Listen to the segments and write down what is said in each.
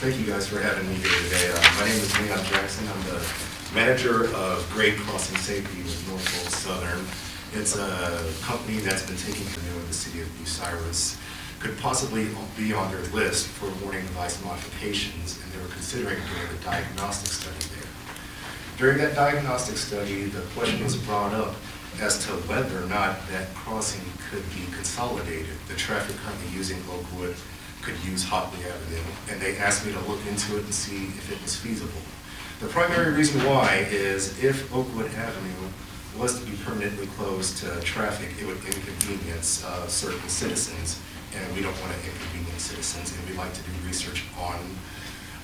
Thank you guys for having me here today. My name is Leon Jackson. I'm the manager of Grade Crossing Safety with Norfolk Southern. It's a company that's been taking canoe in the city of Bucyrus. Could possibly be on their list for warning device modifications, and they were considering doing a diagnostic study there. During that diagnostic study, the question was brought up as to whether or not that crossing could be consolidated. The traffic currently using Oakwood could use Oakwood Avenue, and they asked me to look into it and see if it was feasible. The primary reason why is if Oakwood Avenue was to be permanently closed to traffic, it would inconvenience certain citizens, and we don't want to inconvenience citizens, and we like to do research on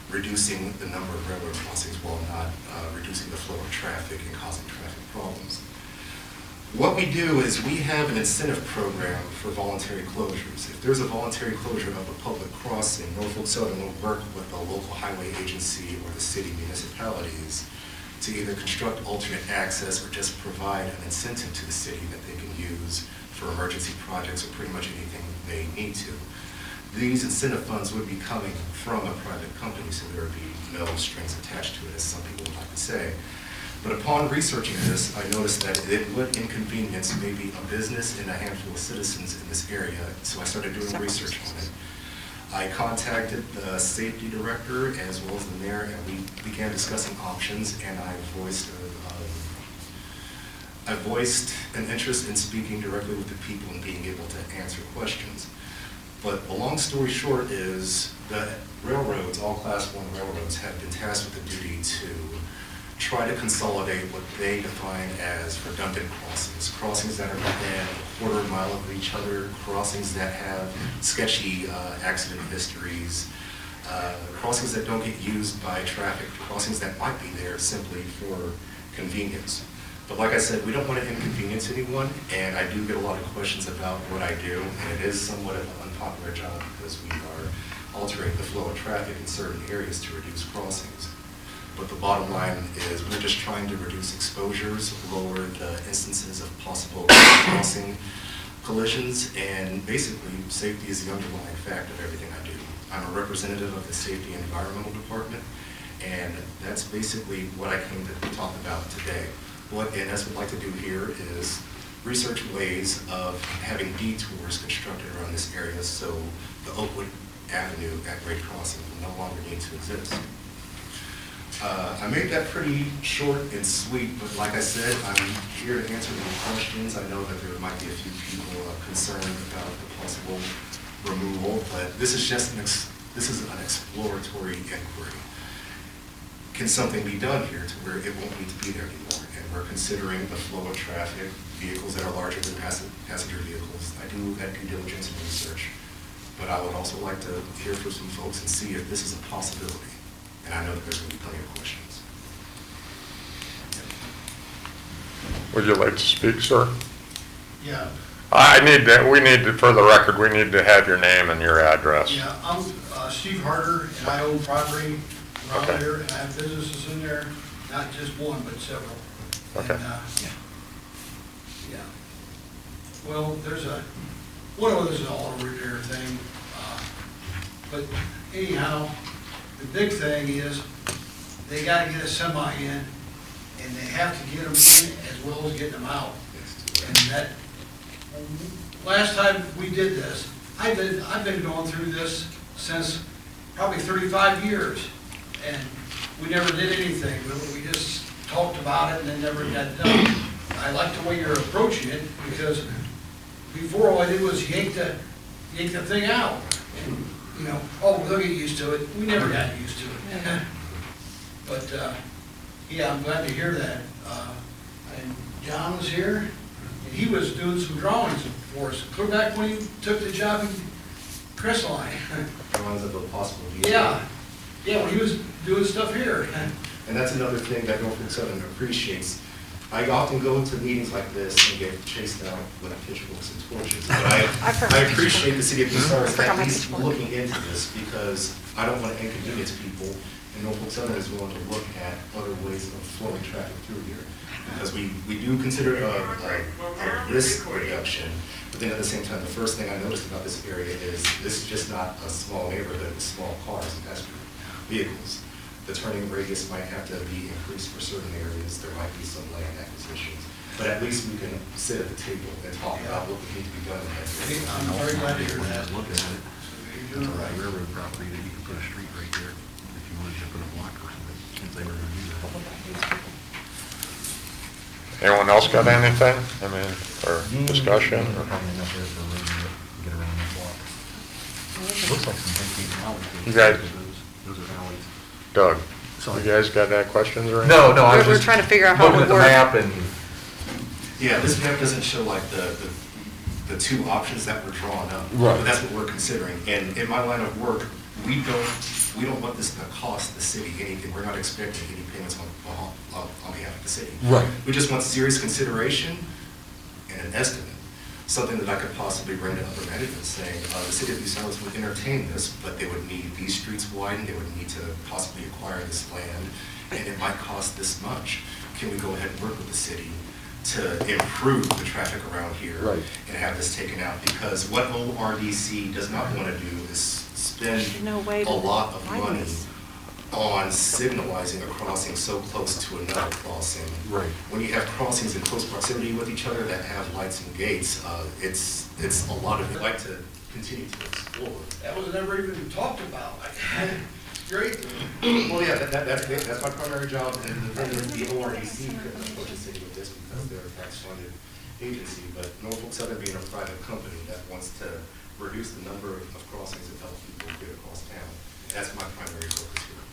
reducing the number of railroad crossings while not reducing the flow of traffic and causing traffic problems. What we do is we have an incentive program for voluntary closures. If there's a voluntary closure of a public crossing, Norfolk Southern will work with the local highway agency or the city municipalities to either construct alternate access or just provide an incentive to the city that they can use for emergency projects or pretty much anything they need to. These incentive funds would be coming from a private company, so there would be no strings attached to it, as some people would like to say. But upon researching this, I noticed that it would inconvenience maybe a business and a handful of citizens in this area, so I started doing research on it. I contacted the safety director as well as the mayor, and we began discussing options, and I voiced an interest in speaking directly with the people and being able to answer questions. But the long story short is the railroads, all Class 1 railroads, have been tasked with the duty to try to consolidate what they define as redundant crossings. Crossings that are within a quarter mile of each other, crossings that have sketchy accident histories, crossings that don't get used by traffic, crossings that might be there simply for convenience. But like I said, we don't want to inconvenience anyone, and I do get a lot of questions about what I do, and it is somewhat of an unpopular job because we are altering the flow of traffic in certain areas to reduce crossings. But the bottom line is we're just trying to reduce exposures, lower the instances of possible crossing collisions, and basically safety is the underlying fact of everything I do. I'm a representative of the Safety and Environmental Department, and that's basically what I came to talk about today. What NS would like to do here is research ways of having detours constructed around this area so the Oakwood Avenue at Great Crossing will no longer need to exist. I made that pretty short and sweet, but like I said, I'm here to answer any questions. I know that there might be a few people concerned about the possible removal, but this is just an exploratory inquiry. Can something be done here to where it won't need to be there anymore? And we're considering the flow of traffic, vehicles that are larger than passenger vehicles. I do that due diligence and research, but I would also like to hear from some folks and see if this is a possibility. And I know that there's going to be plenty of questions. Would you like to speak, sir? Yeah. We need to, for the record, we need to have your name and your address. Yeah, I'm Steve Harder, and I own property around Okay. there, and I have businesses in there, not just one, but several. Okay. And, yeah. Well, one of those is an auto repair thing, but anyhow, the big thing is they got to get a semi in, and they have to get them in as well as getting them out. And that, last time we did this, I've been going through this since probably 35 years, and we never did anything. We just talked about it and it never got done. I like the way you're approaching it because before all I did was yank the thing out. And, you know, oh, they'll get used to it. We never got used to it. But, yeah, I'm glad to hear that. And John was here, and he was doing some drawings for us. Clear back when he took the job in Crestline. Drawings of a possible detour. Yeah, when he was doing stuff here. And that's another thing that Norfolk Southern appreciates. I often go to meetings like this and get chased out with pitchforks and torches. But I appreciate the city of Bucyrus at least looking into this because I don't want to inconvenience people, and Norfolk Southern is willing to look at other ways of flowing traffic through here. Because we do consider it a risk reduction, but then at the same time, the first thing I noticed about this area is this is just not a small neighborhood with small cars and pedestrians. vehicles. The turning radius might have to be increased for certain areas, there might be some land acquisitions, but at least we can sit at the table and talk about what would need to be done in that area. I'm very glad to hear that. Look at it. You're doing it right. Railroad property that you could put a street right there if you wanted to put a block or something, since they were gonna do that. Anyone else got anything? I mean, or discussion? or- Probably enough there for a road to get around that block. It looks like some vacated alleys. You guys- Those are alleys. Doug, Sorry. you guys got that questions or anything? No, I was We're just trying to figure out how it looking at would the work. map and, Yeah, this map doesn't show like the two options that were drawn up. Right. But that's what we're considering. And in my line of work, we don't want this to cost the city anything. We're not expecting any payments on behalf of the city. Right. We just want serious consideration and an estimate. Something that I could possibly bring to upper management saying, the city of Bucyrus would entertain this, but they would need these streets widened, they would need to possibly acquire this land, and it might cost this much. Can we go ahead and work with the city to improve the traffic around here? Right. And have this taken out? Because what ORDC does not want to do is spend There's no way a to lot of widen money this. on signalizing a crossing so close to another crossing. Right. When you have crossings in close proximity with each other that have lights and gates, it's a lot of, I'd like to continue to explore. That was never even talked about. Great. Well, yeah, that's my primary job, and the thing is, the ORDC couldn't approach the city with this because they're a tax-funded agency, but Norfolk Southern being a private company that wants to reduce the number of crossings and help people get across town, that's my primary focus here.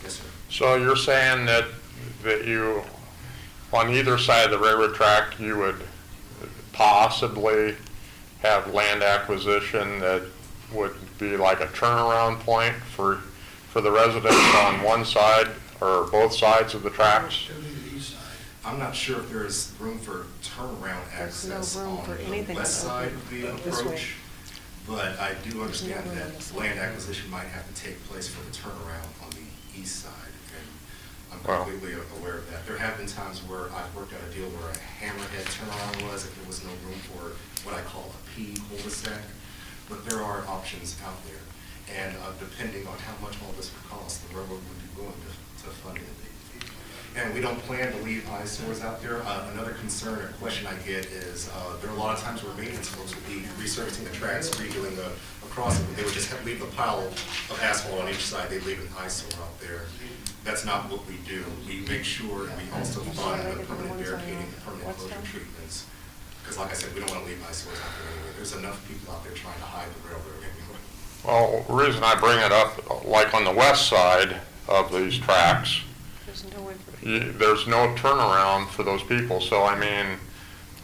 Yes, sir. So you're saying that you, on either side of the railroad track, you would possibly have land acquisition that would be like a turnaround point for the residents on one side or both sides of the tracks? To the east side. I'm not sure if there's room for turnaround There's no access room on for the anything west on side Oakwood. of the This way. approach, but I do understand room on that this land side. acquisition might have to take place for the turnaround on the east side, and I'm Well- completely aware of that. There have been times where I've worked out a deal where a hammerhead turnaround was, if there was no room for what I call a P cul-de-sac, but there are options out there, and depending on how much all this would cost, the railroad would be willing to fund it. And we don't plan to leave eyesores out there. Another concern or question I get is, there are a lot of times where maintenance folks will be resurfacing the tracks, redoing a crossing, but they would just have to leave a pile of asphalt on each side, they leave an eyesore out there. That's not what we do. We make sure, and we also fund the permanent barricading, the permanent closure treatments. Because like I said, we don't want to leave eyesores out there anyway. There's enough people out there trying to hide the railroad anyway. Well, the reason I bring it up, like on the west side of these tracks, There's no way for there's no turnaround for those people. So I mean,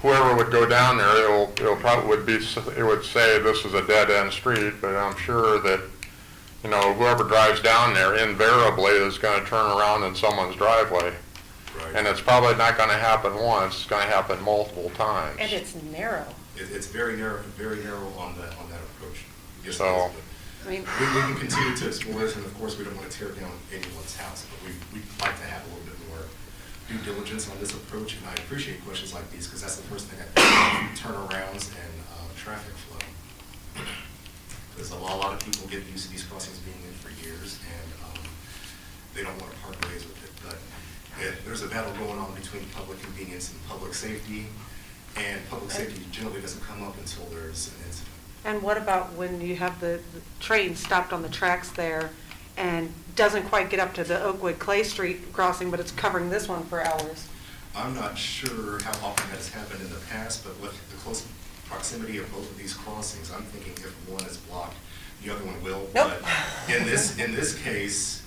whoever would go down there, it'll probably it would say this is a dead end street, but I'm sure that, you know, whoever drives down there invariably is going to turn around in someone's driveway. And it's probably not going to happen once, it's going to happen multiple times. And it's narrow. It's very narrow on that approach. Yes, So- it is, I mean, but we can continue to explore this, and of course, we don't want to tear down anyone's house, but we'd like to have a little bit more due diligence on this approach, and I appreciate questions like these, because that's the first thing I think, turnarounds and traffic flow. Because a lot of people get used to these crossings being in for years, and they don't want to part ways with it. But there's a battle going on between public convenience and public safety, and public safety generally doesn't come up until there's an incident. and what about when you have the train stopped on the tracks there and doesn't quite get up to the Oakwood Clay Street crossing, but it's covering this one for hours? I'm not sure how often that has happened in the past, but with the close proximity of both of these crossings, I'm thinking if one is blocked, the other one will. Nope. But in this case,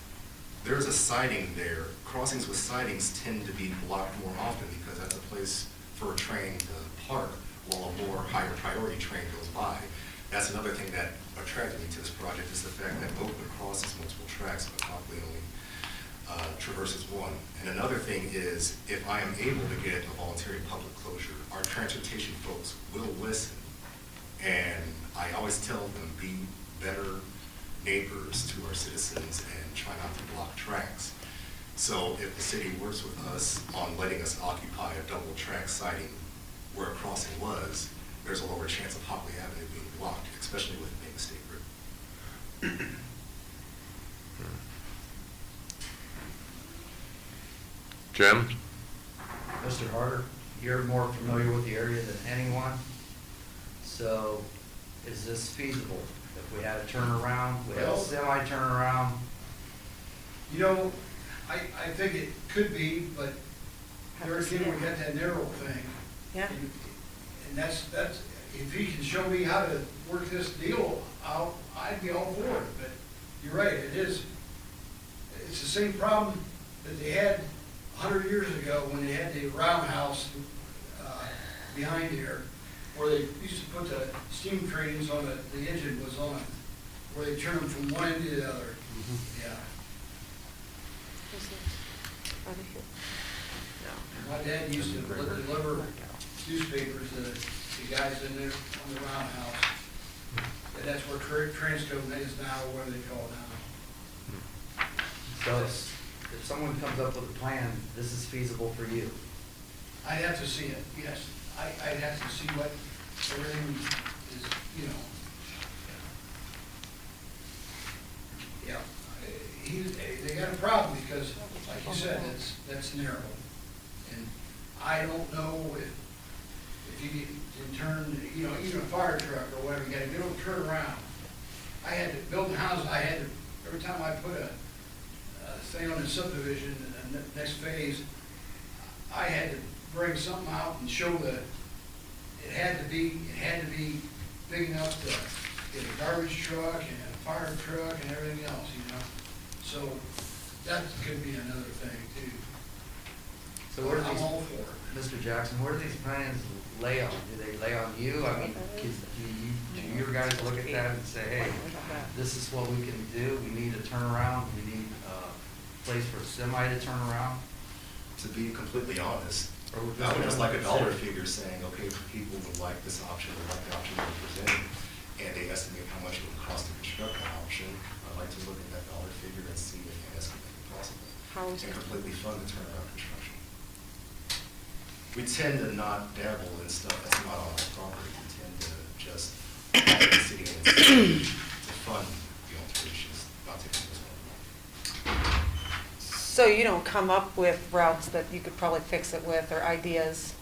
there's a siding there. Crossings with sidings tend to be blocked more often because that's a place for a train to park while a more higher priority train goes by. That's another thing that attracted me to this project, is the fact that Oakwood crosses multiple tracks, but probably only traverses one. And another thing is, if I am able to get a voluntary public closure, our transportation folks will listen. And I always tell them, be better neighbors to our citizens and try not to block tracks. So if the city works with us on letting us occupy a double track siding where a crossing was, there's a lower chance of Hockley Avenue being blocked, especially with it being a state road. Jim? Mr. Harder, you're more familiar with the area than anyone. So is this feasible? If we had a turnaround, we had a Well- semi turnaround, You know, I think it could be, but there again, we got that narrow thing. Yeah. And that's, if he can show me how to work this deal out, I'd be all for it, but you're right, it's the same problem that they had 100 years ago when they had the roundhouse behind here, where they used to put the steam trains on the engine was on it, where they turn them from one end to the other. Yeah. My dad used to deliver newspapers to the guys in there on the roundhouse. And that's where Transco is now, where they call it now. so if someone comes up with a plan, this is feasible for you. I'd have to see it, yes. I'd have to see what everything is, you know. Yeah. They got a problem because, like you said, that's narrow. And I don't know if you can turn, you know, even a fire truck or whatever, you gotta be able to turn around. I had to build a house, every time I put a thing on the subdivision, and the next phase, I had to bring something out and show that it had to be big enough to get a garbage truck and a fire truck and everything else, you know? So that could be another thing too. So where do I'm these, all for it. Mr. Jackson, where do these plans lay on? Do they lay on you? I mean, do you guys look at that and say, hey, this is what we can do, we need a turnaround, we need a place for a semi to turn around? To be completely honest, Or would I would just like a dollar consider- figure saying, okay, if people would like this option, would like the option we're presenting, and they estimate how much it would cost to construct an option, I'd like to look at that dollar figure and see if an estimate is possible. How is And it? completely fund the turnaround construction. We tend to not dabble in stuff that's not on our property. We tend to just have it sitting in to fund the alterations, not taking this one. So you don't come up with routes that you could probably fix it with or ideas?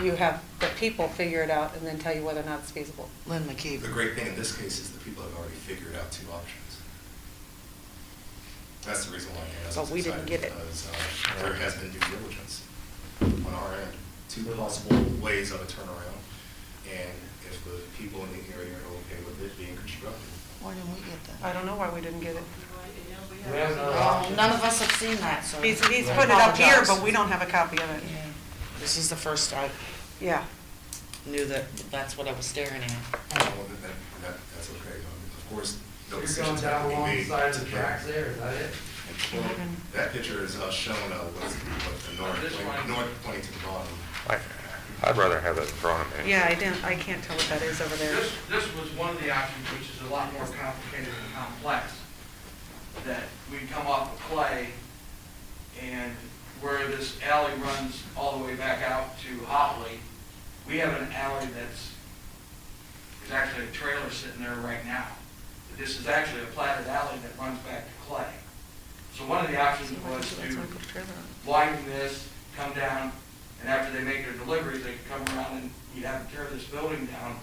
You have the people figure it out and then tell you whether or not it's feasible? Lynn McKee. The great thing in this case is the people have already figured out two options. That's the reason why I But we didn't get it. Because there has been due diligence on our end, two possible ways of a turnaround, and if the people in the area are okay with it being constructed. Why didn't we get I that? don't know why we didn't get it. We have another Well, option. none of us have seen that, so. He's I put it up here, apologize. but we don't have a copy of it. Yeah. This is the first I Yeah. knew that that's what I was staring at. Well, that's okay. Of course, no You're going decisions have down to be along the made. side of the tracks there, is that it? Well, that picture is showing what the north, This one. north pointing to the bottom. I'd rather have it in front of me. Yeah, I can't tell what that is over there. This was one of the options, which is a lot more complicated and complex, that we come off of Clay, and where this alley runs all the way back out to Hopley, we have an alley there's actually a trailer sitting there right now. But this is actually a platted alley that runs back to Clay. So one of the options was to widen this, come down, and after they make their deliveries, they could come around and you'd have to tear this building down,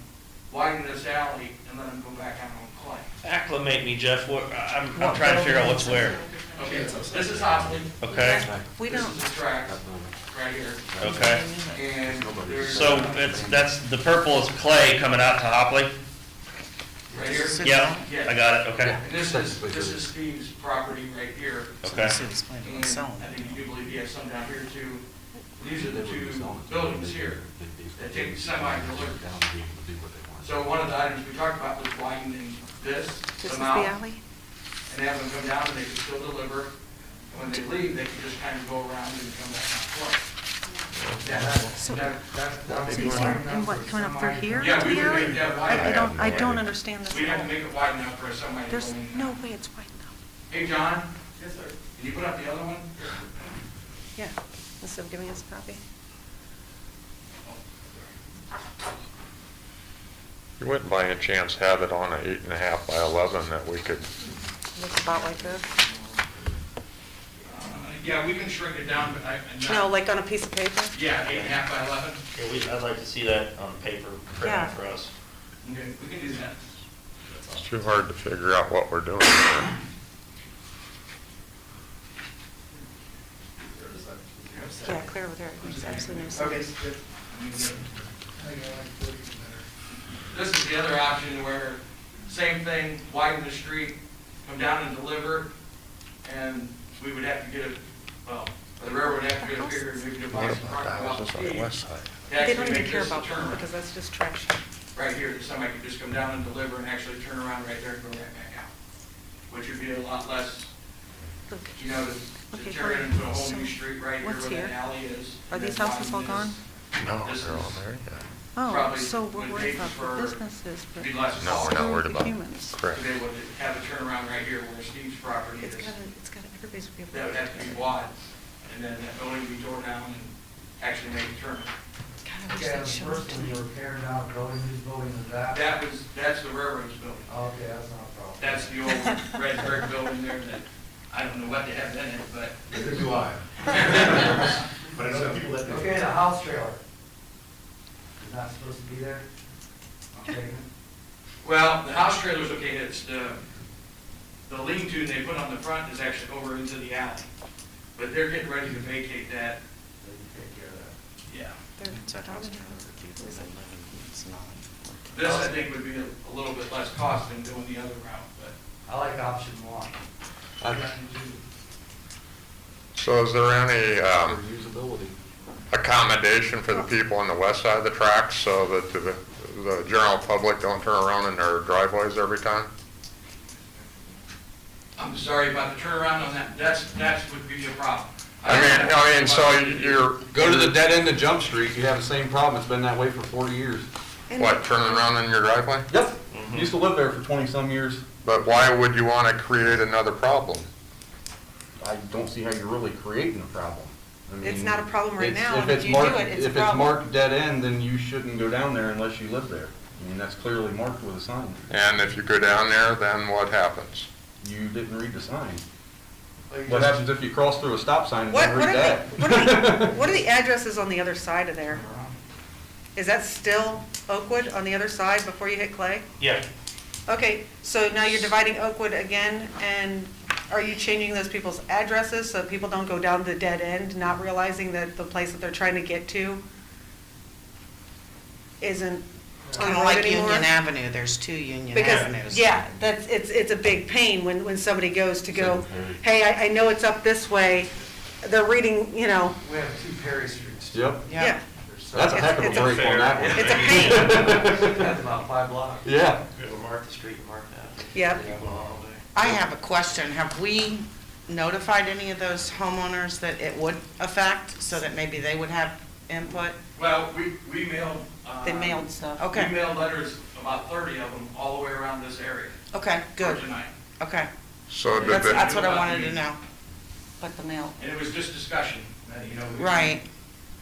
widen this alley, and let them go back out on Clay. Acclimate me, Jeff. I'm trying to figure out what's where. Okay, this is Hopley. Okay, We This don't, is the tracks, right here. okay. And there's. So that's, the purple is Clay coming out to Hopley? Right here. Yep, Yeah. I got it, okay. And this is Steve's property right here. Okay. So this plan And on selling. I think you do believe he has some down here too. These are the two buildings here that take semi-delivered. So one of the items we talked about was widening this this is the amount alley? and have them come down and they can still deliver. And when they leave, they can just kind of go around and come back on Clay. Yeah, So- that's. And what, coming up through here Yeah, to we the would alley? make that wide. I don't understand this We'd at have to all. make it wide enough for a semi to go There's in. no way it's wide enough. Hey, John? Yes, sir. Can you put up the other one? Yeah, instead of giving us a copy. You wouldn't by any chance have it on an 8.5 by 11 that we could, Looks about like this. Yeah, we can shrink it down, but No, like on a piece of paper? Yeah, 8.5 by 11. Yeah, I'd like to see that on paper Yeah. printed for us. Okay, we can do that. It's too hard to figure out what we're doing here. Yeah, clear over there, it makes absolutely no sense. This is the other option where, same thing, widen the street, come down and deliver, and we would have to get the railroad would have to get a bigger, maybe divide some parking off the street. side. To They actually don't even make care this a about that turn because that's just trash. right here, that somebody could just come down and deliver and actually turn around right there and go right back out. Which would be a lot less, Look, you know, to Okay, turn it into a whole so new street right here what's where that here? alley is. Are and these then houses all widen gone? this. No, This they're all is- there, yeah. Oh, Probably so we're would worried pay about for- the businesses, but Be less No, we're not worried the about, humans. correct. to be able to have a turnaround right here where Steve's property is. It's gotta, everybody's gonna be able That would to. have to be wide, and then that building would be torn down and actually make a turn. God, I wish Okay, they'd the show first it to one me. you were tearing down the building, whose building is that? That's the railroad's building. Okay, that's not a problem. That's the old red brick building there that, I don't know what they have in it, but. Neither do I. But I know the people that do. Okay, the house trailer. Is not supposed to be there? Okay. Well, the house trailer's okay, it's the lean-to they put on the front is actually over into the alley. But they're getting ready to vacate that, They can take care of that. yeah. It's a house trailer. It's not. This, I think, would be a little bit less cost than doing the other route, but. I like option one. So is there any Usability. accommodation for the people on the west side of the tracks so that the general public don't turn around in their driveways every time? I'm sorry about the turnaround on that, that's would be a problem. I mean, so you're. Go to the dead end of Jump Street, you have the same problem, it's been that way for 40 years. What, turning around in your driveway? Yep, used to live there for 20-some years. But why would you want to create another problem? I don't see how you're really creating a problem. I It's mean, not a problem right it's- now, and it's if you do marked- it, it's a If it's problem. marked dead end, then you shouldn't go down there unless you live there. I mean, that's clearly marked with a sign. And if you go down there, then what happens? You didn't read the sign. Well, you What just- happens if you cross through a stop sign and What, don't what read are that? what are the addresses on the other side of there? Is that still Oakwood on the other side before you hit Clay? Yeah, Okay, so now you're dividing Oakwood again, and are you changing those people's addresses so people don't go down the dead end, not realizing that the place that they're trying to get to isn't on Kind the of road like anymore? Union Avenue, there's two Union Because, Avenues. yeah, it's a big pain when somebody goes to go, hey, I know it's up this way, they're reading, We have two Perry Streets. Yep, yeah, that's a heck of a It's a break on that one. it's a pain, That's about 5 blocks. Yeah. we'll mark the street and mark that. yeah. I have a question. Have we notified any of those homeowners that it would affect, so that maybe they would have input? Well, we mailed. They mailed stuff. Okay. We mailed letters, about 30 of them, all the way around this area. Okay, for good. tonight. Okay, So did that's the, what I wanted to know. But the mail, And it was just discussion, that, you know. Right,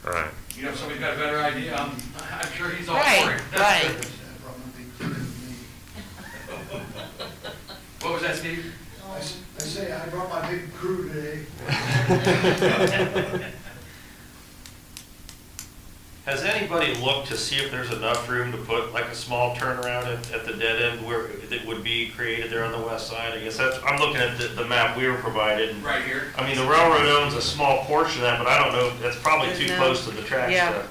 right. You know, if somebody's got a better idea, I'm sure he's all for right, it. right. What was that, Steve? I say, I brought my big crew today. Has anybody looked to see if there's enough room to put like a small turnaround at the dead end where it would be created there on the west side? I guess that's, I'm looking at the map we were provided. and, Right here. I mean, the railroad owns a small portion of that, but I don't know, that's probably too No. close to the tracks Yeah.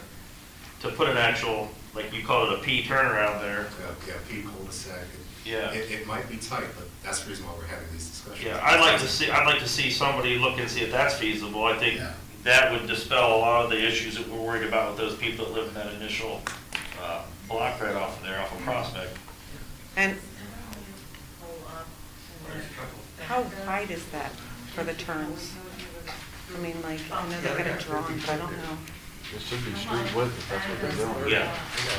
to put an actual, like you call it a P turnaround there. Yeah, P cul-de-sac. Yeah. It might be tight, but that's the reason why we're having these discussions. Yeah, I'd like to see somebody look and see if that's feasible. I think Yeah. that would dispel a lot of the issues that we're worried about with those people that live in that initial block right off of there, off of Prospect. and how wide is that for the turns? I mean, like, I know they got it drawn, but I don't know. It should be street width if that's what they're doing. Yeah,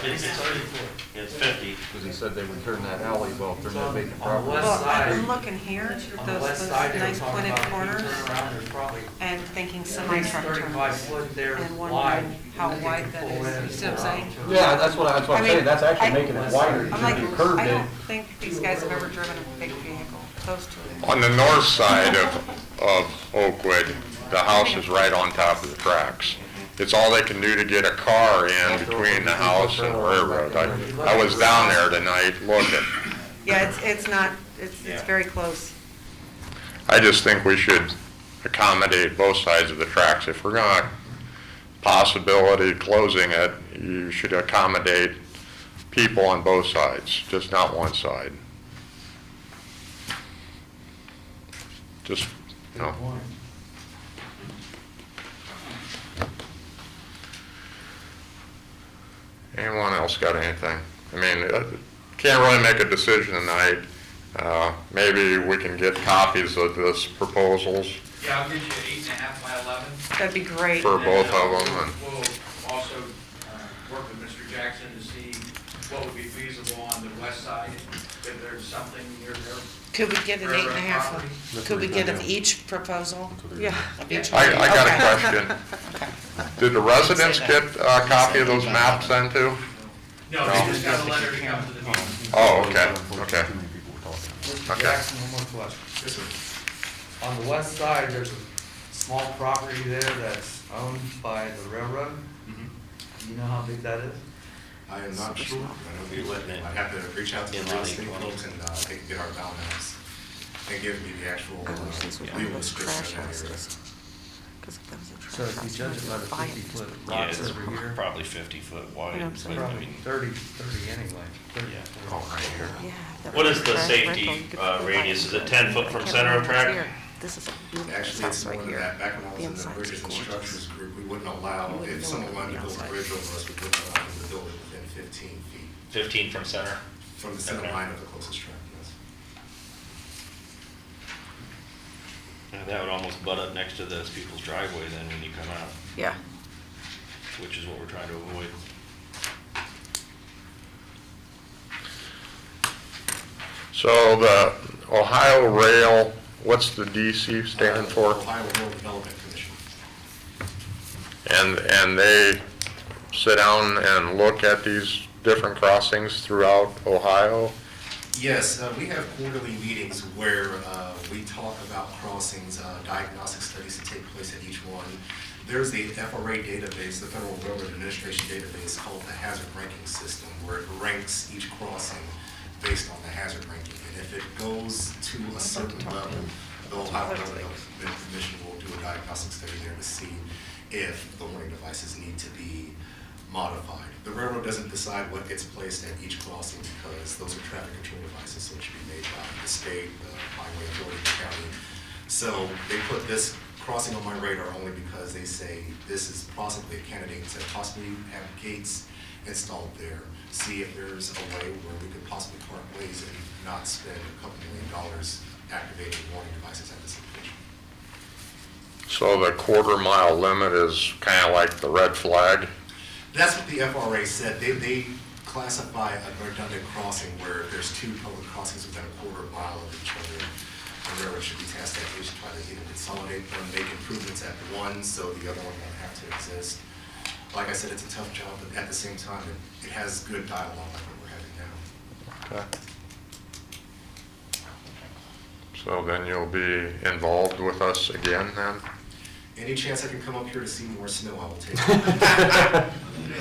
it's 50. Because he said they would turn that alley, well, if there's no vacant On the property. west Well, side. I'm looking here, On the those west side, they were nice talking pointed about if you corners, turn around, there's probably and thinking at least semi-truck 35 turns. foot there And wide. wondering how You can wide that pull is. in You see what I'm and saying? turn Yeah, around. that's what I'm I mean, saying, that's actually I- making it wider, I'm because like, if you curved I it. don't think these guys have ever driven a big vehicle close to it. On the north side of Oakwood, the house is right on top of the tracks. It's all they can do to get a car in between the house and the railroad. I was down there tonight looking. Yeah, it's not, it's very close. I just think we should accommodate both sides of the tracks. If we're gonna possibility closing it, you should accommodate people on both sides, just not one side. Just, you know. Anyone else got anything? I mean, can't really make a decision tonight. Maybe we can get copies of this proposals Yeah, I'll get you 8.5 by 11. That'd be great. for And both then, of them. And We'll also work with Mr. Jackson to see what would be feasible on the west side, if there's something near there. Could we get an Railroad 8.5? property. Could we get of each proposal? Yeah. Of each I one? got a Okay. question. Okay. Did the residents get a copy of those maps then too? No, No. they just got a letter to come to the meeting. Oh, okay, okay. Too many people were talking. Mr. Okay. Jackson, one more question. Yes, sir. On the west side, there's a small property there that's owned by the railroad. Do you know how big that is? I am not sure. I know we let, I'd have to reach out to the real estate folks and they can get our bound maps. They give me the actual legal description of that area. So if you judge it by the 50-foot Yeah, lots it's over here, probably 50 foot wide. You know what I'm but, saying? I probably mean, 30 anyway. 30. Yeah. Oh, right here. What is the safety radius? Is it 10 foot from center of track? Actually, it's more than that. Back when I was in the bridges and structures group, we wouldn't allow, if someone wanted to build a bridge over us, we wouldn't allow them to build it within 15 feet 15 from center? from the center Okay. line of the closest track, yes. Yeah, that would almost butt up next to those people's driveway then when you come out, Yeah. which is what we're trying to avoid. So the Ohio Rail, what's the DC stand for? Ohio Rural Development Commission. And they sit down and look at these different crossings throughout Ohio? Yes, we have quarterly meetings where we talk about crossings, diagnostic studies that take place at each one. There's the FRA database, the Federal Railroad Administration database, called the hazard ranking system, where it ranks each crossing based on the hazard ranking. And if it goes to a certain level, the Ohio Railroad Development Commission will do a diagnostic study there to see if the warning devices need to be modified. The railroad doesn't decide what gets placed at each crossing because those are traffic control devices, so it should be made by the state, the highway authority, the county. So they put this crossing on my radar only because they say this is possibly a candidate to possibly have gates installed there. See if there's a way where we could possibly part ways and not spend a couple $1 million activating warning devices at this location. So the quarter-mile limit is kind of like the red flag? That's what the FRA said. They classify a redundant crossing where there's two public crossings within a quarter mile of each other. The railroad should be tasked at least try to either consolidate them, make improvements at one so the other one won't have to exist. Like I said, it's a tough job, but at the same time, it has good dialogue like what we're having now. Okay. So then you'll be involved with us again then? Any chance I can come up here to see more snow, I will take it.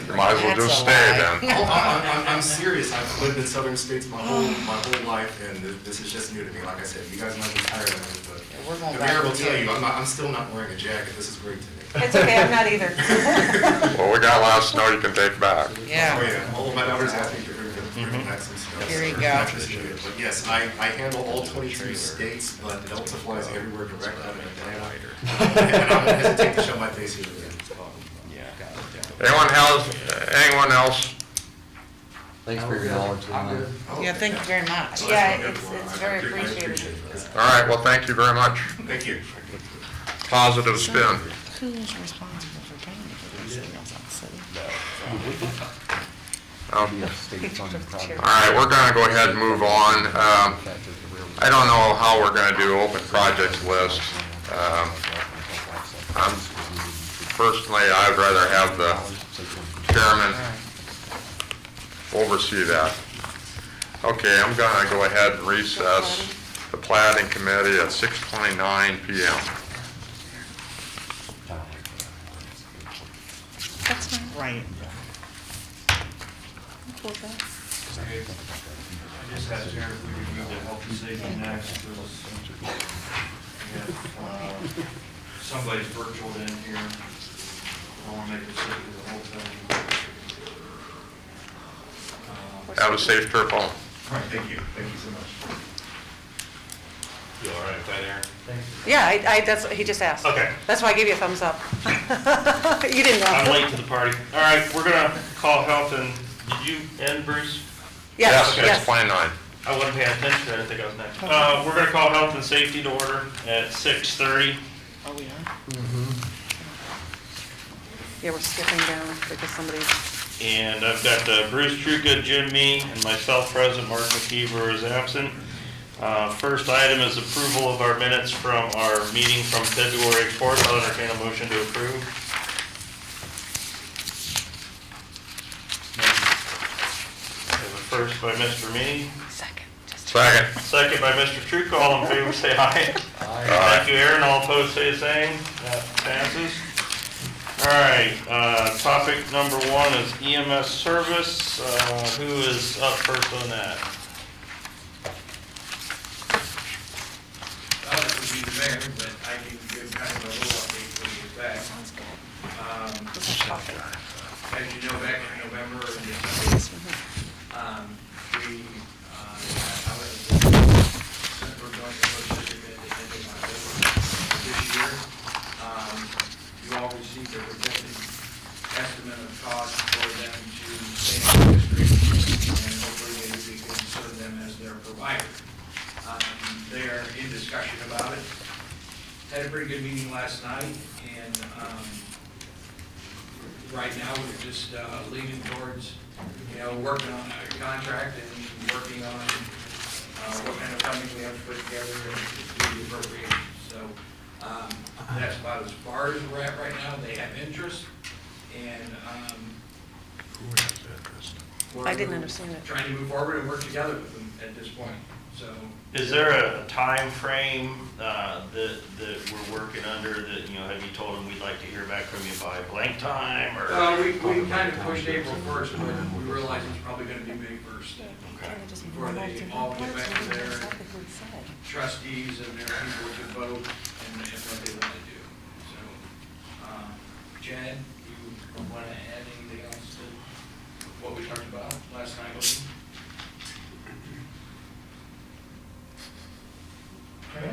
You might as well That's just a stay lie. then. I'm serious. I've lived in southern states my whole life, and this is just new to me. Like I said, you guys might be tired of it, We're but going the back mayor will to tell you. you, I'm still not wearing a jacket. This is great to me. It's okay, I'm not either. Well, we got a lot of snow you can take back. Oh, Yeah. yeah. All of my daughters ask me to bring back some snow. Here you so go. I appreciate it. But yes, I handle all 22 states, but Delta flies everywhere direct out of Atlanta. And I won't hesitate to show my face here again. Anyone else? Thanks for your knowledge. I'm good. Yeah, thank you very much. Yeah, it's very appreciated. it. All right, well, thank you very much. Thank you. Positive spin. Who's responsible for paying for these emails on the city? All right, we're gonna go ahead and move on. I don't know how we're gonna do open projects list. Personally, I'd rather have the chairman oversee that. Okay, I'm gonna go ahead and recess the Platting Committee at 6:29 PM. Right. I just asked Aaron if we could move to health and safety next, because if somebody's virtual in here, I want to make it safe for the whole thing. Have a safe trip home. All right, thank you so much. You all right with that, Aaron? Thanks. Yeah, that's, he just asked. Okay. That's why I gave you a thumbs up. You didn't know. I'm late to the party. All right, we're gonna call health and, did you end, Bruce? Yes, That's yes. Plan 9. I wasn't paying attention, I didn't think I was next. We're gonna call health and safety to order at 6:30. Oh, we are? Yeah, we're skipping down because somebody's, And I've got Bruce Truca, Jim Me, and myself present. Mark McKeever is absent. First item is approval of our minutes from our meeting from February 4th. I'll entertain a motion to approve. We have a first by Mr. Me, second. Second. second by Mr. Truca. All in favor, say aye. Thank you, Aaron. All opposed, say the same. That passes. All right, topic number 1 is EMS service. Who is up first on that? That would be the mayor, but I can give kind of a little update when he gets back. Sounds good. As you know, back in November and December, we, however, since we're going to most certificate at the end of October this year, you all received a projected estimate of cost for them to stay in the district, and hopefully maybe we can serve them as their provider. They are in discussion about it. Had a pretty good meeting last night, and right now we're just leaning towards, working on a contract and working on what kind of funding we have to put together and do the appropriations. So that's about as far as we're at right now. They have interest, and I didn't understand it. trying to move forward and work together with them at this point. So Is there a time frame that we're working under that, have you told them we'd like to hear back from you by blank time or? we kind of pushed April 1st, but we realized it's probably going to be May 1st. Before they all get back to their trustees and their people to vote and what they want to do. So, Jen, you want to add anything else to what we talked about last night? Okay,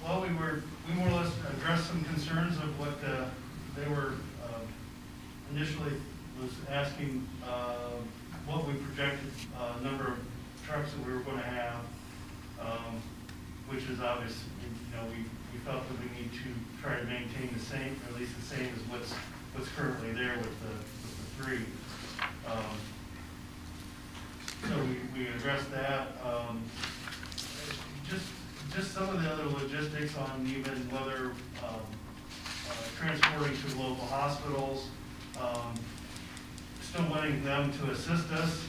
well, we more or less addressed some concerns of what they were initially was asking, what we projected number of trucks that we were going to have, which is obvious. We felt that we need to try to maintain the same, or at least the same as what's currently there with the 3. So we addressed that. Just some of the other logistics on even whether transporting to local hospitals, still wanting them to assist us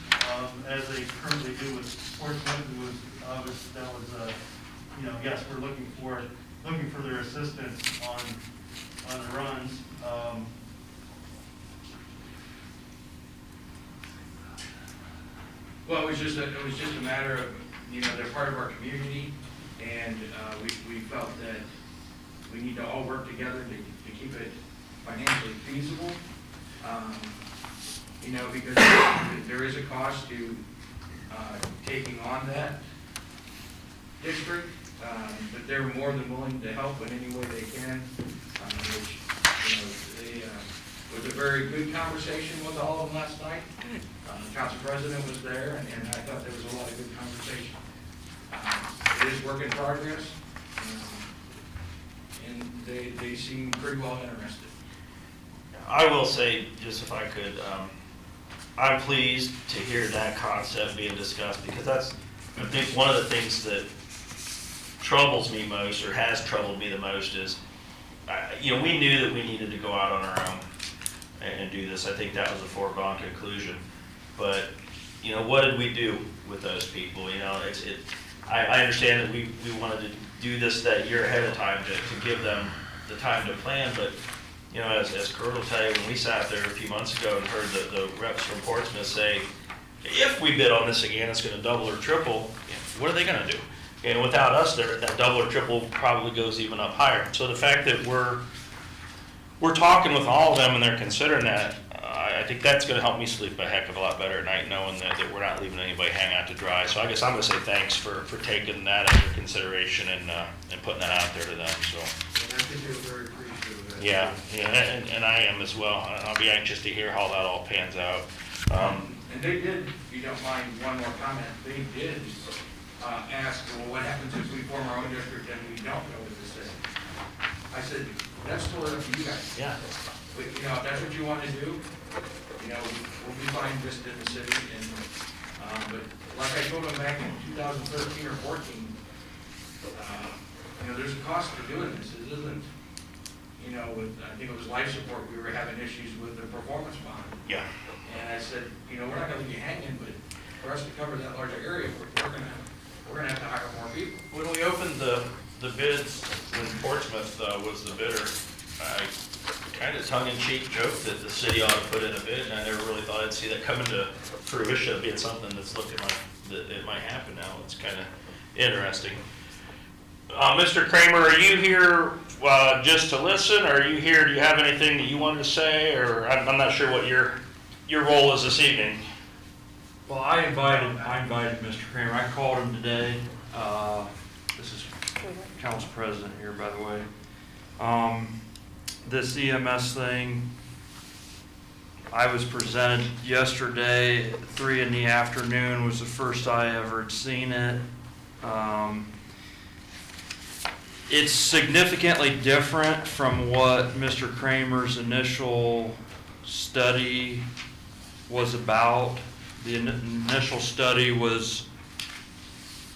as they currently do with Portsmouth. Yes, we're looking for their assistance on the runs. Well, it was just a matter of, they're part of our community, and we felt that we need to all work together to keep it financially feasible. Because there is a cost to taking on that district, but they're more than willing to help in any way they can, which, was a very good conversation with all of them last night. The council president was there, and I thought there was a lot of good conversation. It is work in progress, and they seem pretty well interested. I will say, just if I could, I'm pleased to hear that concept being discussed, because that's, I think, one of the things that troubles me most, or has troubled me the most, is, we knew that we needed to go out on our own and do this. I think that was a foregone conclusion. But, what did we do with those people? I understand that we wanted to do this that year ahead of time to give them the time to plan, but you know, as Kurt will tell you, when we sat there a few months ago and heard the reps from Portsmouth say, if we bid on this again, it's gonna double or triple, what are they gonna do? And without us there, that double or triple probably goes even up higher. So the fact that we're talking with all of them and they're considering that, I think that's gonna help me sleep a heck of a lot better at night, knowing that we're not leaving anybody hanging out to dry. So I guess I'm gonna say thanks for taking that into consideration and putting that out there to them, so. And I think they're very appreciative of that. Yeah, and I am as well. I'll be anxious to hear how that all pans out. And they did, if you don't mind, one more comment, they did ask, well, what happens if we form our own district and we don't go with the city? I said, that's totally up to you guys. Yeah. But, you know, if that's what you want to do, you know, we'll be fine just in the city. And, but like I told them back in 2013 or 14, you know, there's a cost to doing this. It isn't, you know, with, I think it was life support, we were having issues with the performance bond. Yeah. And I said, you know, we're not gonna leave you hanging, but for us to cover that larger area, we're gonna have to hire more people. When we opened the bids, when Portsmouth was the bidder, I kind of tongue-in-cheek joked that the city ought to put in a bid, and I never really thought I'd see that coming to fruition, being something that's looking like that it might happen now. It's kind of interesting. Mr. Kramer, are you here just to listen, or are you here, do you have anything that you wanted to say, or I'm not sure what your role is this evening? Well, I invited Mr. Kramer. I called him today. This is council president here, by the way. This EMS thing, I was presented yesterday at 3 in the afternoon, was the first I ever had seen it. It's significantly different from what Mr. Kramer's initial study was about. The initial study was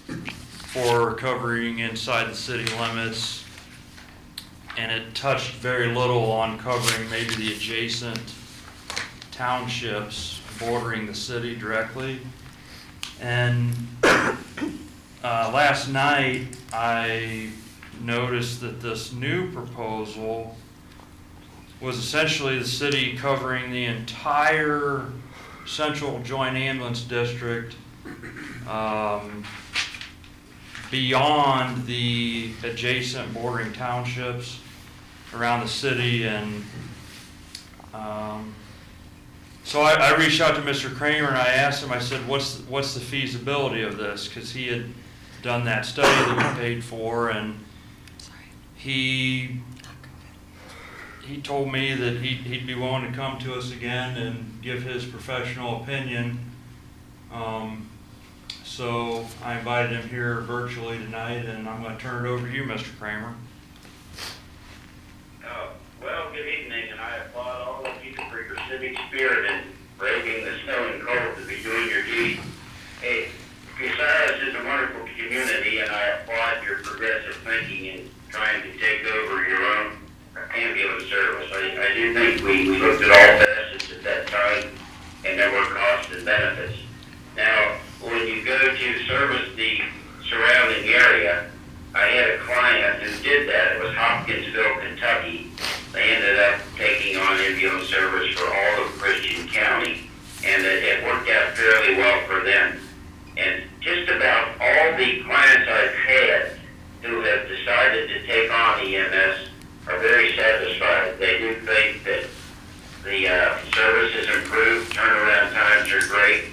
for covering inside the city limits, and it touched very little on covering maybe the adjacent townships bordering the city directly. And last night I noticed that this new proposal was essentially the city covering the entire central joint ambulance district beyond the adjacent bordering townships around the city. And so I reached out to Mr. Kramer and I asked him, I said, what's the feasibility of this? Because he had done that study that we paid for, and he told me that he'd be willing to come to us again and give his professional opinion. So I invited him here virtually tonight, and I'm going to turn it over to you, Mr. Kramer. Well, good evening, and I applaud all of you for your civic spirit and braving the snow and cold to be doing your duty. Hey, Bucyrus is a wonderful community, and I applaud your progressive thinking in trying to take over your own ambulance service. I do think we looked at all facets at that time, and there were costs and benefits. Now, when you go to service the surrounding area, I had a client who did that. It was Hopkinsville, Kentucky. They ended up taking on ambulance service for all of Christian County, and it worked out fairly well for them. And just about all the clients I've had who have decided to take on EMS are very satisfied. They do think that the service is improved, turnaround times are great.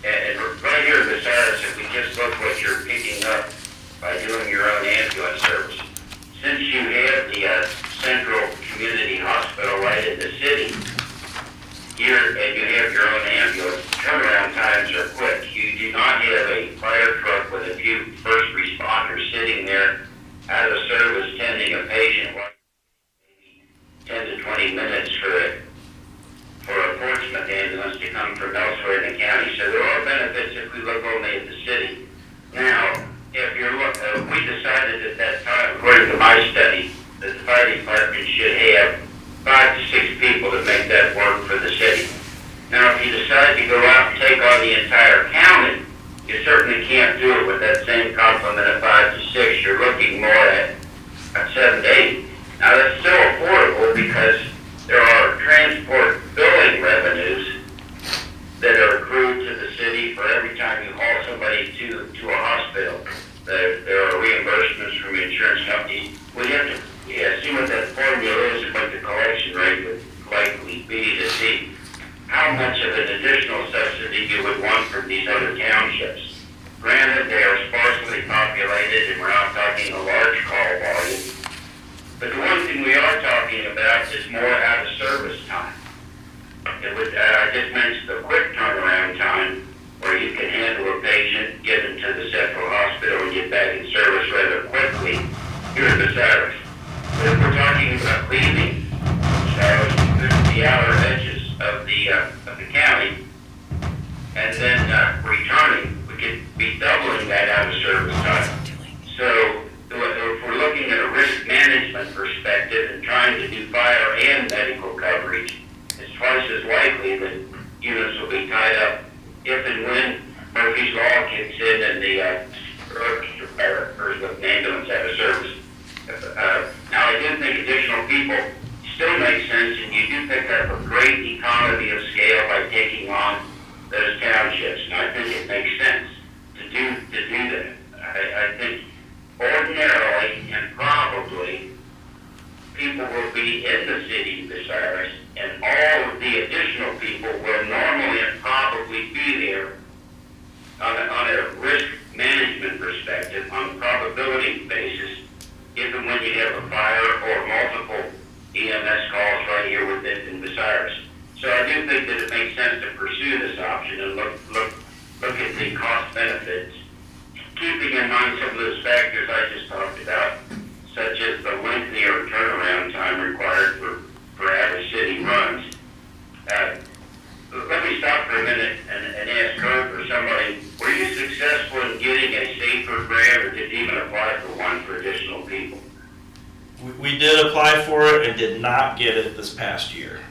And right here besides, if we just look what you're picking up by doing your own ambulance service, since you have the central community hospital right in the city, and you have your own ambulance, turnaround times are quick. You do not have a fire truck with a few first responders sitting there out of service tending a patient, maybe 10 to 20 minutes for a Portsmouth ambulance to come from elsewhere in the county. So there are benefits if we look only at the city. Now, if we decided at that time, according to my study, that the fire department should have 5 to 6 people to make that work for the city. Now, if you decide to go out and take on the entire county, you certainly can't do it with that same complement of 5 to 6. You're looking more at 7 to 8. Now, that's still affordable because the formula is and what the collection rate would likely be to see how much of an additional subsidy you would want from these other townships. Granted, they are sparsely populated and we're not talking a large call volume. But the one thing we are talking about is more out of service time. I just mentioned the quick turnaround time where you can handle a patient, get them to the central hospital and get back in service rather quickly here in Bucyrus. But if we're talking about leaving Bucyrus to the outer edges of the county and then returning, we could be doubling that out of service time. So if we're looking at a risk management perspective and trying to do fire and medical coverage, it's twice as likely that units will be tied up if and when Murphy's Law kicks in and the ambulance out of service. Now, I do think additional people still make sense, and you do pick up a great economy of scale by taking on those townships, and I think it makes sense to do that. I think ordinarily and probably people will be in the city of Bucyrus, and all of the additional people will normally and probably be there on a risk management perspective, on a probability basis, if and when you have a fire or multiple EMS calls right here within Bucyrus. So I do think that it makes sense to pursue this option and look at the cost benefits, keeping in mind some of those factors I just talked about, such as the lengthier turnaround time required for average city runs. Let me stop for a minute and ask Kurt or somebody, were you successful in getting a safer grant, or did you even apply for one for additional people? We did apply for it and did not get it this past year.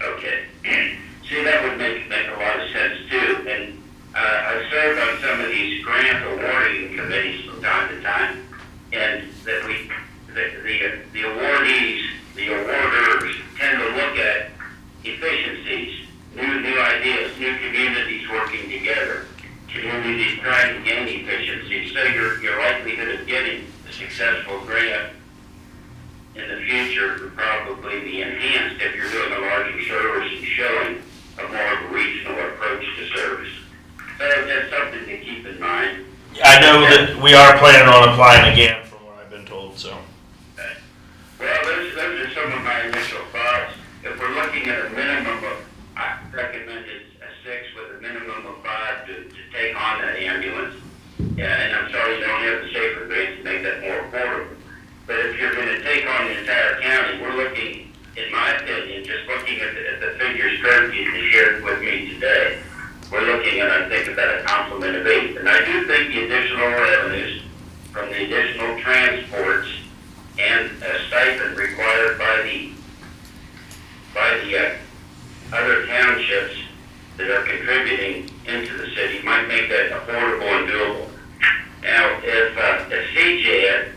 Okay. See, that would make a lot of sense too. And I've served on some of these grant awarding committees from time to time, and that the awardees, the awarders tend to look at efficiencies, new ideas, new communities working together, communities trying to gain efficiency. So your likelihood of getting a successful grant in the future would probably be enhanced if you're doing a larger service and showing a more of a regional approach to service. So that's something to keep in mind. I know that we are planning on applying again from what I've been told, so. Well, those are some of my initial thoughts. If we're looking at a minimum of, I recommended a 6 with a minimum of 5 to take on that ambulance. Yeah, and I'm sorry you don't have the safer grants to make that more affordable. But if you're going to take on the entire county, we're looking, in my opinion, just looking at the figures Kurt shared with me today, we're looking at, I think, about a complement of 8. And I do think the additional revenues from the additional transports and a stipend required by the other townships that are contributing into the city might make that affordable and doable. Now, if CJED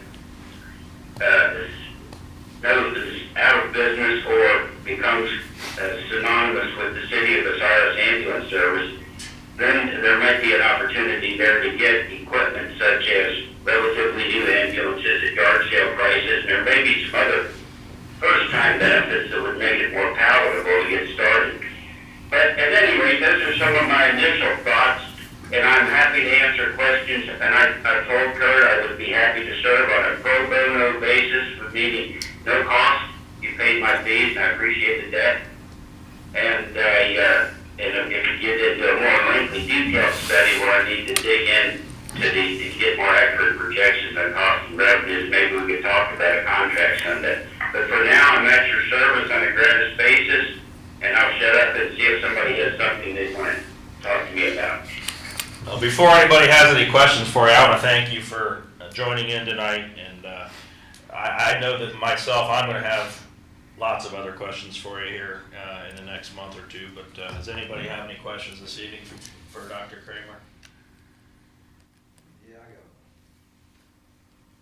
is out of business or becomes synonymous with the city of Bucyrus ambulance service, then there might be an opportunity there to get equipment such as relatively new ambulances at yard sale prices, and there may be some other first-time benefits that would make it more palatable to get started. But at any rate, those are some of my initial thoughts, and I'm happy to answer questions. And I told Kurt I would be happy to serve on a pro bono basis for meeting no cost. You paid my fees, and I appreciate the debt. And if you get into a more lengthy detailed study where I need to dig in to get more accurate projections on costs and revenues, maybe we could talk about a contract someday. But for now, I'm at your service on a gratis basis, and I'll shut up and see if somebody has something they want to talk to me about. Well, before anybody has any questions for you, I want to thank you for joining in tonight. And I know that myself, I'm going to have lots of other questions for you here in the next month or two. But does anybody have any questions this evening for Dr. Kramer? Yeah, I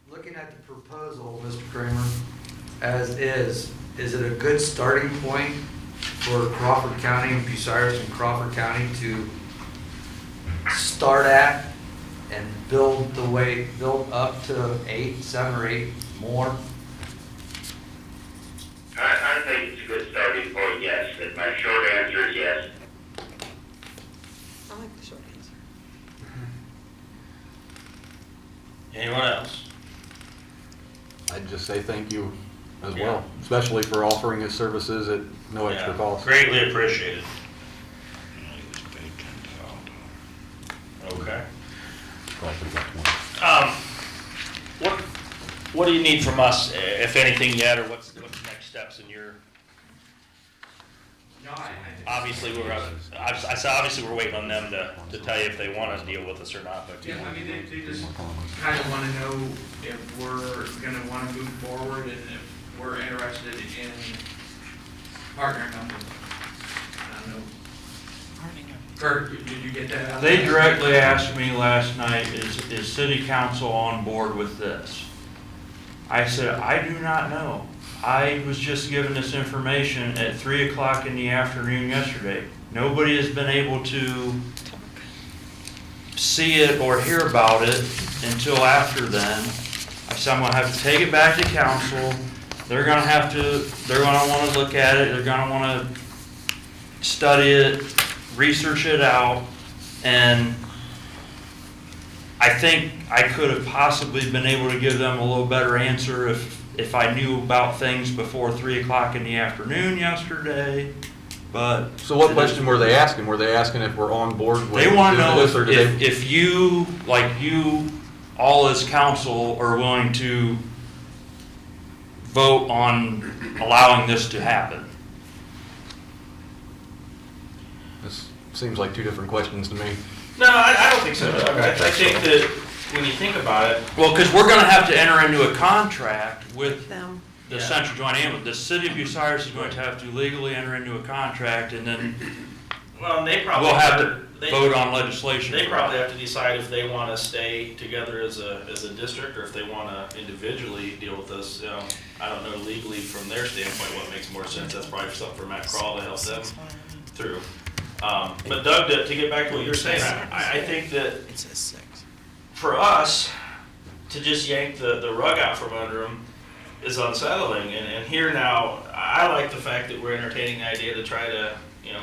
got. Looking at the proposal, Mr. Kramer, as is it a good starting point for Crawford County and Bucyrus and Crawford County to start at and build up to 7 or 8 more think it's a good starting point, yes. And my short answer is yes. I like the short answer. Anyone else? I'd just say thank you as Yeah. well, especially for offering his services at no extra Yeah, cost. Greatly appreciated. Okay. Probably about 20. What do you need from us, if anything yet, or what's the next steps in your? No, Obviously, obviously we're waiting on them to tell you if they want to deal with us or not, but. Yeah, I mean, they just kind of want to know if we're going to want to move forward and if we're interested in partnering up with them. I don't know. Kurt, did you get that out? They directly asked me last night, is city council on board with this? I said, I do not know. I was just given this information at 3 o'clock in the afternoon yesterday. Nobody has been able to see it or hear about it until after then. I said, I'm gonna have to take it back to council. They're gonna wanna look at it, they're gonna wanna study it, research it out, and I think I could have possibly been able to give them a little better answer if I knew about things before 3 o'clock in the afternoon yesterday, but. So what question were they asking? Were they asking if we're on board with They want to doing know this, or did they? if you, like you, all as council are willing to vote on allowing this to happen. This seems like two different questions to me. No, I don't think so. I think that when you think about it. Well, because we're going to have to enter into a contract with Them. the Yeah. Central Joint Ambulance. The city of Bucyrus is going to have to legally enter into a contract, and then Well, they probably. we'll have to they- vote on legislation. They probably have to decide if they want to stay together as a district or if they want to individually deal with this. I don't know legally from their standpoint what makes more sense. That's probably something for Matt Crawl to help them through. But Doug, to get back to what you're saying, I think that It says 6. for us to just yank the rug out from under them is unsettling. And here now, I like the fact that we're entertaining the idea to try to,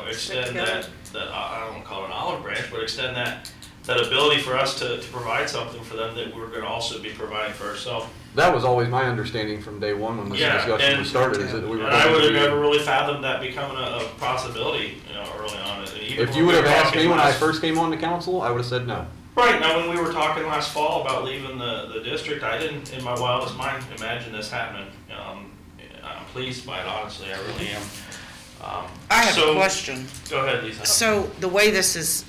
extend that I don't want to call it an olive branch, but extend that ability for us to provide something for them that we're going to also be providing for ourselves. That was always my understanding from day one when this discussion was started, is that we were And I going would to have be. never really fathomed that becoming a possibility, early on. And even If when you would we have were asked talking me when I last- first came on the council, I would have said no. Right, now when we were talking last fall about leaving the district, I didn't, in my wildest mind, imagine this happening. I'm pleased by it, honestly, I really am. I have a So- question. Go ahead, Lisa. So the way this is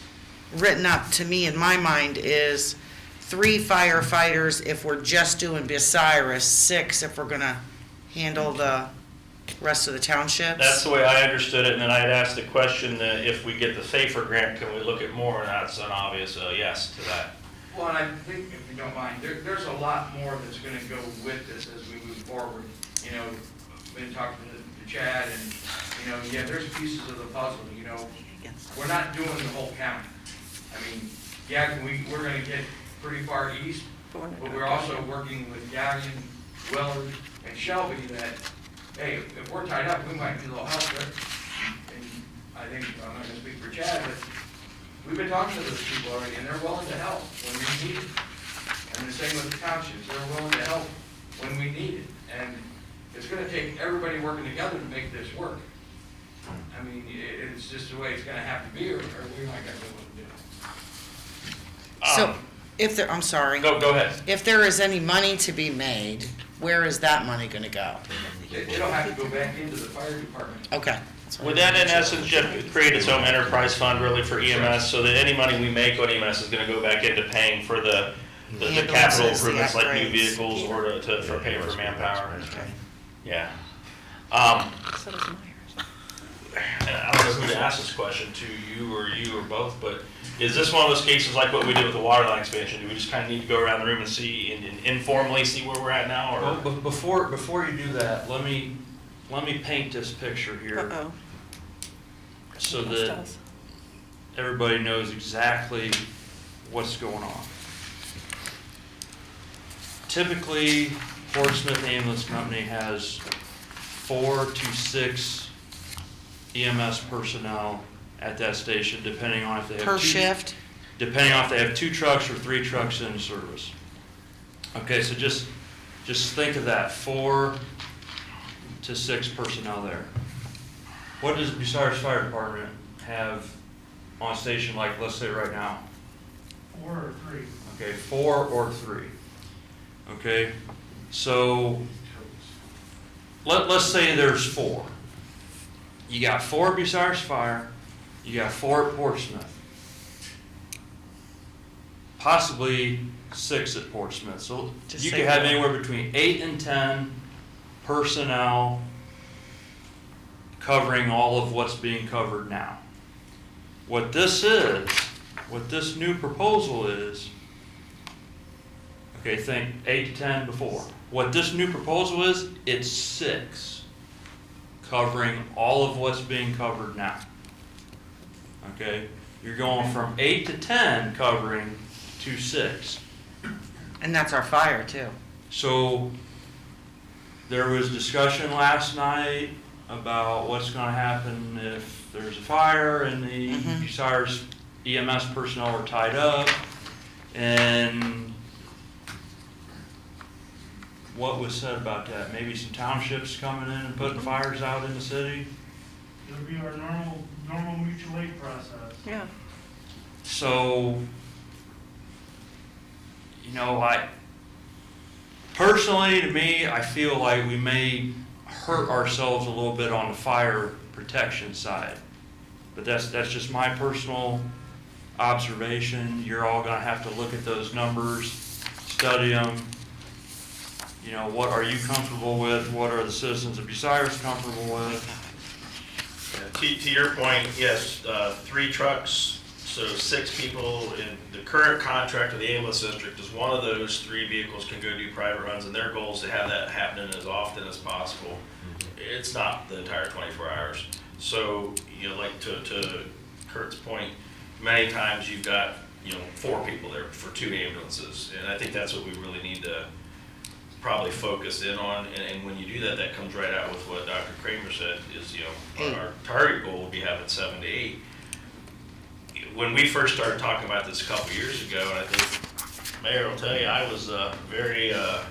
written up to me in my mind is 3 firefighters if we're just doing Bucyrus, 6 if we're gonna handle the rest of the townships? That's the way I understood it, and then I had asked the question that if we get the SAFER grant, can we look at more, and that's an obvious yes to that. Well, and I think, if you don't mind, there's a lot more that's gonna go with this as we move forward. Been talking to Chad, and, there's pieces of the puzzle, we're not doing the whole county. I mean, we're gonna get pretty far east, but we're also working with Gallion, Willard, and Shelby that, hey, if we're tied up, we might need a little help there. And I think, I'm not gonna speak for Chad, but we've been talking to those people already, and they're willing to help when we need it. And the same with the townships, they're willing to help when we need it. And it's gonna take everybody working together to make this work. I mean, it's just the way it's gonna have to be, or we're not gonna be able to do it. So if there, I'm sorry. Go ahead. If there is any money to be made, where is that money gonna go? It'll have to go back into the fire department. Okay. Would that in essence just create its own enterprise fund really for EMS, so that any money we make on EMS is gonna go back into paying for the capital Ambulances, the improvements like new upgrades. vehicles or for paying for manpower? Okay. Yeah. So does Myers. And I don't know who to ask this question to, you or both, but is this one of those cases like what we did with the water line expansion? Do we just kind of need to go around the room and see, and informally see where we're at now, Well, or? before you do that, let me paint this picture here Uh-oh. so Almost that does. everybody knows exactly what's going on. Typically, Ford Smith Ambulance Company has 4 to 6 EMS personnel at that station, depending on if they have Per shift? depending on if they have 2 trucks or 3 trucks in service. Okay, so just think of that, 4 to 6 personnel there. What does Bucyrus Fire Department have on station, like, let's say right now? 4 or 3. Okay, 4 or 3. Okay, so let's say there's 4. You got 4 at Bucyrus Fire, you got 4 at Portsmouth. Possibly 6 at Portsmouth. So Just you say could have 4. anywhere between 8 and 10 personnel covering all of what's being covered now. What this new proposal is, okay, think 8 to 10 before. What this new proposal is, it's 6 covering all of what's being covered now. Okay, you're going from 8 to 10 covering to 6. And that's our fire too. So there was discussion last night about what's going to happen if there's a fire and the Mhm. Bucyrus EMS personnel are tied up, and what was said about that? Maybe some townships coming in and putting fires out in the city. It'll be our normal mutual aid process. Yeah. So, you know, personally, to me, I feel like we may hurt ourselves a little bit on the fire protection side. But that's just my personal observation. You're all gonna have to look at those numbers, study them. You know, what are you comfortable with? What are the citizens of Bucyrus comfortable with? To your point, yes, 3 trucks, so 6 people. In the current contract of the ambulance district is one of those 3 vehicles can go do private runs, and their goal is to have that happening as often as possible. It's not the entire 24 hours. So, you know, like to Kurt's point, many times you've got, 4 people there for 2 ambulances, and I think that's what we really need to probably focus in on. And when you do that, that comes right out with what Dr. Kramer said is, our target goal will be having 7 to 8. When we first started talking about this a couple years ago, and I think Mayor will tell you, I was very, I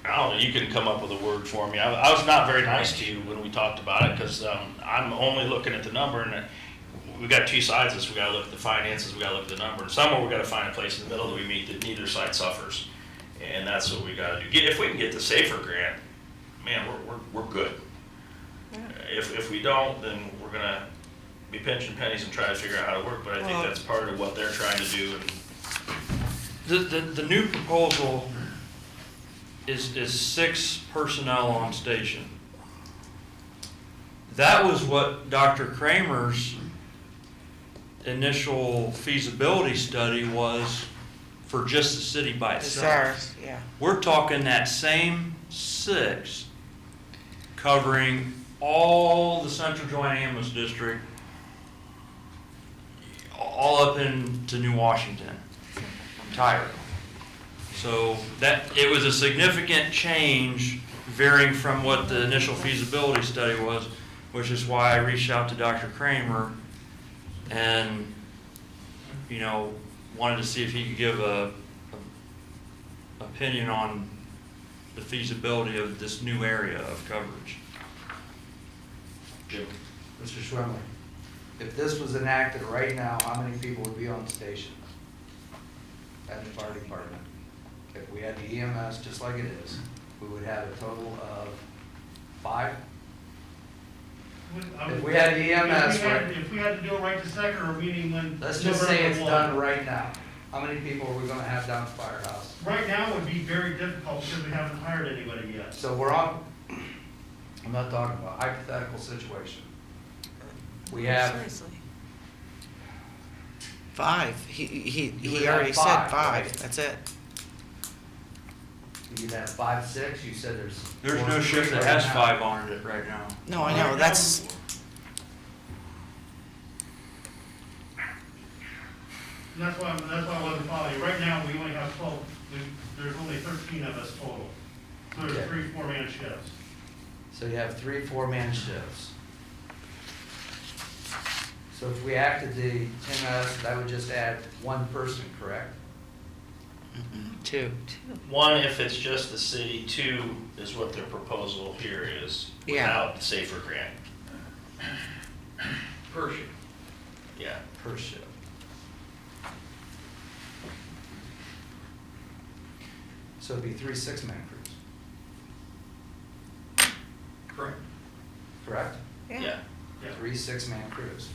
don't know, you can come up with a word for me. I was not very nice to you when we talked about it, because I'm only looking at the number, and we got 2 sides of this. We got to look at the finances, we got to look at the number, and somewhere we got to find a place in the middle that we meet that neither side suffers, and that's what we got to do. If we can get the SAFER grant, man, we're good. If we don't, then we're gonna be pinching pennies and try to figure out how to work. But I think that's part of what they're trying to do. And The new proposal is 6 personnel on station. That was what Dr. Kramer's initial feasibility study was for just the city by itself. Bucyrus, yeah. We're talking that same 6 covering all the Central Joint Ambulance District, all up into New Washington entirely. So it was a significant change, varying from what the initial feasibility study was, which is why I reached out to Dr. Kramer and, wanted to see if he could give a opinion on the feasibility of this new area of coverage. Mr. Schwemmler, if this was enacted right now, how many people would be on station at the fire department? If we had the EMS just like it is, we would have a total of 5? If we had the EMS, If we had to do it right this second, or meaning when. let's just say it's November 1. done right now. How many people are we gonna have down at the firehouse? Right now it would be very difficult because we haven't hired anybody yet. So we're on, I'm not talking about hypothetical situation. We have, Seriously. 5. You He would already have said 5, 5. right? That's it. you'd have 5, 6, you said there's. There's 4 no or shift 3 that right has now. 5 on it right now. No, I know, that's, And that's why I wasn't following you. Right now, we only have 12, there's only 13 of us total. So Okay. there's 3 4-man shifts. So you have 3 4-man shifts. So if we acted the MS, that would just add 1 person, correct? Two. One, if it's just the city, 2 is what their proposal here is, Yeah. without the safer grant. Per shift. Yeah. Per shift. So it'd be 3 6-man crews, Correct. correct? Yeah. 3 6-man crews.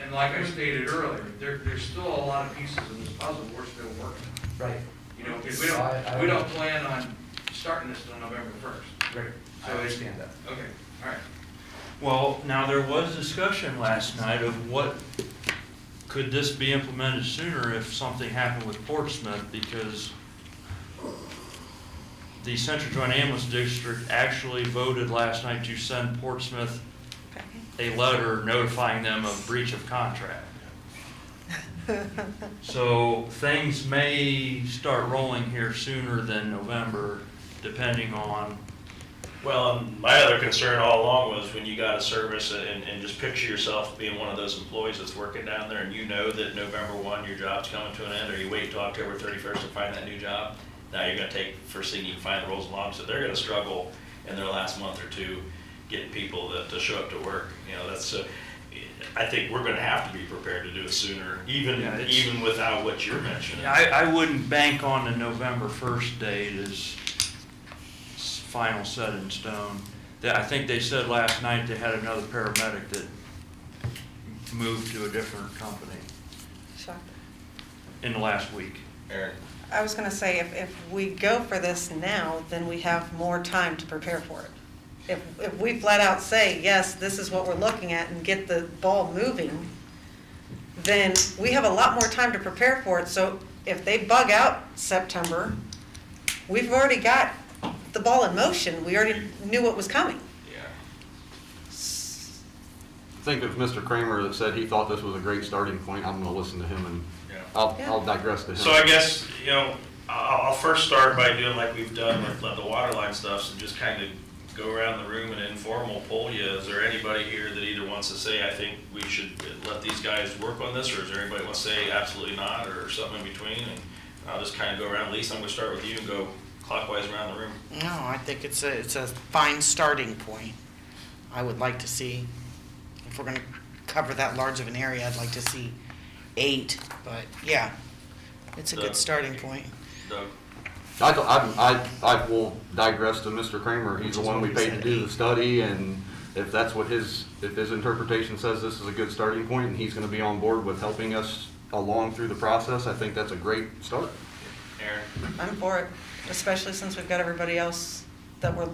And like I stated earlier, there's still a lot of pieces of this puzzle we're still working. Right. You know, because I- we don't plan on starting this till November 1st. Right. I understand that. Okay, all right. Well, now there was discussion last night of what, could this be implemented sooner if something happened with Portsmouth? Because the Central Joint Ambulance District actually voted last night to send Portsmouth a letter notifying them of breach of contract. So things may start rolling here sooner than November, depending on, Well, my other concern all along was when you got a service and just picture yourself being one of those employees that's working down there and you know that November 1, your job's coming to an end, or you wait till October 31st to find that new job. Now you're gonna take, first thing you can find that rolls along, so they're gonna struggle in their last month or two getting people to show up to work. You know, that's, I think we're gonna have to be prepared to do it sooner, even without what you're mentioning. I wouldn't bank on the November 1st date as final set in stone. I think they said last night they had another paramedic that moved to a different company Shocker. in the last week. Aaron? I was gonna say, if we go for this now, then we have more time to prepare for it. If we flat out say, yes, this is what we're looking at and get the ball moving, then we have a lot more time to prepare for it. So if they bug out September, we've already got the ball in motion. We already knew what was coming. Yeah. I think it was Mr. Kramer that said he thought this was a great starting point. I'm gonna listen to him and Yeah. I'll digress to him. So I guess, you know, I'll first start by doing like we've done with the water line stuff, and just kind of go around the room and informal poll you. Is there anybody here that either wants to say, I think we should let these guys work on this, or is there anybody who wants to say absolutely not, or something in between? And I'll just kind of go around. Lisa, I'm gonna start with you and go clockwise around the room. No, I think it's a fine starting point. I would like to see, if we're gonna cover that large of an area, I'd like to see 8, but yeah, it's a good starting point. Doug? I will digress to Mr. Kramer. He's the one we paid to do the study, and if that's what if his interpretation says this is a good starting point and he's gonna be on board with helping us along through the process, I think that's a great start. Aaron? I'm for it, especially since we've got everybody else that we're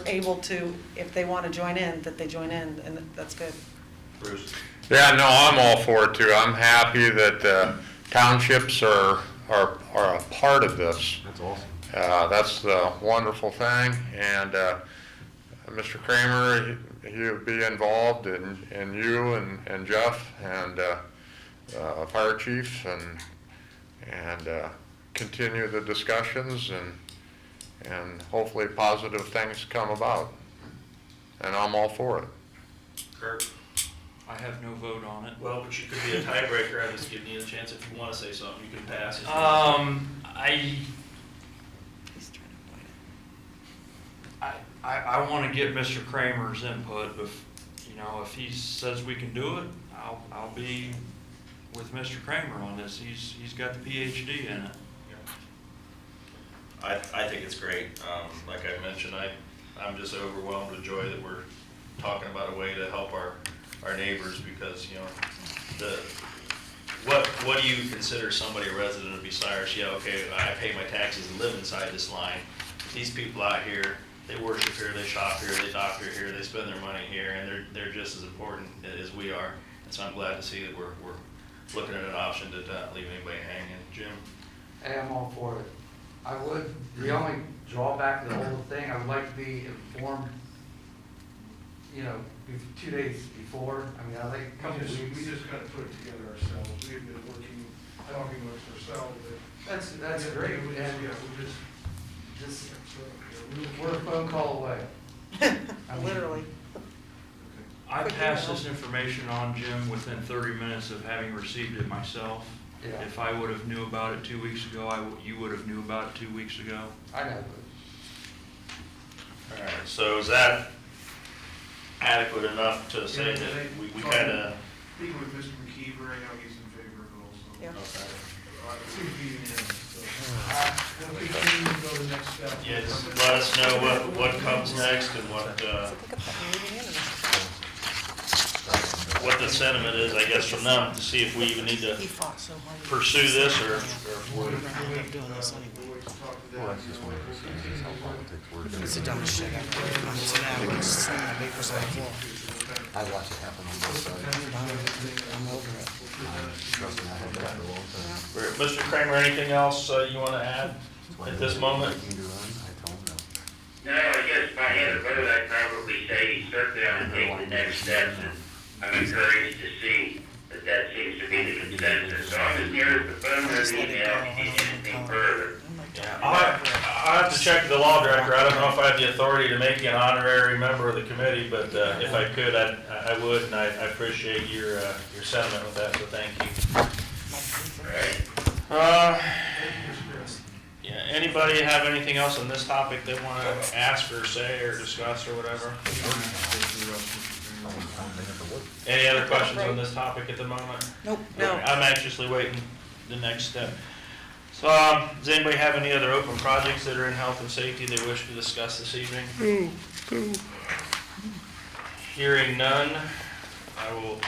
able to, if they want to join in, that they join in, and that's good. Bruce? Yeah, no, I'm all for it too. I'm happy that townships are a part of this. That's awesome. That's the wonderful thing, and Mr. Kramer, he'll be involved, and you and Jeff and fire chief, and continue the discussions, and hopefully positive things come about. And I'm all for it. Kurt? I have no vote on it. Well, but you could be a tiebreaker. I'm just giving you a chance. If you want to say something, you can pass. If you I want to get Mr. Kramer's input. If he says we can do it, I'll be with Mr. Kramer on this. He's got the PhD in it. I think it's great. Like I mentioned, I'm just overwhelmed with joy that we're talking about a way to help our neighbors, because, what do you consider somebody a resident of Bucyrus? Yeah, okay, I pay my taxes and live inside this line. These people out here, they worship here, they shop here, they doctor here, they spend their money here, and they're just as important as we are. And so I'm glad to see that we're looking at an option to not leave anybody hanging. Jim? Hey, I'm all for it. The only drawback to the whole thing, I would like to be informed, 2 days before. I mean, I like a couple weeks. We just gotta put it together ourselves. We've been working, talking amongst ourselves. That's great. Yeah, We're a phone call away. I quick passed email. this information on, Jim, within 30 minutes of having received it myself. Yeah. If I would have knew about it 2 weeks ago, you would have knew about it 2 weeks ago. I know, All right, so is that adequate enough to say that we kind of? Speaking with Mr. McKeever, I know he's in favor of it also. Yeah. Okay. Seems to be unanimous, so. We'll continue to go to the next step. Yeah, just let us know what comes next and what the sentiment is, I guess, from them, to see if we even need to He fought so hard. pursue this or if We're we're. not gonna be doing this anyway. We'll wait to talk to them. Well, that's just one of those things, is how politics work. It's the dumbest shit ever. I'm just now, we're just sitting on the papers on the floor. I watch it happen on both sides. I'm over it. Trust me, I had that for a long time. Mr. Kramer, anything else you want to add at this moment? I told him no. No, I guess if I had a vote, I'd probably say certainly I would take the next steps, and I'm encouraged to see that that seems to be the consensus. So I'm as near as the phone or the email, if you need anything further. Yeah, I'll have to check the law director. I don't know if I have the authority to make you an honorary member of the committee, but if I could, I would, and I appreciate your sentiment with that, so thank you. Yeah, anybody have anything else on this topic they want to ask or say or discuss or whatever? Any other questions on this topic at the moment? Nope. No. I'm anxiously waiting the next step. So, does anybody have any other open projects that are in health and safety they wish to discuss this evening? Hearing none, I will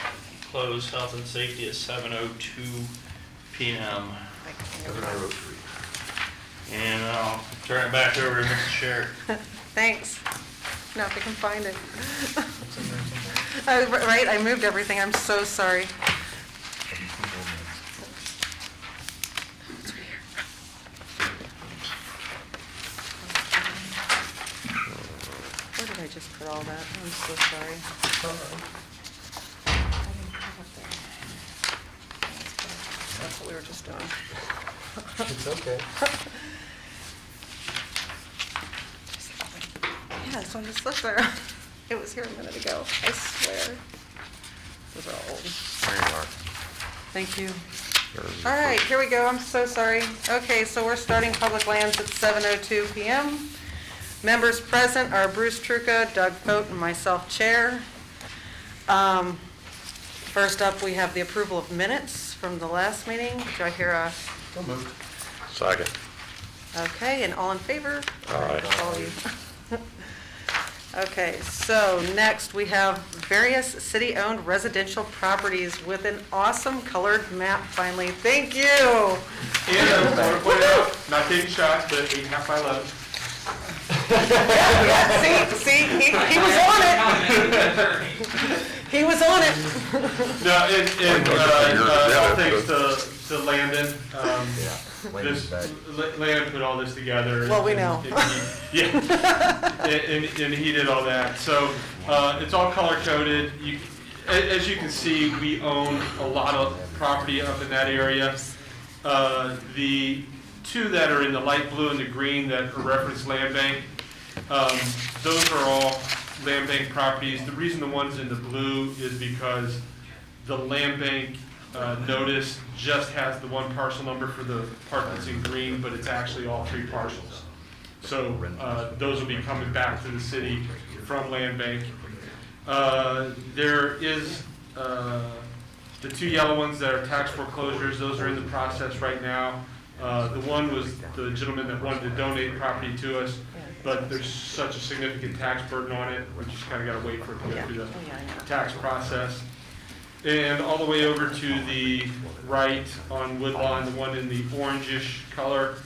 close health and safety at 7:02 p.m. And I'll turn it back over to Mrs. Sherrick. Thanks. Now if I can find it. Right, I moved everything, I'm so sorry. Where did I just put all that? I'm so sorry. That's what we were just doing. It's okay. Yeah, so I just looked there. It was here a minute ago, I swear. Those are all old. There you are. Thank you. All right, here we go, I'm so sorry. Okay, so we're starting public lands at 7:02 p.m. Members present are Bruce Truca, Doug Fote, and myself, Chair. First up, we have the approval of minutes from the last meeting. Do I hear a? So moved. Second. Okay, and all in favor? All right. All of you. Okay, so next we have various city-owned residential properties with an awesome colored map finally. Thank you. And I want to point out, not taking shots, but 8.5 by 11. Yeah, see, he was on it. He was on it. No, and all thanks to Landon. Landon put all this together. Well, we know. Yeah, and he did all that. So it's all color coded. As you can see, we own a lot of property up in that area. The two that are in the light blue and the green that reference land bank, those are all land bank properties. The reason the one's in the blue is because the land bank notice just has the one parcel number for the part that's in green, but it's actually all three parcels. So those will be coming back to the city from land bank. There is the two yellow ones that are tax foreclosures. Those are in the process right now. The one was the gentleman that wanted to donate property to us, but there's such a significant tax burden on it, we just kind of got to wait for it to go through the tax process. And all the way over to the right on Woodlawn, the one in the orangish color,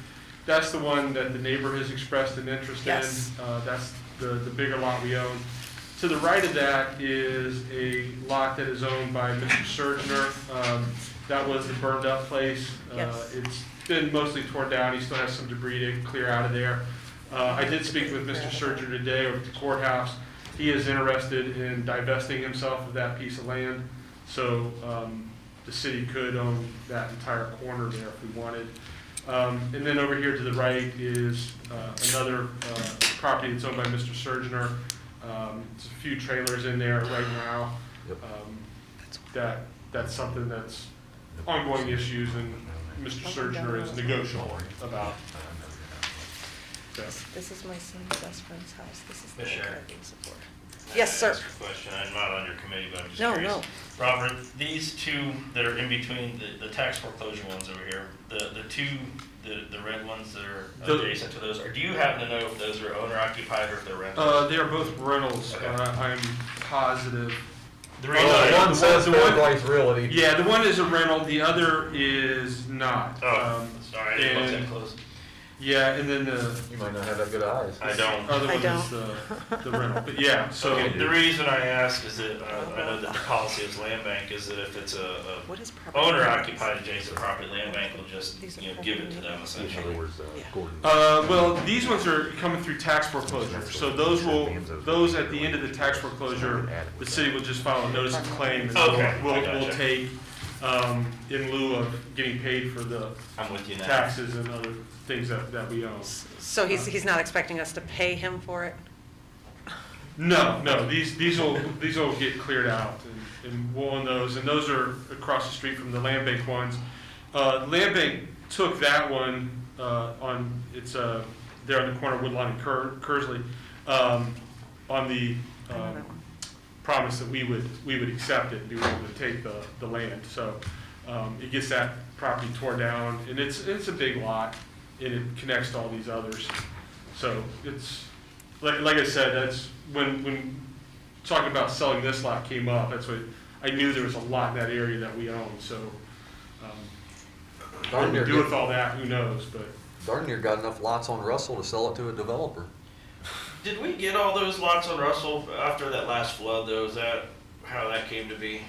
that's the one that the neighbor has expressed an interest in. That's the bigger lot we own. To the right of that is a lot that is owned by Mr. Surgener. That was the burned up place. It's been mostly torn down. He still has some debris to clear out of there. I did speak with Mr. Surgener today over at the courthouse. He is interested in divesting himself of that piece of land. So the city could own that entire corner there if we wanted. And then over here to the right is another property that's owned by Mr. Surgener. There's a few trailers in there right now. Yep. That's something that's ongoing issues, and Mr. Surgener is negotiable about. So. This is my son's best friend's house. This is the Ms. Sharon. caregiving support. Yes, sir. Ask a question, I'm not on your committee, but I'm just No, curious. no. Robert, these two that are in between, the tax foreclosure ones over here, the two, the red ones that are adjacent to those, or do you happen to know if those are owner occupied or if they're rentals? They are both rentals. Okay. I'm positive. The reason I- One says Paradise Realty. Yeah, the one is a rental, the other is not. Oh, sorry, I didn't look that and- close. Yeah, and then the You might not have that good eyes. I don't. other I one is don't. the rental, but yeah, so. Okay, the reason I ask is that, I know that the policy of land bank is that if it's a What is property? owner occupied adjacent property, land bank will just, These are you know, give it to them In other essentially. words, Yeah. Gordon. Well, these ones are coming through tax foreclosure, so those at the end of the tax foreclosure, the city will just file a notice of claim, and Okay, we'll I gotcha. take, in lieu of getting paid for the I'm with you now. taxes and other things that we own. So he's not expecting us to pay him for it? No, these will get cleared out, and we'll own those, and those are across the street from the land bank ones. Land bank took that one, there on the corner of Woodlawn and Kersley, on the, promise that we would accept it, and be willing to take the land, so, it gets that property torn down, and it's a big lot, and it connects to all these others, so it's, like I said, that's, when talking about selling this lot came up, that's what, I knew there was a lot in that area that we own, so, what Darn we near do good. with all that, who knows, but. Darn near got enough lots on Russell to sell it to a developer. Did we get all those lots on Russell after that last flood though? Is that how that came to be?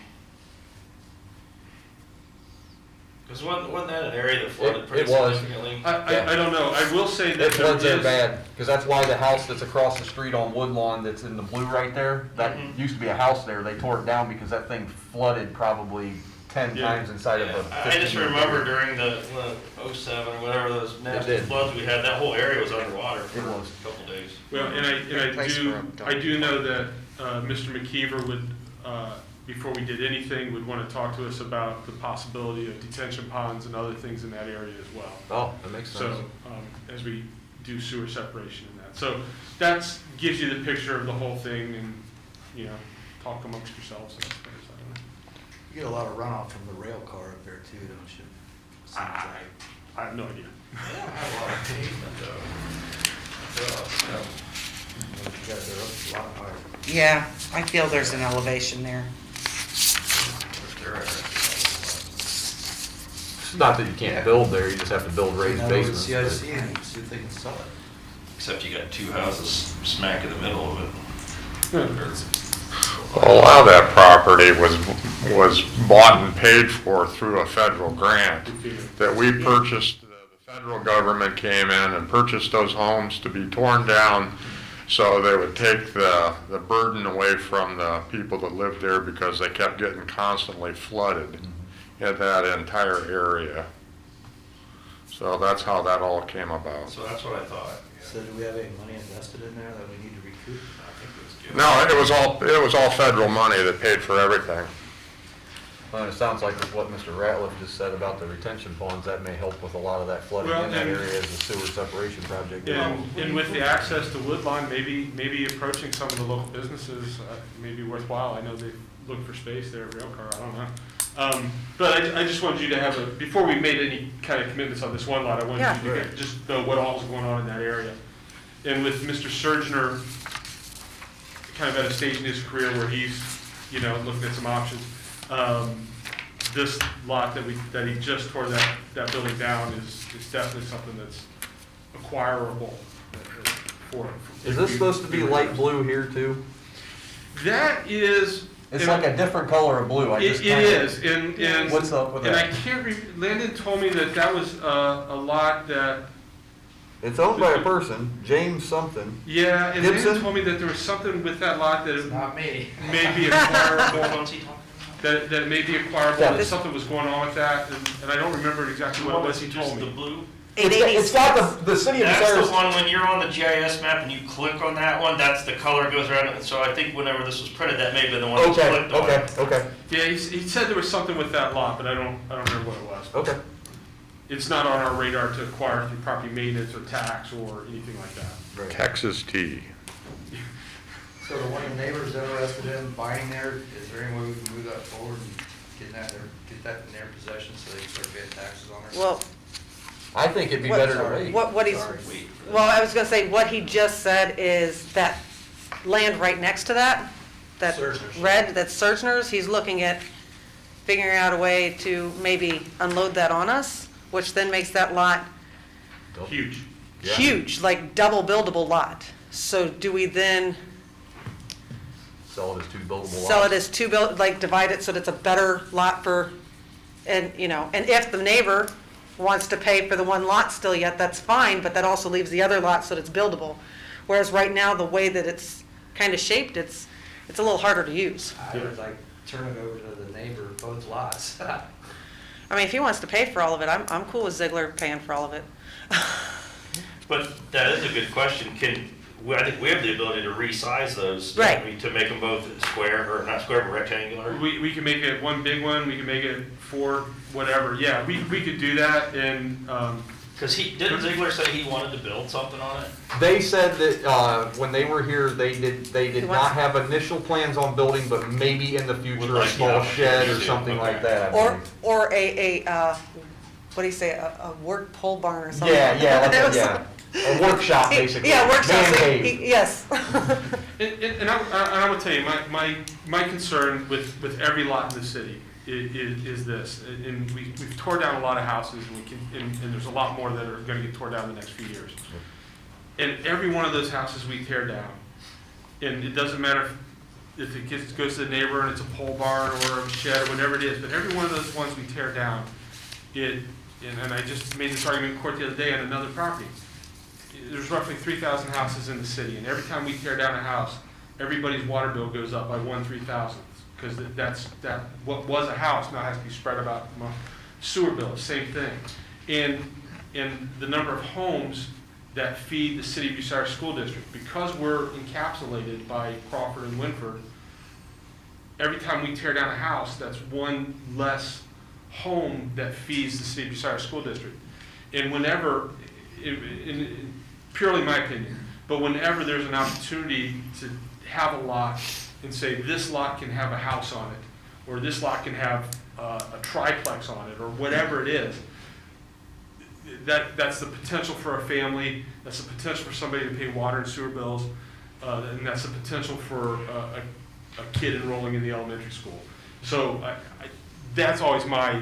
Because wasn't that an area that flooded pretty It was. significantly? I don't know, I will say that It floods there there is. bad, because that's why the house that's across the street on Woodlawn that's in the blue right there, that used to be a house there, they tore it down because that thing flooded probably 10 Yeah. times inside of a Yeah, I just 15-year remember period. during the 07 or whatever those nasty did. floods we had, that whole area was underwater for It was. a couple days. Well, and I do know that Mr. McKeever would, before we did anything, would want to talk to us about the possibility of detention ponds and other things in that area as well. Oh, that makes sense. So, as we do sewer separation and that. So that's, gives you the picture of the whole thing and, talk amongst yourselves. I suppose. I don't know. You get a lot of runoff from the rail car up there too, don't you? Seems like. I have no idea. They don't have a lot of pavement though. You got there up a lot higher. Yeah, I feel there's an elevation there. It's not that you can't build there, you just have to build raised Now, with basements. CIC and see if they can sell it. Except you got two houses smack in the middle of it. Well, a lot of that property was bought and paid for through a federal grant that we purchased. The federal government came in and purchased those homes to be torn down so they would take the burden away from the people that lived there because they kept getting constantly flooded in that entire area. So that's how that all came about. So that's what I thought. So do we have any money invested in there that we need to recoup? I think it was good. No, it was all federal money that paid for everything. Well, it sounds like with what Mr. Ratliff just said about the retention ponds, that may help with a lot of that flooding Well, in that and- area as the sewer separation project. And with the access to Woodlawn, maybe approaching some of the local businesses may be worthwhile. I know they look for space there at Railcar, I don't know. But I just wanted you to have before we made any kind of commitments on this one lot, I wanted you to just know what all was going on in that area. And with Mr. Surgener, kind of at a stage in his career where he's, looking at some options, this lot that he just tore that building down is definitely something that's acquirable for him. Is this supposed to be light blue here too? That is. It's like a different color of blue. It is, and What's up with and that? I can't. Landon told me that was a lot that. It's owned by a person, James something. Yeah, and Gibson? Landon told me that there was something with that lot that it Not me. may be acquirable. That it may be acquirable. Yeah. That something was going on with that, and I don't remember exactly what it was he told The me. blue? 886. It's got the city of That's the Bucyrus. one, when you're on the GIS map and you click on that one, that's the color goes around it. And so I think whenever this was printed, that may have been the one that Okay, clicked on. okay, okay, Yeah, he said there was something with that lot, but I don't remember what it was. okay. It's not on our radar to acquire through property maintenance or tax or anything like that. Right. Texas tea. So the one the neighbor's interested in buying there, is there any way we can move that forward and get that in their possession so they can start paying taxes on it? Well, I think it'd be What- better to wait. what he's, well, I was gonna say, what he just said is that land right next to that Surgener's. red, that's Surgener's, he's looking at figuring out a way to maybe unload that on us, which then makes that lot Huge. Yeah. huge, like double buildable lot. So do we then Sell it as 2 buildable lots. sell it as like divide it so that it's a better lot for, and, and if the neighbor wants to pay for the one lot still yet, that's fine, but that also leaves the other lot so that it's buildable. Whereas right now, the way that it's kind of shaped, it's a little harder to use. I would like turn it over to the neighbor, both lots. I mean, if he wants to pay for all of it, I'm cool with Ziegler paying for all of it. But that is a good question. I think we have the ability to resize those. don't Right. we, to make them both square, or not square, but rectangular. We can make it one big one, we can make it 4, whatever. Yeah, we could do that and, Because didn't Ziegler say he wanted to build something on it? They said that when they were here, they did He wants- not have initial plans on building, but maybe in the Would future, a like the small shed or opportunity to, something like okay. that. I Or, believe. or what do you say, a work pole barn or something? Yeah, It was- yeah. A workshop, basically. Yeah, workshop, Man cave. yes. and I will tell you, my concern with every lot in the city is this, and we've tore down a lot of houses, and there's a lot more that are gonna get torn down in the next few years. And every one of those houses we tear down, and it doesn't matter if it goes to the neighbor and it's a pole barn or a shed or whatever it is, but every one of those ones we tear down, and I just made this argument in court the other day on another property. There's roughly 3,000 houses in the city, and every time we tear down a house, everybody's water bill goes up by 1/3,000, because what was a house now has to be spread about sewer bills, same thing. And the number of homes that feed the city of Bucyrus School District, because we're encapsulated by Crawford and Winford, every time we tear down a house, that's one less home that feeds the city of Bucyrus School District. And whenever, in purely my opinion, but whenever there's an opportunity to have a lot and say this lot can have a house on it, or this lot can have a triplex on it, or whatever it is, that's the potential for a family, that's the potential for somebody to pay water and sewer bills, and that's the potential for a kid enrolling in the elementary school. So that's always my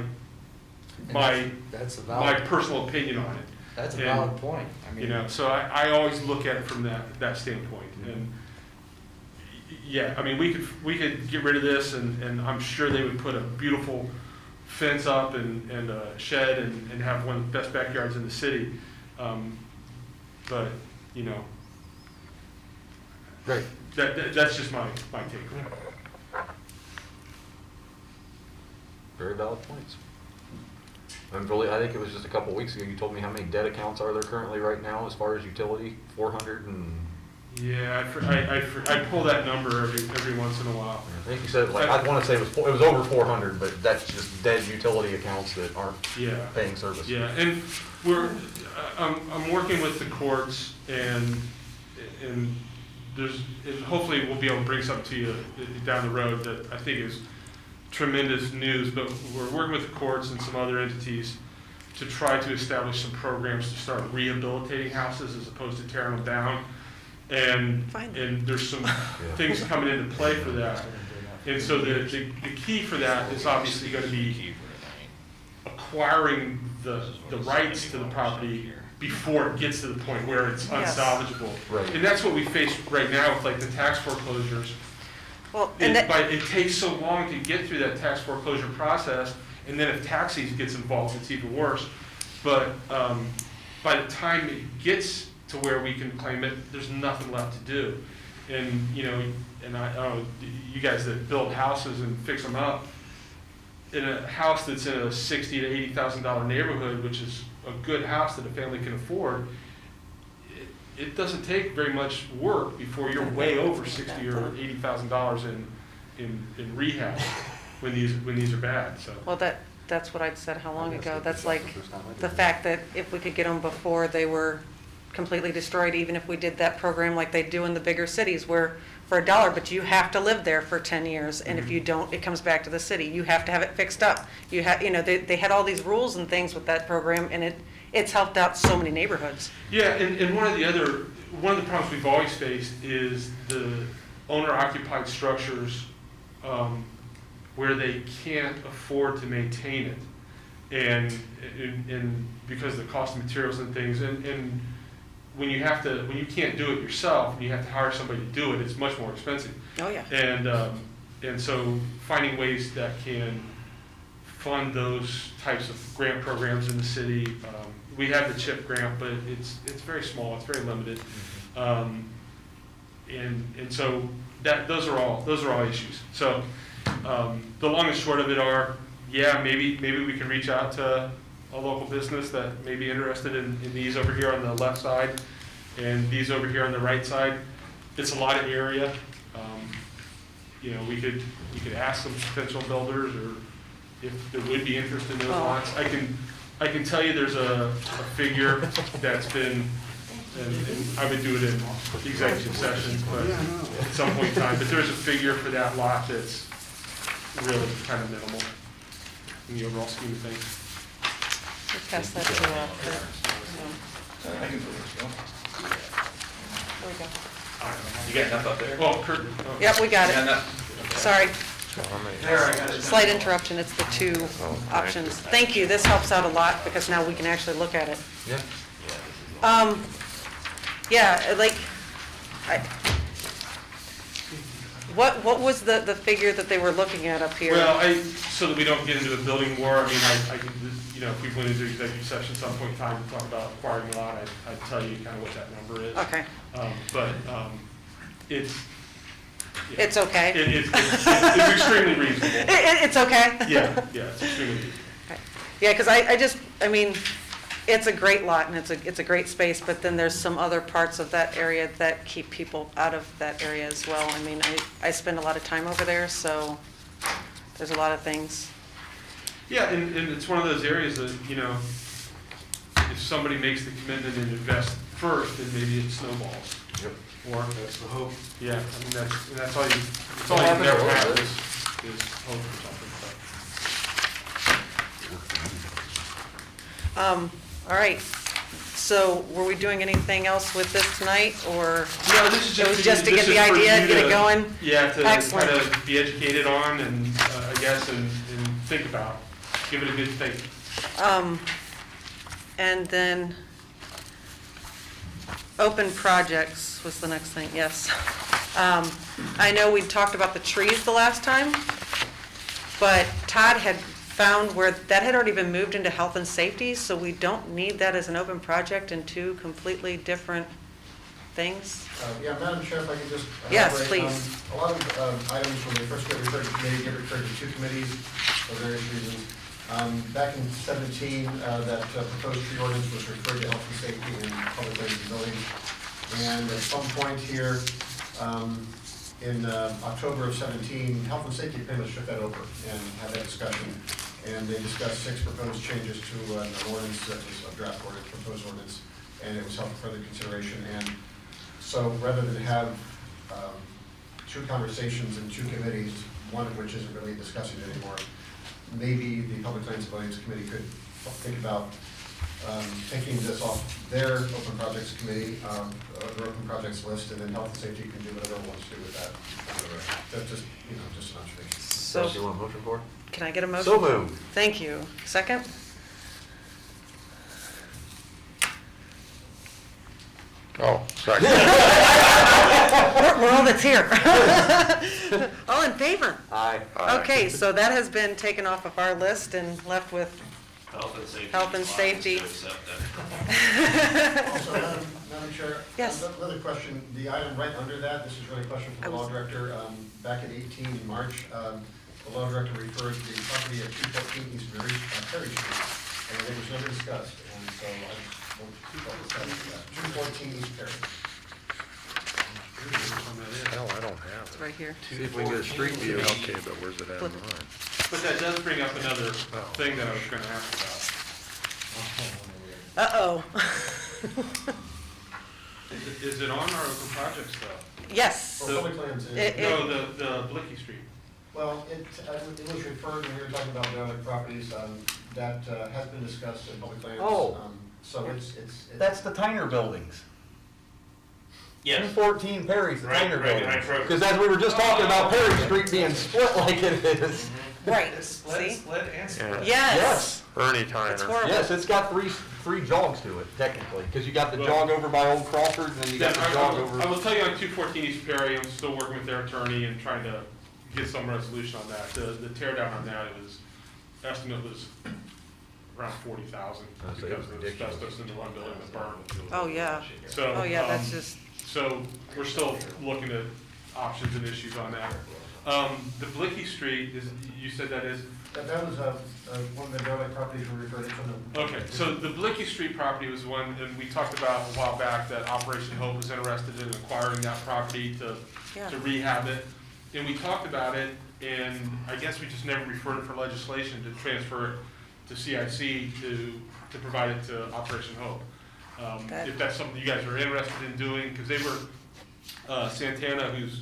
That's a valid, personal opinion on it. that's a and, valid point. I mean, So I always look at it from that standpoint. And yeah, I mean, we could get rid of this, and I'm sure they would put a beautiful fence up and a shed and have one of the best backyards in the city. But, Great. that's just my take. Very valid points. I think it was just a couple weeks ago, you told me how many dead accounts are there currently right now as far as utility? 400 and... Yeah, I pull that number every once in a while. I think you said, I want to say it was over 400, but that's just dead utility accounts that aren't paying service. Yeah, and I'm working with the courts, and hopefully we'll be able to bring something to you down the road that I think is tremendous news, but we're working with the courts and some other entities to try to establish some programs to start rehabilitating houses as opposed to tearing them down. And there's some things coming into play for that. And so the key for that is obviously going to be acquiring the rights to the property before it gets to the point where it's unsalvageable. Right. And that's what we face right now with like the tax foreclosures. Well, But it takes so long to get through that tax foreclosure process, and then if taxis gets involved, it's even worse. But by the time it gets to where we can claim it, there's nothing left to do. And you guys that build houses and fix them up, in a house that's in a $60,000 to $80,000 neighborhood, which is a good house that a family can afford, it doesn't take very much work before you're way over $60,000 or $80,000 in rehab when these are bad. So. Well, that's what I'd said how long ago. That's like the fact that if we could get them before they were completely destroyed, even if we did that program like they do in the bigger cities where for $1, but you have to live there for 10 years. And if you don't, it comes back to the city. You have to have it fixed up. You have, they had all these rules and things with that program, and it's helped out so many neighborhoods. Yeah, and one of the problems we've always faced is the owner-occupied structures where they can't afford to maintain it, and because of the cost of materials and things, and when you can't do it yourself and you have to hire somebody to do it, it's much more expensive. Oh yeah. And so finding ways that can fund those types of grant programs in the city. We have the CHIP grant, but it's very small, it's very limited. And so those are all issues. So the long and short of it are, yeah, maybe we can reach out to a local business that may be interested in these over here on the left side and these over here on the right side. It's a lot of area. We could ask some potential builders or if there would be interest in those lots. I can tell you there's a figure that's been, and I would do it in executive session, but at some point in time, but there's a figure for that lot that's really kind of minimal in the overall scheme of things. We'll pass that to Kurt. I can put this going. There we go. You got enough up there? Oh, Kurt. Yep, we got it. Sorry. There, I got it. Slight interruption, it's the two options. Thank you, this helps out a lot because now we can actually look at it. Yeah. Yeah, like, what was the figure that they were looking at up here? Well, so that we don't get into a building war, I mean, I can, if we went into executive session at some point in time to talk about acquiring a lot, I'd tell you kind of what that number is. Okay. But it's. Yeah. It's okay? It's extremely reasonable. It's okay? Yeah, it's extremely reasonable. Okay. Yeah, because I mean, it's a great lot and it's a great space, but then there's some other parts of that area that keep people out of that area as well. I mean, I spend a lot of time over there, so there's a lot of things. Yeah, and it's one of those areas that, if somebody makes the commitment and invest first, then maybe it snowballs. Yep. Or That's the hope. yeah, I mean that's all you can never have is hope for something. All right. So were we doing anything else with this tonight, or No, this is it was just to get the idea, get it going? Yeah, to Excellent. kind of be educated on and I guess and think about, give it a good think. And then open projects was the next thing, yes. I know we talked about the trees the last time, but Todd had found where that had already been moved into health and safety, so we don't need that as an open project in two completely different things. Yeah, Madam Chair, if I could just Yes, elaborate. please. A lot of items when they first get referred to committee get referred to two committees for various reasons. Back in 17, that proposed tree ordinance was referred to health and safety and public lands and buildings. And at some point here, in October of 17, health and safety pretty much took that over and had that discussion. And they discussed 6 proposed changes to an ordinance that was a draft ordinance, proposed ordinance, and it was held for further consideration. And so rather than have 2 conversations in 2 committees, one of which isn't really discussing it anymore, maybe the Public Lands and Buildings Committee could think about taking this off their Open Projects Committee, their Open Projects list, and then Health and Safety can do whatever it wants to do with that. That's just, just an observation. So, You want a motion for? can I get a motion? So moved. Thank you. Second? Oh, second. We're all that's here. All in favor? Aye. Okay, so that has been taken off of our list and left with Health and safety. Health and safety. To accept that. Also, Madam Chair? Yes. Another question, the item right under that, this is really a question for the law director. Back in 18, in March, The law director referred to the property at 214 East Perry Street, and it was never discussed, and so I just want to keep on the side of that. 214 East Perry. Hell, I don't have It's it. right here. See if we can get a street view. Okay, but where's it at Flip in it. mine? But that does bring up another thing that I was gonna ask about. Uh-oh. Is it on our open projects though? Yes. For public lands, No, the Blicky Street. well, it was referred, when we were talking about derelict properties, that has been discussed in public lands. Oh. So it's. That's the Tyner buildings. Yes. 214 Perry's the Right, Tyner right, buildings. right, Kroger. Because as we were just talking about Perry Street being split like it is. Right, It's see? split and split. Yes. Ernie It's Tyner. horrible. Yes, it's got three jogs to it, technically, because you got the jog over by Old Crawford, and then you got the jog I over. will tell you on 214 East Perry, I'm still working with their attorney and trying to get some resolution on that. The tear down on that, estimate was around 40,000 That's because of the ridiculous. asbestos in the one building that burned. Oh, yeah. So, Oh, yeah, that's just, So we're still looking at options and issues on that. The Blicky Street, you said that is? That was one of the derelict properties we referred to. Okay, so the Blicky Street property was one, and we talked about a while back that Operation Hope was interested in acquiring that property to Yeah. rehab it. And we talked about it, and I guess we just never referred it for legislation to transfer it to CIC to provide it to Operation Hope. That- If that's something you guys are interested in doing, because they were, Santana, who's.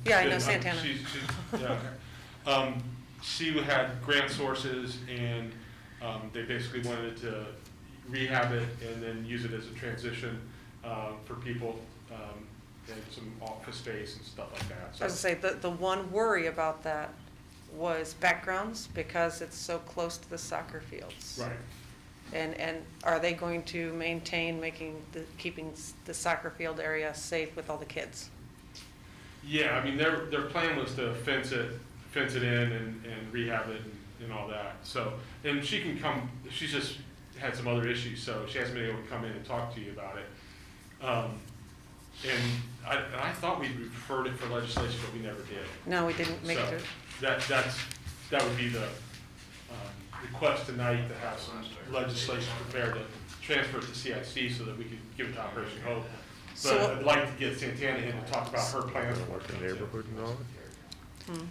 Yeah, I know Santana. Yeah, okay. She had grant sources, and they basically wanted to rehab it and then use it as a transition for people, and some office space and stuff like that. I was gonna say, the one worry about that was backgrounds, because it's so close to the soccer fields. Right. And are they going to maintain keeping the soccer field area safe with all the kids? Yeah, I mean, their plan was to fence it in and rehab it and all that. So, and she can come, she's just had some other issues, so she hasn't been able to come in and talk to you about it. And I thought we referred it for legislation, but we never did. No, we didn't make So it. that would be the request tonight, to have some legislation prepared to transfer it to CIC so that we could give it to Operation Hope. But So- I'd like to get Santana in to talk about her plans for The it. neighborhood and all.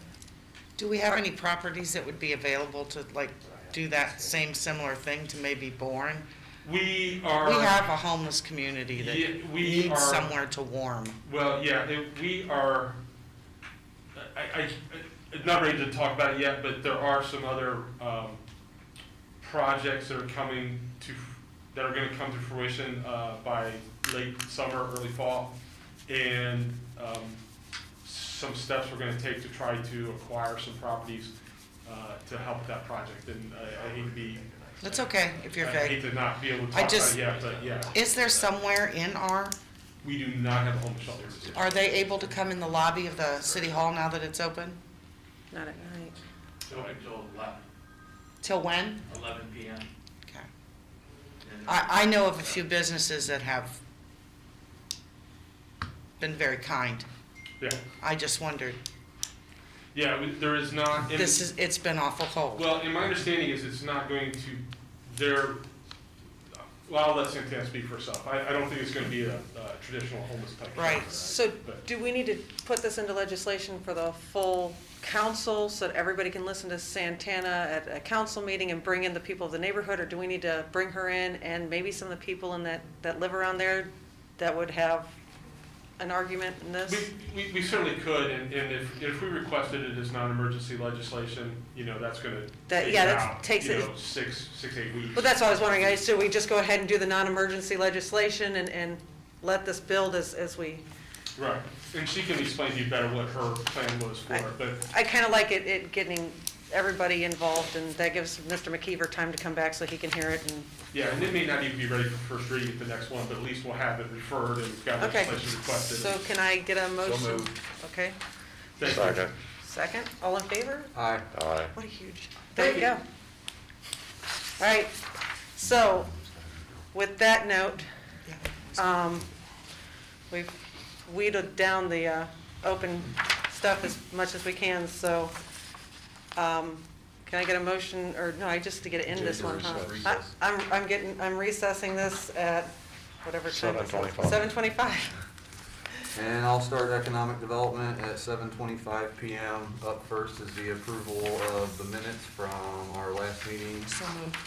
Do we have any properties that would be available to like do that same similar thing to maybe Bourne? We are. We have a homeless community Yeah, that we needs are- somewhere to warm. Well, yeah, we are, I'm not ready to talk about it yet, but there are some other projects that are coming that are gonna come to fruition by late summer, early fall. And some steps we're gonna take to try to acquire some properties to help that project. And I hate to be. It's okay if you're I vague. hate to not be able to I talk about just- it yet, but yeah. Is there somewhere in our, We do not have a homeless shelter. are they able to come in the lobby of the city hall now that it's open? Not at night. Until 11, Till when? 11 PM. Okay. I know of a few businesses that have been very kind. Yeah, I just wondered, yeah, there is not. and- it's been awful cold. Well, and my understanding is it's not going to, well, I'll let Santana speak for herself. I don't think it's going to be a traditional homeless type. Right. shelter, So but- do we need to put this into legislation for the full council so that everybody can listen to Santana at a council meeting and bring in the people of the neighborhood? Or do we need to bring her in and maybe some of the people in that live around there that would have an argument in this? We certainly could, and if we requested it as non-emergency legislation, that's going to take yeah, that out, takes it- 6-8 weeks. But that's what I was wondering, so we just go ahead and do the non-emergency legislation and let this build as we, Right, and she can explain to you better what her plan was for it, but I kind of like it getting everybody involved, and that gives Mr. McKeever time to come back so he can hear it. And yeah, and it may not even be ready for first reading at the next one, but at least we'll have it referred and we've got Okay, legislation requested. so can I get a motion? moved. Okay, Thank you. Second. second, all in favor? Aye. Aye. What a huge, there you go. All right, so with that note, we've weeded down the open stuff as much as we can, so Can I get a motion, or no, I just to get it in this one, huh? Recess. I'm recessing this at whatever time. 7:25. 7:25. And I'll start economic development at 7:25 PM. Up first is the approval of the minutes from our last meeting. So moved.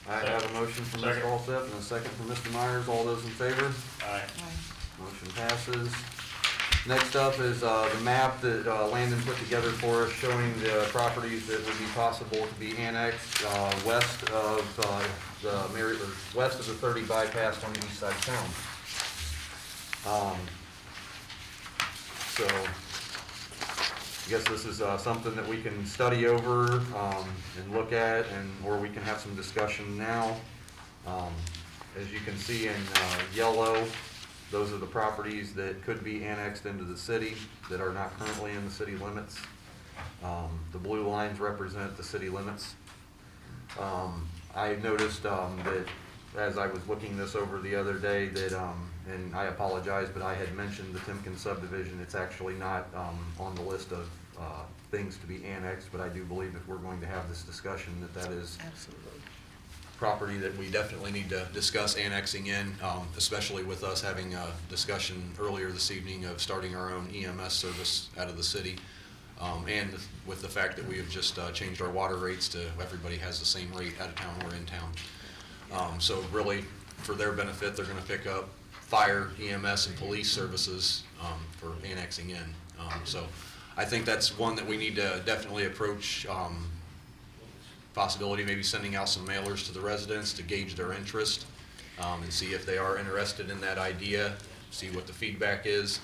I have a motion from Mr. Second. Alsep and a second from Mr. Myers. All those in favor? Aye. Motion passes. Next up is the map that Landon put together for us showing the properties that would be possible to be annexed west of west of the 30 bypass on the east side of town. So I guess this is something that we can study over and look at, or we can have some discussion now. As you can see in yellow, those are the properties that could be annexed into the city that are not currently in the city limits. The blue lines represent the city limits. I noticed that as I was looking this over the other day that, and I apologize, but I had mentioned the Timken subdivision. It's actually not on the list of things to be annexed, but I do believe if we're going to have this discussion that is Absolutely. property that we definitely need to discuss annexing in, especially with us having a discussion earlier this evening of starting our own EMS service out of the city. And with the fact that we have just changed our water rates to everybody has the same rate out of town or in town. So really, for their benefit, they're going to pick up fire, EMS, and police services for annexing in. So I think that's one that we need to definitely approach. Possibility maybe sending out some mailers to the residents to gauge their interest and see if they are interested in that idea, see what the feedback is,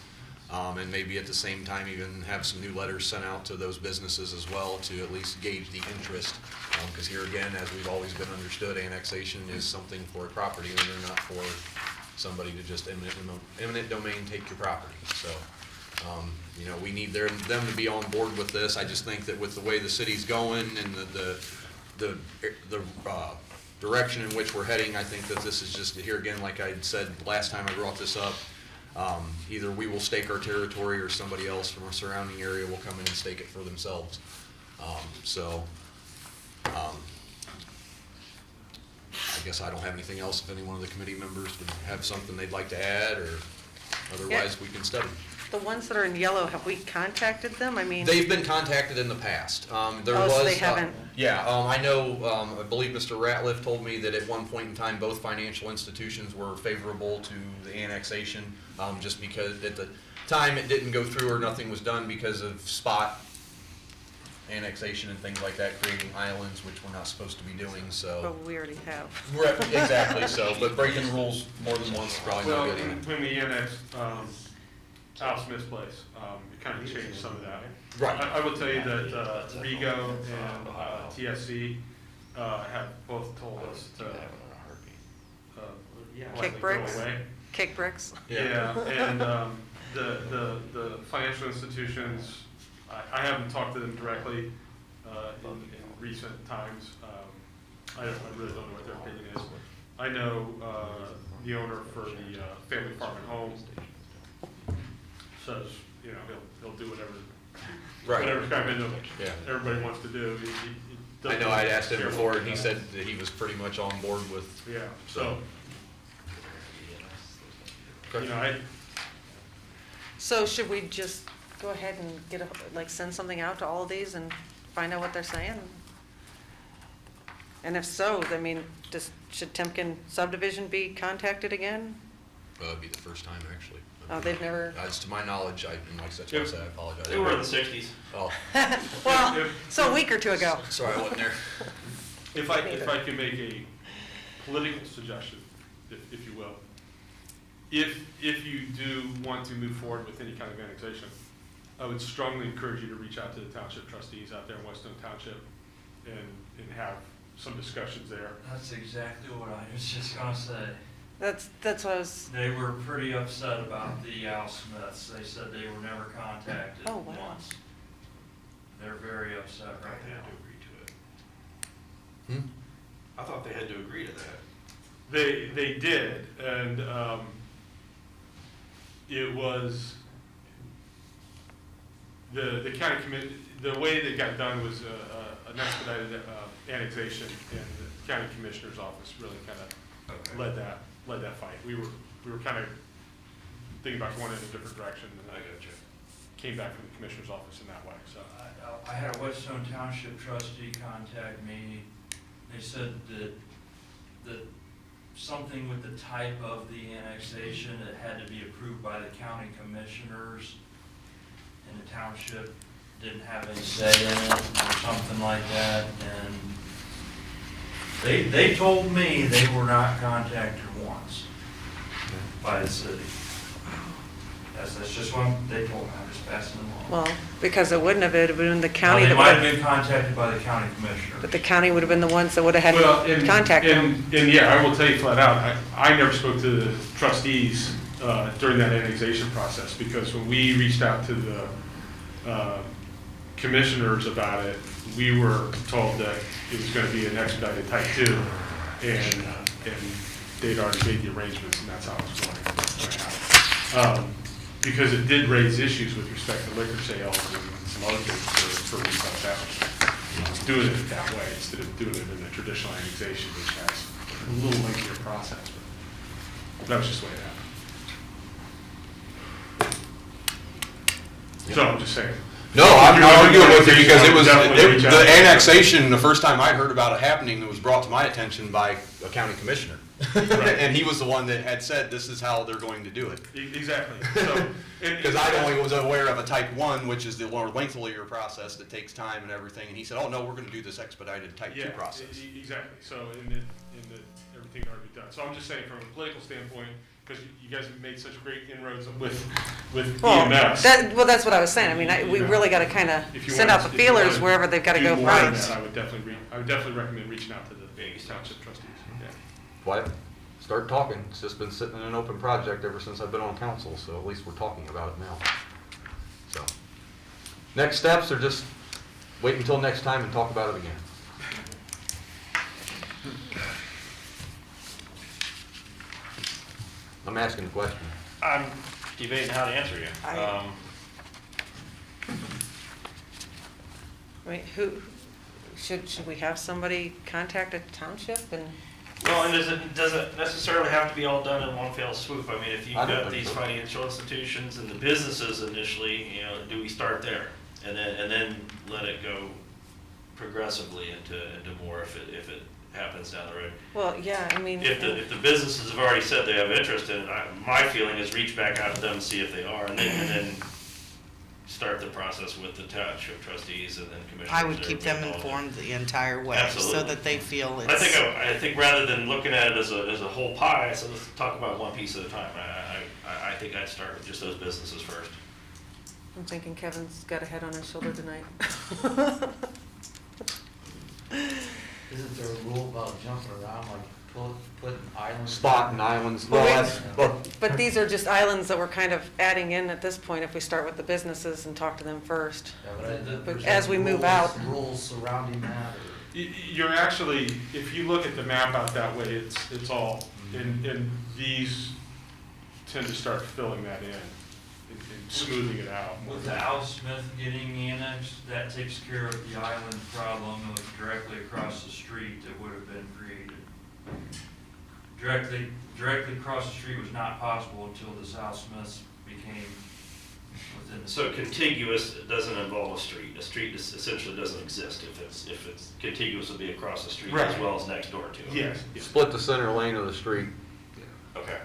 and maybe at the same time even have some new letters sent out to those businesses as well to at least gauge the interest. Because here again, as we've always been understood, annexation is something for a property owner, not for somebody to just eminent domain take your property. So, you know, we need them to be on board with this. I just think that with the way the city's going and the direction in which we're heading, I think that this is just, here again, like I said last time I brought this up, either we will stake our territory or somebody else from a surrounding area will come in and stake it for themselves. I guess I don't have anything else. If any one of the committee members would have something they'd like to add, or otherwise we can study. The ones that are in yellow, have we contacted them? I mean. They've been contacted in the past. So they haven't. Yeah, I know, I believe Mr. Ratliff told me that at one point in time, both financial institutions were favorable to the annexation, just because at the time it didn't go through or nothing was done because of spot annexation and things like that, creating islands, which we're not supposed to be doing, so. But we already have. Right, exactly, so, but breaking rules more than once is probably not Well, good either. when we annexed Al Smith's place, it kind of changed some of that. Right. I will tell you that Rigo and TSC have both told us to Kick likely go bricks? away. Kick bricks? Yeah, and the financial institutions, I haven't talked to them directly in recent times. I really don't know what their opinion is. I know the owner for the family farm and home says, you know, he'll do whatever kind of everybody wants to do. He I know I'd asked him before, and he said that he was pretty much on board with. Yeah, so, you know, So should we just go ahead and get send something out to all of these and find out what they're saying? And if so, I mean, should Timken subdivision be contacted again? It'd be the first time, actually. Oh, they've never. As to my knowledge, and like I said, I apologize. They were in the 60s. Oh. Well, so a week or two ago. Sorry, I wasn't there. If I can make a political suggestion, if you will, if you do want to move forward with any kind of annexation, I would strongly encourage you to reach out to the township trustees out there in Westone Township and have some discussions there. That's exactly what I was just gonna say. That's what I was. They were pretty upset about the Al Smiths. They said they were never contacted once. They're very upset right now. I thought they had to agree to that. They did, and it was the county the way they got done was an expedited annexation, and the county commissioner's office really kind of led that fight. We were kind of thinking about going in a different direction, and I came back from the commissioner's office in that way. So I had a Whetstone Township trustee contact me. They said that something with the type of the annexation, it had to be approved by the county commissioners, and the township didn't have any say in it, or something like that, and they told me they were not contacted once by the city. That's just what they told me, I'm just passing them along. Well, because it wouldn't have, it would have been the Now, county they that might have would, been contacted by the county commissioner. but the county would have been the ones that would have well, had to contact them. and yeah, I will tell you flat out, I never spoke to the trustees during that annexation process, because when we reached out to the commissioners about it, we were told that it was going to be an expedited type 2, and they'd already made the arrangements, and that's how it was going out. Because it did raise issues with respect to liquor sales and some other things for retail establishments. It's doing it that way instead of doing it in the traditional annexation, which has a little lengthier process. But that was just the way it happened. So I'm just saying. No, I'm not arguing with you, because it was, Definitely reach out. the annexation, the first time I heard about it happening, it was brought to my attention by a county commissioner. And he was the one that had said, this is how they're going to do it. Exactly. So, Because I only was aware of a type 1, which is the more lengthier process that takes time and everything, and he said, oh, no, we're gonna do this expedited type 2 process. Exactly. So everything already done. So I'm just saying, from a political standpoint, because you guys have made such great inroads with Well, EMS. that's what I was saying. I mean, we really got to kind of send out the feelers wherever they've got to go first. I would definitely recommend reaching out to the township trustees. Yeah. Why, start talking. It's just been sitting in an open project ever since I've been on council, so at least we're talking about it now. So, next steps are just wait until next time and talk about it again. I'm asking the question. I'm debating how to answer you. I mean, who, should we have somebody contact a township and? Well, and does it necessarily have to be all done in one fell swoop? I mean, if you've I don't got think these so. financial institutions and the businesses initially, do we start there? And then let it go progressively into more if it happens down the road. Well, yeah, I mean. If the businesses have already said they have interest in it, my feeling is reach back out to them and see if they are, and then start the process with the township trustees and then commissioners. I would keep them informed the entire way, so Absolutely. that they feel I it's. think rather than looking at it as a whole pie, so let's talk about one piece at a time. I think I'd start with just those businesses first. I'm thinking Kevin's got a head on his shoulder tonight. Isn't there a rule about jumping around, like putting islands? Spot and islands, Well, well, we- that's, well, But these are just islands that we're kind of adding in at this point if we start with the businesses and talk to them first. Yeah, but But there's as we move rules- out. Rules surrounding that, or? You're actually, if you look at the map out that way, it's all, and these tend to start filling that in and smoothing it out. With the Al Smith getting annexed, that takes care of the island problem of directly across the street that would have been created. Directly across the street was not possible until the Al Smiths became within the. So contiguous doesn't involve a street. A street essentially doesn't exist if it's contiguous, would be across the street as Right. well as next door to it. Yes. split the center lane of the street, Okay.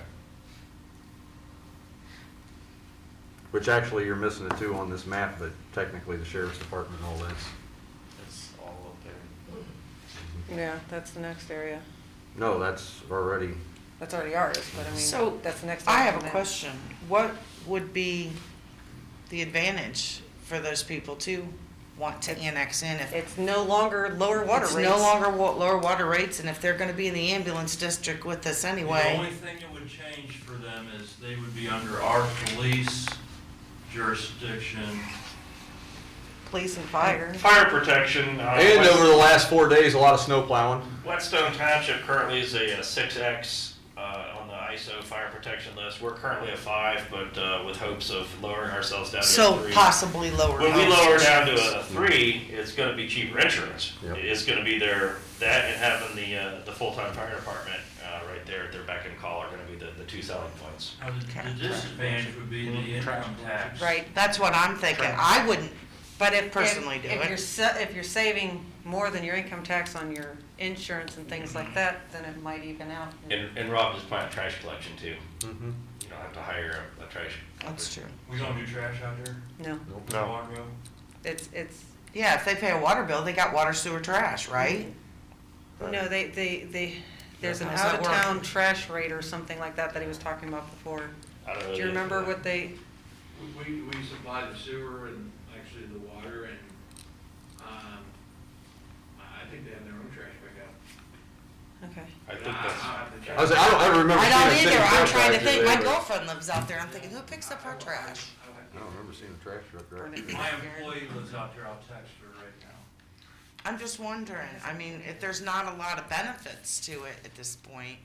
which actually you're missing it too on this map, but technically the sheriff's department and all that's. That's all up there. Yeah, that's the next area. No, that's already, That's already ours, but I So, mean, that's the next. I area have a from that. question. What would be the advantage for those people to want to annex in if It's no longer lower water it's rates. no longer lower water rates, and if they're gonna be in the ambulance district with us The only anyway? thing that would change for them is they would be under our police jurisdiction. Police and fire. Fire protection. and over the last 4 days, a lot of snow plowing. Whetstone Township currently is a 6X on the ISO fire protection list. We're currently at 5, but with hopes of lowering ourselves down to a So 3. possibly lower. When we health lower down to insurance. a 3, it's gonna be cheaper insurance. Yep. It's gonna be that and having the full-time fire department, right there at their beck and call are gonna be the 2 selling points. Now, the disadvantage would be the income tax. Right, That's what I'm thinking. I wouldn't but if, personally do if it. if you're saving more than your income tax on your insurance and things like that, then it might even out. And Rob is planning trash collection too. Mm-hmm. You don't have to hire a trash. That's true. We don't do trash out there? No, No. Water bill? it's, Yeah, if they pay a water bill, they got water, sewer, trash, right? no, there's an How's that work? out-of-town trash rate or something like that he was talking about before. I don't know. Do you remember what they, We supply the sewer and actually the water, and I think they have their own trash pickup. okay. I think that's. I was like, I don't ever remember I seeing don't a city either. I'm trash trying to tractor think. My there. girlfriend lives out there. I'm thinking, who picks up our trash? I don't remember seeing a trash truck right. My employee lives out there, I'll text her right now. I'm just wondering. I mean, if there's not a lot of benefits to it at this point,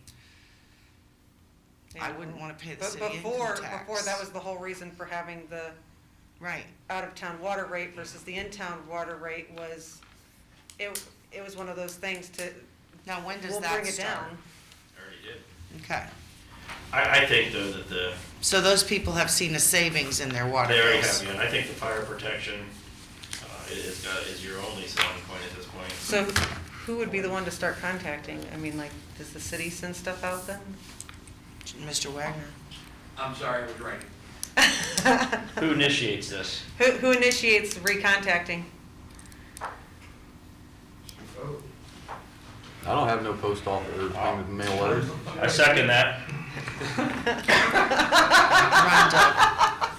I wouldn't want to pay the But city before, income tax. before, that was the whole reason for having the Right. out-of-town water rate versus the in-town water rate was, it was one of those things to, Now, when does we'll that bring it start? down. Already did. Okay. I think though that So those people have seen a savings in their water they already bills. have, and I think the fire protection, is your only selling point at this point. So who would be the one to start contacting? I mean, like, does the city send stuff out then? Mr. Wagner. I'm sorry, I was writing. Who initiates this? Who initiates recontacting? I don't have no post office or thing with mail letters. I second that.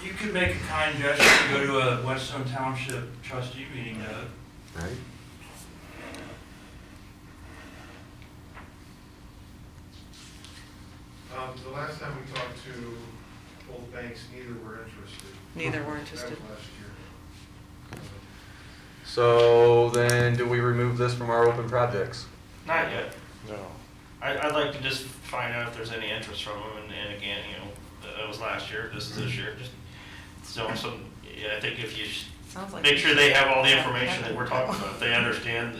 You could make a kind gesture to go to a Whetstone Township trustee meeting, Doug. Right? The last time we talked to both banks, neither were interested. Neither were interested. That was last year. So then, do we remove this from our open projects? Not yet. No. I'd like to just find out if there's any interest from them, and again, that was last year, this is this year, just, so, I think if you Sounds like. make sure they have all the information that we're talking about, if they understand,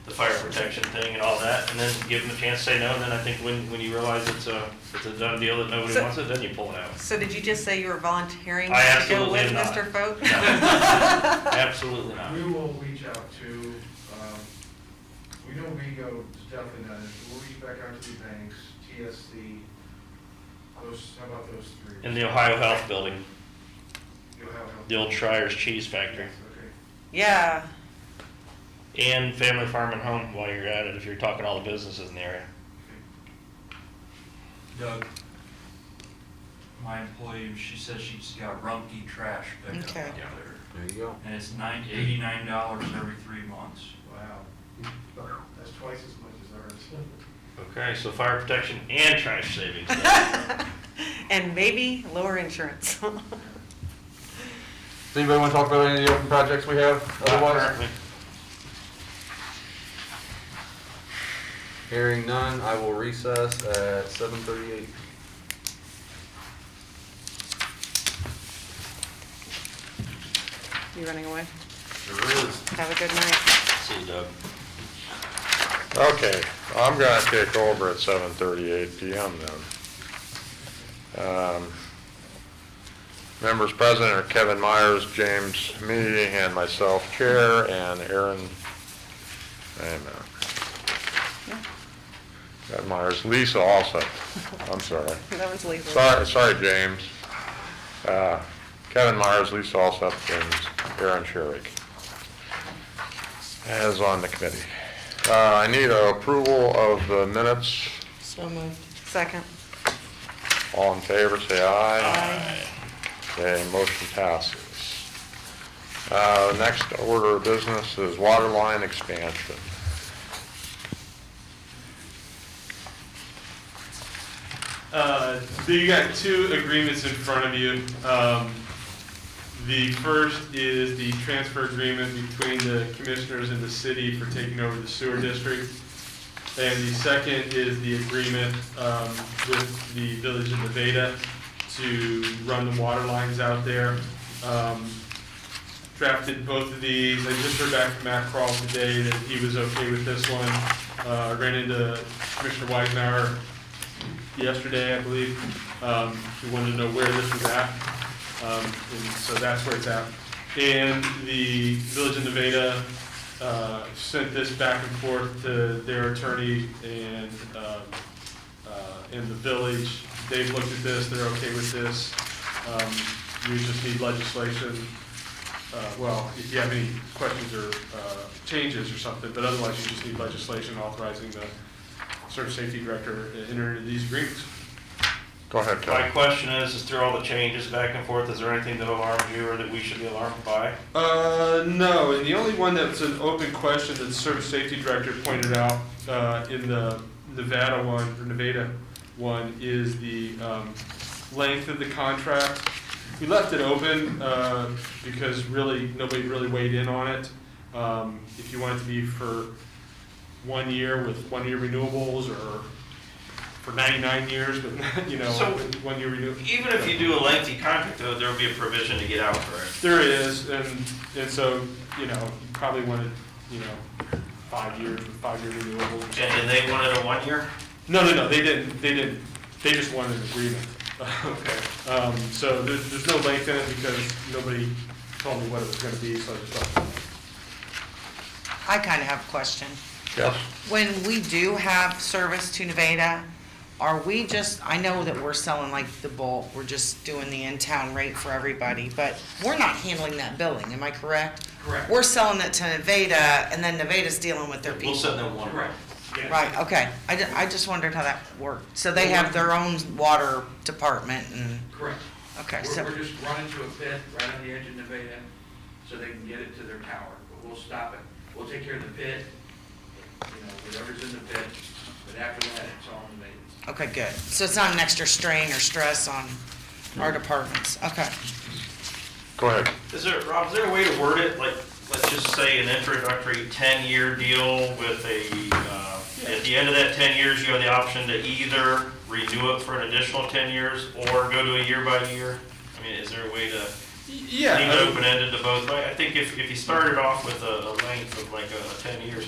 the fire protection thing and all that, and then give them a chance to say no, and then I think when you realize it's a done deal that nobody So- wants it, then you pull it out. So did you just say you were volunteering to I go absolutely with am not. Mr. Foat? No. Absolutely not. We will reach out to, we know Rego is definitely not, we'll reach back out to the banks, TSC, how about those three? In the Ohio Health Building, You'll have help. the old Schreier's Cheese Factory, Okay. Yeah, and Family Farm and Home while you're at it, if you're talking all the businesses in the area. Doug, my employee, she says she's got Rumpke trash pickup Okay. out there. There you go. And it's $89 every 3 months. Wow. That's twice as much as ours. Okay, so fire protection and trash savings. and maybe lower insurance. Does anybody want to talk about any of the open projects we have otherwise? Currently. Hearing none, I will recess at 7:38. You running away? There is. Have a good night. See you, Doug. Okay, I'm gonna take over at 7:38 PM then. Members present are Kevin Myers, James Me, and myself, Chair, and Aaron, Kevin Myers, Lisa also, I'm sorry. That one's Lisa. Sorry, James. Kevin Myers, Lisa Alsop, and Aaron Sherrick as on the committee. I need approval of the minutes. So moved. Second. All in favor, say aye. Aye. Okay, motion passes. Next order of business is water line expansion. So you got two agreements in front of you. The first is the transfer agreement between the commissioners and the city for taking over the sewer district. And the second is the agreement with the Village of Nevada to run the water lines out there. Drafted both of these. I just heard back from Matt Crawl today that he was okay with this one. I ran into Commissioner Weisenauer yesterday, I believe. He wanted to know where this was at. And so that's where it's at. And the Village of Nevada sent this back and forth to their attorney and the village. They've looked at this, they're okay with this. You just need legislation. Well, if you have any questions or changes or something, but otherwise you just need legislation authorizing the Service Safety Director to enter into these agreements. Go ahead, My Ken. question is through all the changes back and forth, is there anything that alarms you or that we should be alarmed by? No, and the only one that's an open question that the Service Safety Director pointed out in the Nevada one is the length of the contract. We left it open because really nobody really weighed in on it. If you want it to be for 1 year with 1 year renewables, or for 99 years with, So, 1 year renewable. Even if you do a lengthy contract, though, there will be a provision to get out, correct? There is, and so, you probably wanted, 5 years with 5 year renewables. And they wanted a 1 year? No, they didn't. They just wanted an agreement. Okay. So there's no length in it because nobody told me what it was going to be, so I just thought. I kind of have a question. Yes? When we do have service to Nevada, are we just, I know that we're selling like the bulk, we're just doing the in-town rate for everybody, but we're not handling that billing, am I correct? Correct. We're selling it to Nevada, and then Nevada's dealing with their people. We'll send them one. Correct. Right, okay. I just wondered how that worked. So they have their own water department and, Correct. okay, We're, so, we're just running to a pit right on the edge of Nevada so they can get it to their tower, but we'll stop it. We'll take care of the pit, whatever's in the pit, but after that, it's all Nevada. okay, good. So it's not an extra strain or stress on our departments, okay. Go ahead. Rob, is there a way to word it, like, let's just say an introductory 10-year deal with at the end of that 10 years, you have the option to either renew it for an additional 10 years or go to a year by year? I mean, is there a way to leave it open-ended to both? I think if you started off with a length of like 10 years,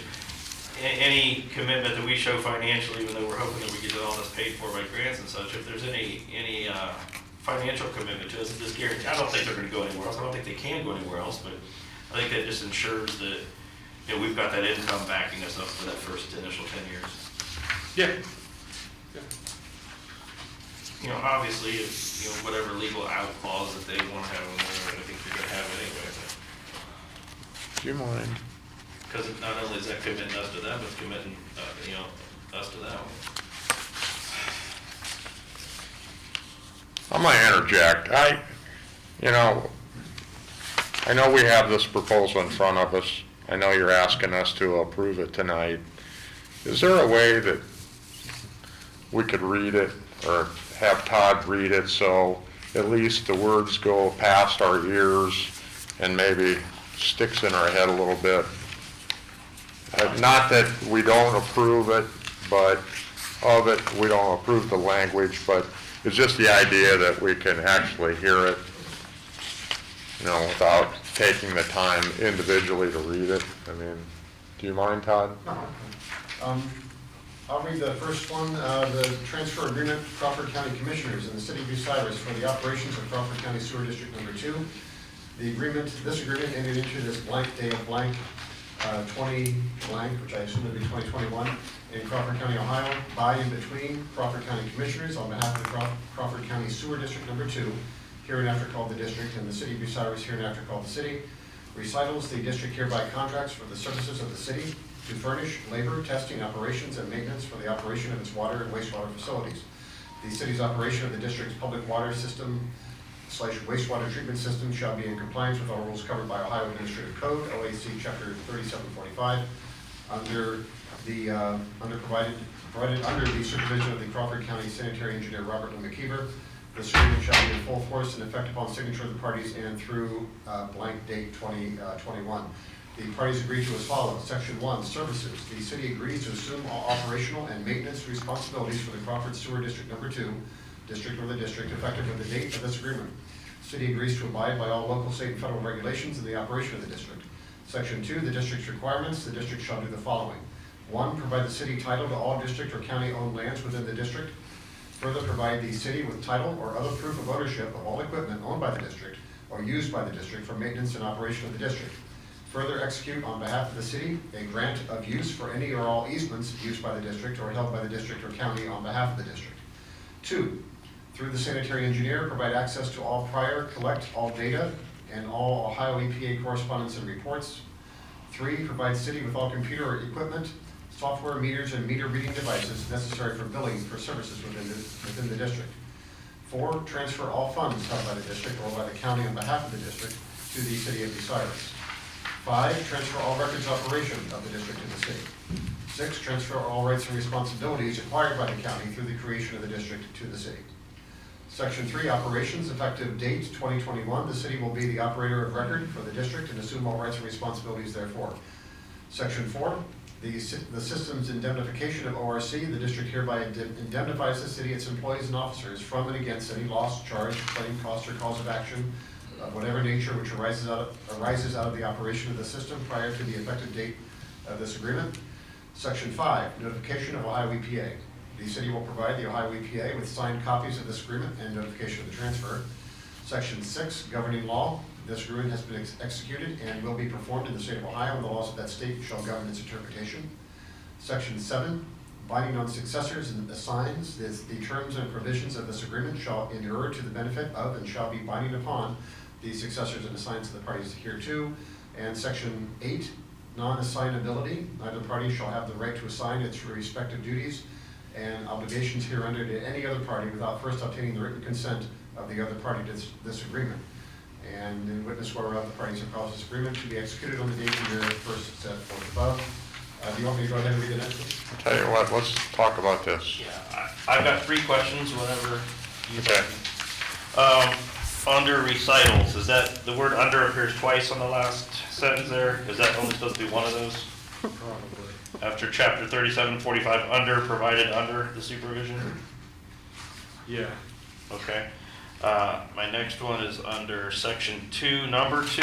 any commitment that we show financially, even though we're hoping that we get all this paid for by grants and such, if there's any financial commitment to us, this guarantee, I don't think they're going to go anywhere else. I don't think they can go anywhere else, but I think that just ensures that we've got that income backing us up for that first initial 10 years. Yeah. Obviously, if, whatever legal out clause that they want to have in there, I think they're going to have it anyway. Do you mind? Because not only is that committing us to them, but committing, us to them. I'm going to interject. I know we have this proposal in front of us. I know you're asking us to approve it tonight. Is there a way that we could read it or have Todd read it so at least the words go past our ears and maybe sticks in our head a little bit? Not that we don't approve it, but we don't approve the language, but it's just the idea that we can actually hear it, without taking the time individually to read it. I mean, do you mind, Todd? I'll read the first one, the transfer agreement to Crawford County Commissioners in the City of Bucyrus for the operations of Crawford County Sewer District Number 2. This agreement entered into this blank day of blank 20 blank, which I assume would be 2021, in Crawford County, Ohio, by and between Crawford County Commissioners on behalf of the Crawford County Sewer District Number 2, hereinafter called the District, and the City of Bucyrus, hereinafter called the City. Recitals, the District hereby contracts for the services of the City to furnish labor, testing, operations, and maintenance for the operation of its water and wastewater facilities. The City's operation of the District's public water system / wastewater treatment system shall be in compliance with all rules covered by Ohio Administrative Code, OAC Chapter 3745, provided under the supervision of the Crawford County Sanitary Engineer Robert Lee McKeever. This agreement shall be in full force and effect upon signature of the parties and through blank date 2021. The parties agreed to as follows. Section 1, services. The city agrees to assume all operational and maintenance responsibilities for the Crawford Sewer District Number 2, district or the district, effective with the date of this agreement. City agrees to abide by all local, state, and federal regulations in the operation of the district. Section 2, the district's requirements. The district shall do the following. 1, provide the city title to all district or county-owned lands within the district. Further, provide the city with title or other proof of ownership of all equipment owned by the district or used by the district for maintenance and operation of the district. Further, execute on behalf of the city a grant of use for any or all easements used by the district or held by the district or county on behalf of the district. 2, through the sanitary engineer, provide access to all prior, collect all data and all Ohio EPA correspondence and reports. 3, provide city with all computer equipment, software, meters, and meter reading devices necessary for billing for services within the district. 4, transfer all funds held by the district or by the county on behalf of the district to the city of Bucyrus. 5, transfer all records operation of the district to the city. 6, transfer all rights and responsibilities acquired by the county through the creation of the district to the city. Section 3, operations, effective date 2021. The city will be the operator of record for the district and assume all rights and responsibilities therefore. Section 4, the systems indemnification of ORC. The district hereby indemnifies the city, its employees, and officers from and against any loss, charge, claim, cost, or cause of action of whatever nature which arises out of the operation of the system prior to the effective date of this agreement. Section 5, notification of Ohio EPA. The city will provide the Ohio EPA with signed copies of this agreement and notification of the transfer. Section 6, governing law. This agreement has been executed and will be performed in the state of Ohio, and the laws of that state shall govern its interpretation. Section 7, binding on successors and assigns. The terms and provisions of this agreement shall inure to the benefit of and shall be binding upon the successors and assigns of the parties hereto. And Section 8, non-assignability. Neither party shall have the right to assign its respective duties and obligations hereunder to any other party without first obtaining the written consent of the other party to this agreement. And in witness whereof the parties have caused this agreement to be executed on the date and year first set forth above. Do you want me to go ahead and read the next one? Tell you what, let's talk about this. Yeah, I've got 3 questions, whenever you Okay. Under recitals, is that, the word under appears twice on the last sentence there? Is that only supposed to be one of those? Probably. After chapter 3745, under, provided under the supervision? Yeah. Okay. My next one is under section 2, number 2.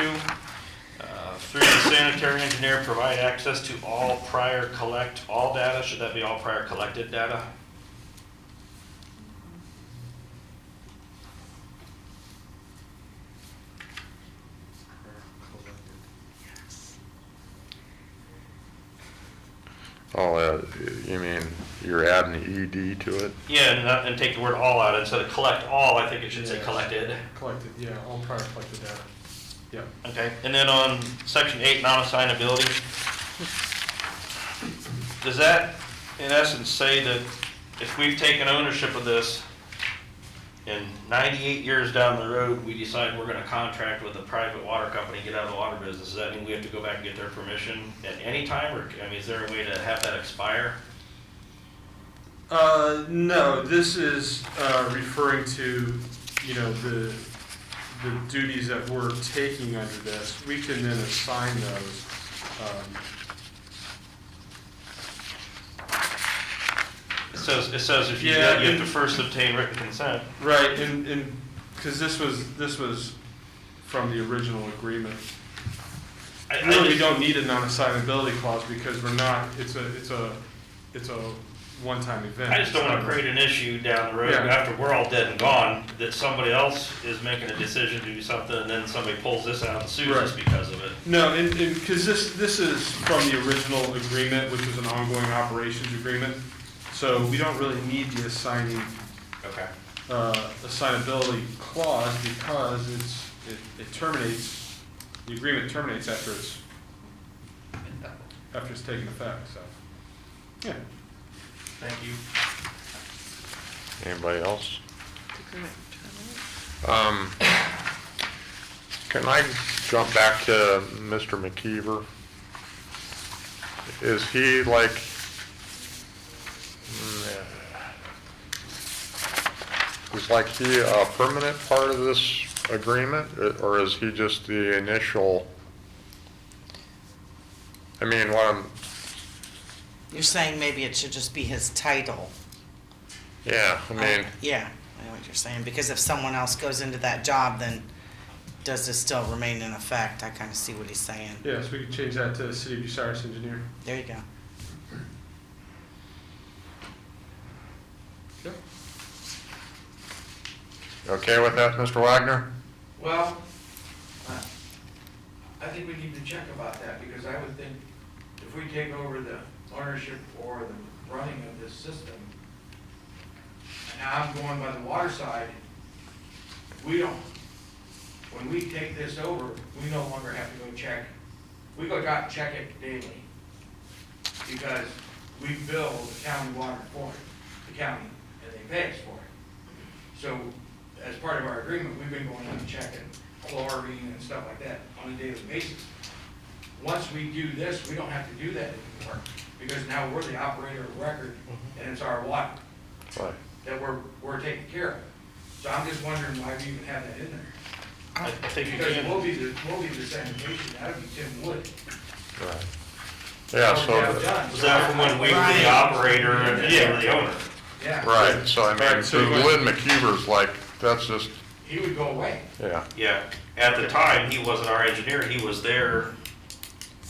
Through the sanitary engineer, provide access to all prior collect all data. Should that be all prior collected data? Oh, you mean you're adding the ED to it? Yeah, and take the word all out. Instead of collect all, I think it should say collected. Collected, yeah, all prior collected data. Yeah. Okay, and then on section 8, non-assignability, does that in essence say that if we've taken ownership of this and 98 years down the road, we decide we're gonna contract with a private water company, get out of the water business, does that mean we have to go back and get their permission at any time, or, I mean, is there a way to have that expire? No, this is referring to, you know, the duties that we're taking under this. We can then assign those. It says if you do that, you have to first obtain written consent. Right, and because this was from the original agreement. We don't need a non-assignability clause because we're not. It's a one-time event. I just don't want to create an issue down the road after we're all dead and gone, that somebody else is making a decision to do something and then somebody pulls this out and sues us because of it. No, and because this is from the original agreement, which was an ongoing operations agreement, so we don't really need the assignability clause because it terminates, the agreement terminates after it's taken effect. So, yeah. Thank you. Anybody else? Can I jump back to Mr. McKeever? Is he like, is he a permanent part of this agreement, or is he just the initial I mean, what I'm, You're saying maybe it should just be his title. yeah, I mean, Yeah, I know what you're saying, because if someone else goes into that job, then does this still remain in effect? I kind of see what he's saying. Yes, we could change that to City of Bucyrus Engineer. There you go. Yep. you okay with that, Mr. Wagner? Well, I think we need to check about that, because I would think if we take over the ownership or the running of this system, and now I'm going by the water side, we don't, when we take this over, we no longer have to go check, we go out and check it daily, because we bill the county water for it, the county, and they pay us for it. So, as part of our agreement, we've been going out and checking chlorine and stuff like that on a daily basis. Once we do this, we don't have to do that anymore, because now we're the operator of record, and it's our water Right. that we're taking care of. So I'm just wondering why we even have that in there. I think you Because can. we'll be the sanitation, that'll be Tim Wood. Right. Yeah, so, Was that from when we were the operator and then you were the owner? Yeah. right, so I mean, Right, so you Lynn McKeever's like, that's just, He would go away. yeah. Yeah, at the time, he wasn't our engineer, he was their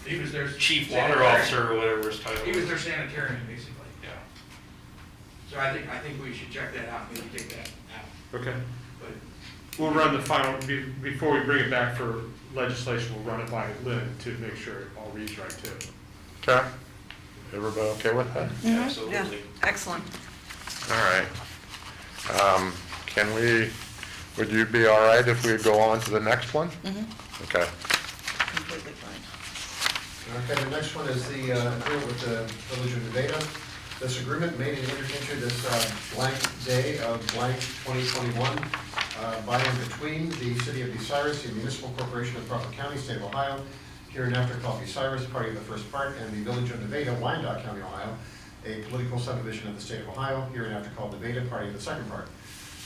He was their chief water sanitarian. officer or whatever his title He was was. their sanitarian, basically. Yeah. So I think we should check that out, maybe take that out. Okay. But We'll run the final, before we bring it back for legislation, we'll run it by Lynn to make sure it all reads right too. Okay. Everybody okay with that? Yeah, Absolutely. excellent. All right. Would you be all right if we go on to the next one? Okay. Completely fine. Okay, the next one is the agreement with the Village of Nevada. This agreement made and entered into this blank day of blank 2021 by and between the City of Bucyrus, the Municipal Corporation of Crawford County, State of Ohio, hereinafter called Bucyrus, party of the first part, and the Village of Nevada, Wyandotte County, Ohio, a political subdivision of the State of Ohio, hereinafter called Nevada, party of the second part.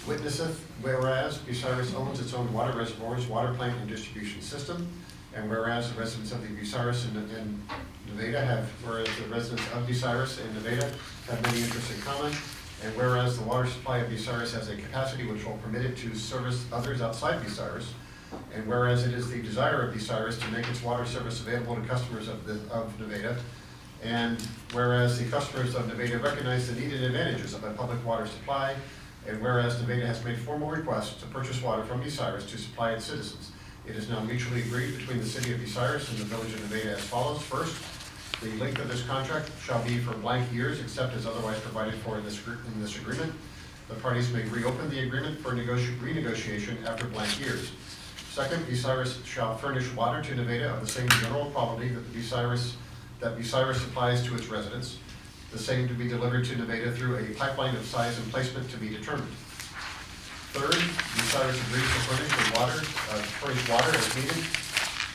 Witnesseth, whereas Bucyrus owns its own water reservoirs, water plant, and distribution system, and whereas the residents of the Bucyrus and Nevada have, whereas the residents of Bucyrus and Nevada have many interests in common, and whereas the water supply of Bucyrus has a capacity which will permit it to service others outside Bucyrus, and whereas it is the desire of Bucyrus to make its water service available to customers of Nevada, and whereas the customers of Nevada recognize the need and advantages of a public water supply, and whereas Nevada has made formal requests to purchase water from Bucyrus to supply its citizens, it is now mutually agreed between the City of Bucyrus and the Village of Nevada as follows. First, the length of this contract shall be for blank years, except as otherwise provided for in this agreement. The parties may reopen the agreement for renegotiation after blank years. Second, Bucyrus shall furnish water to Nevada of the same general quality that Bucyrus supplies to its residents, the same to be delivered to Nevada through a pipeline of size and placement to be determined. Third, Bucyrus agrees to furnish water as needed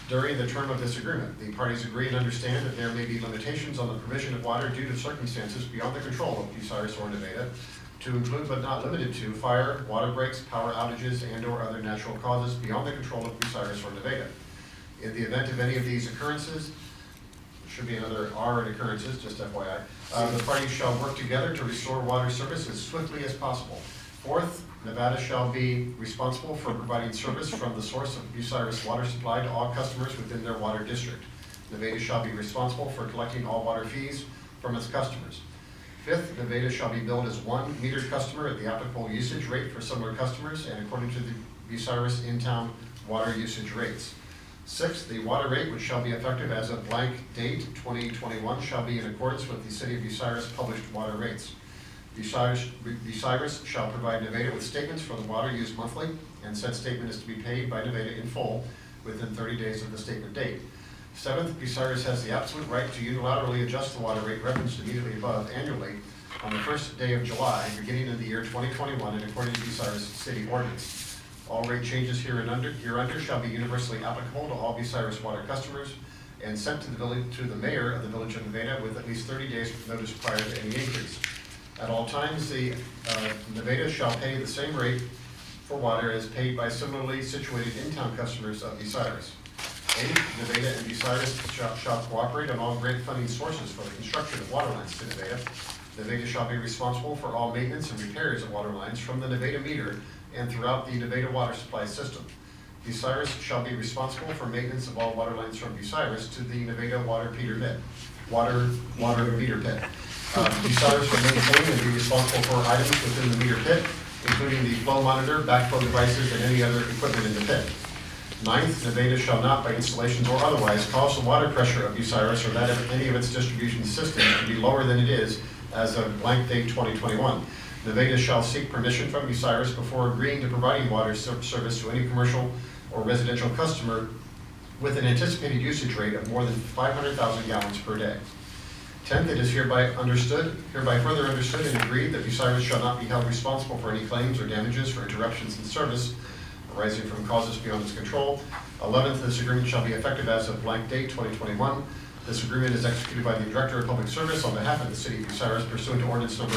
during the term of this agreement. The parties agree and understand that there may be limitations on the provision of water due to circumstances beyond the control of Bucyrus or Nevada, to include but not limited to fire, water breaks, power outages, and/or other natural causes beyond the control of Bucyrus or Nevada. In the event of any of these occurrences, should be another R in occurrences, just FYI, the parties shall work together to restore water service as swiftly as possible. Fourth, Nevada shall be responsible for providing service from the source of Bucyrus water supply to all customers within their water district. Nevada shall be responsible for collecting all water fees from its customers. Fifth, Nevada shall be billed as one metered customer at the applicable usage rate for similar customers and according to the Bucyrus in-town water usage rates. Sixth, the water rate, which shall be effective as of blank date 2021, shall be in accordance with the City of Bucyrus published water rates. Bucyrus shall provide Nevada with statements for the water used monthly, and said statement is to be paid by Nevada in full within 30 days of the statement date. Seventh, Bucyrus has the absolute right to unilaterally adjust the water rate referenced immediately above annually on the first day of July, beginning in the year 2021, and according to Bucyrus city ordinance. All rate changes hereunder shall be universally applicable to all Bucyrus water customers and sent to the mayor of the Village of Nevada with at least 30 days notice prior to any increase. At all times, the Nevada shall pay the same rate for water as paid by similarly situated in-town customers of Bucyrus. A, Nevada and Bucyrus shall cooperate on all grant funding sources for the construction of water lines to Nevada. Nevada shall be responsible for all maintenance and repairs of water lines from the Nevada meter and throughout the Nevada water supply system. Bucyrus shall be responsible for maintenance of all water lines from Bucyrus to the Nevada water meter pit. Bucyrus will maintain and be responsible for items within the meter pit, including the flow monitor, backflow devices, and any other equipment in the pit. Ninth, Nevada shall not, by installations or otherwise, cause the water pressure of Bucyrus or that of any of its distribution systems to be lower than it is as of blank date 2021. Nevada shall seek permission from Bucyrus before agreeing to providing water service to any commercial or residential customer with an anticipated usage rate of more than 500,000 gallons per day. 10th, it is hereby further understood and agreed that Bucyrus shall not be held responsible for any claims or damages for interruptions in service arising from causes beyond its control. 11th, this agreement shall be effective as of blank date 2021. This agreement is executed by the Director of Public Service on behalf of the City of Bucyrus pursuant to ordinance number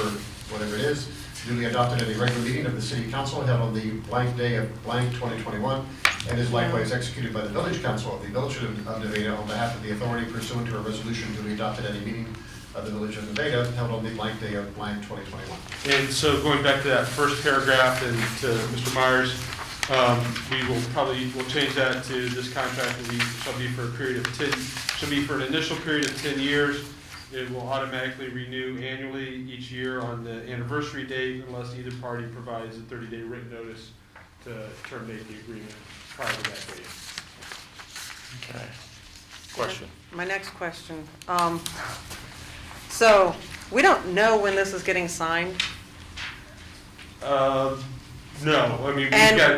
whatever it is, duly adopted at a regular meeting of the City Council held on the blank day of blank 2021, and is likewise executed by the Village Council of the Village of Nevada on behalf of the authority pursuant to a resolution duly adopted at a meeting of the Village of Nevada held on the blank day of blank 2021. And so going back to that first paragraph and to Mr. Myers, we'll change that to this contract shall be for a period of 10, shall be for an initial period of 10 years. It will automatically renew annually each year on the anniversary date unless either party provides a 30-day written notice to terminate the agreement prior to that date. Okay. Question? My next question. So, we don't know when this is getting signed? No, I mean,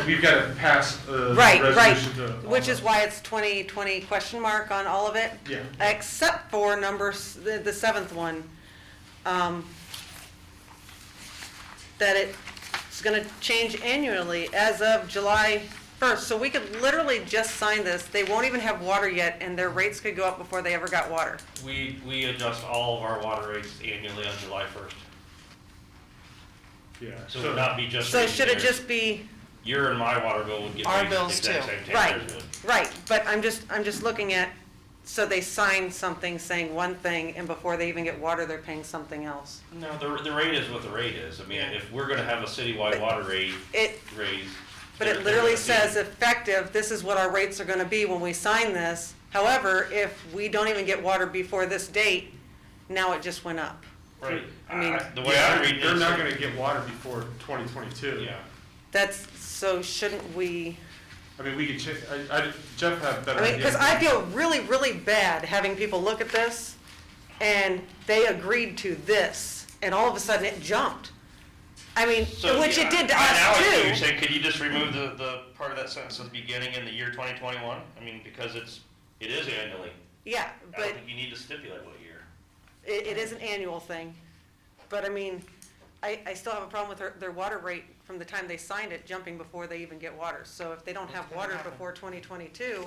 we've got to pass a resolution to. Which is why it's 2020 question mark on all of it? Yeah. Except for the seventh one, that it's gonna change annually as of July 1st. So we could literally just sign this, they won't even have water yet, and their rates could go up before they ever got water. We adjust all of our water rates annually on July 1st. Yeah. So it would not be just. So should it just be? Your and my water bill would get Our raised the bills exact too. same time Right, theirs would. right, but I'm just looking at, so they sign something saying one thing, and before they even get water, they're paying something else. No, the rate is what the rate is. I mean, if we're gonna have a citywide water rate raise. But it literally says effective, this is what our rates are gonna be when we sign this. However, if we don't even get water before this date, now it just went up. Right. I mean, The way I read They're this. not going to get water before 2022. Yeah. so shouldn't we, I mean, we could check, Jeff had a better I mean, idea. because I feel really, really bad having people look at this, and they agreed to this, and all of a sudden it jumped. I mean, So, which yeah, it did to I now us see what too. you're saying, could you just remove the part of that sentence at the beginning in the year 2021? I mean, because it is annually. Yeah, I but don't think you need to stipulate what year. it is an annual thing. But I mean, I still have a problem with their water rate from the time they signed it jumping before they even get water. So if they don't have water before 2022,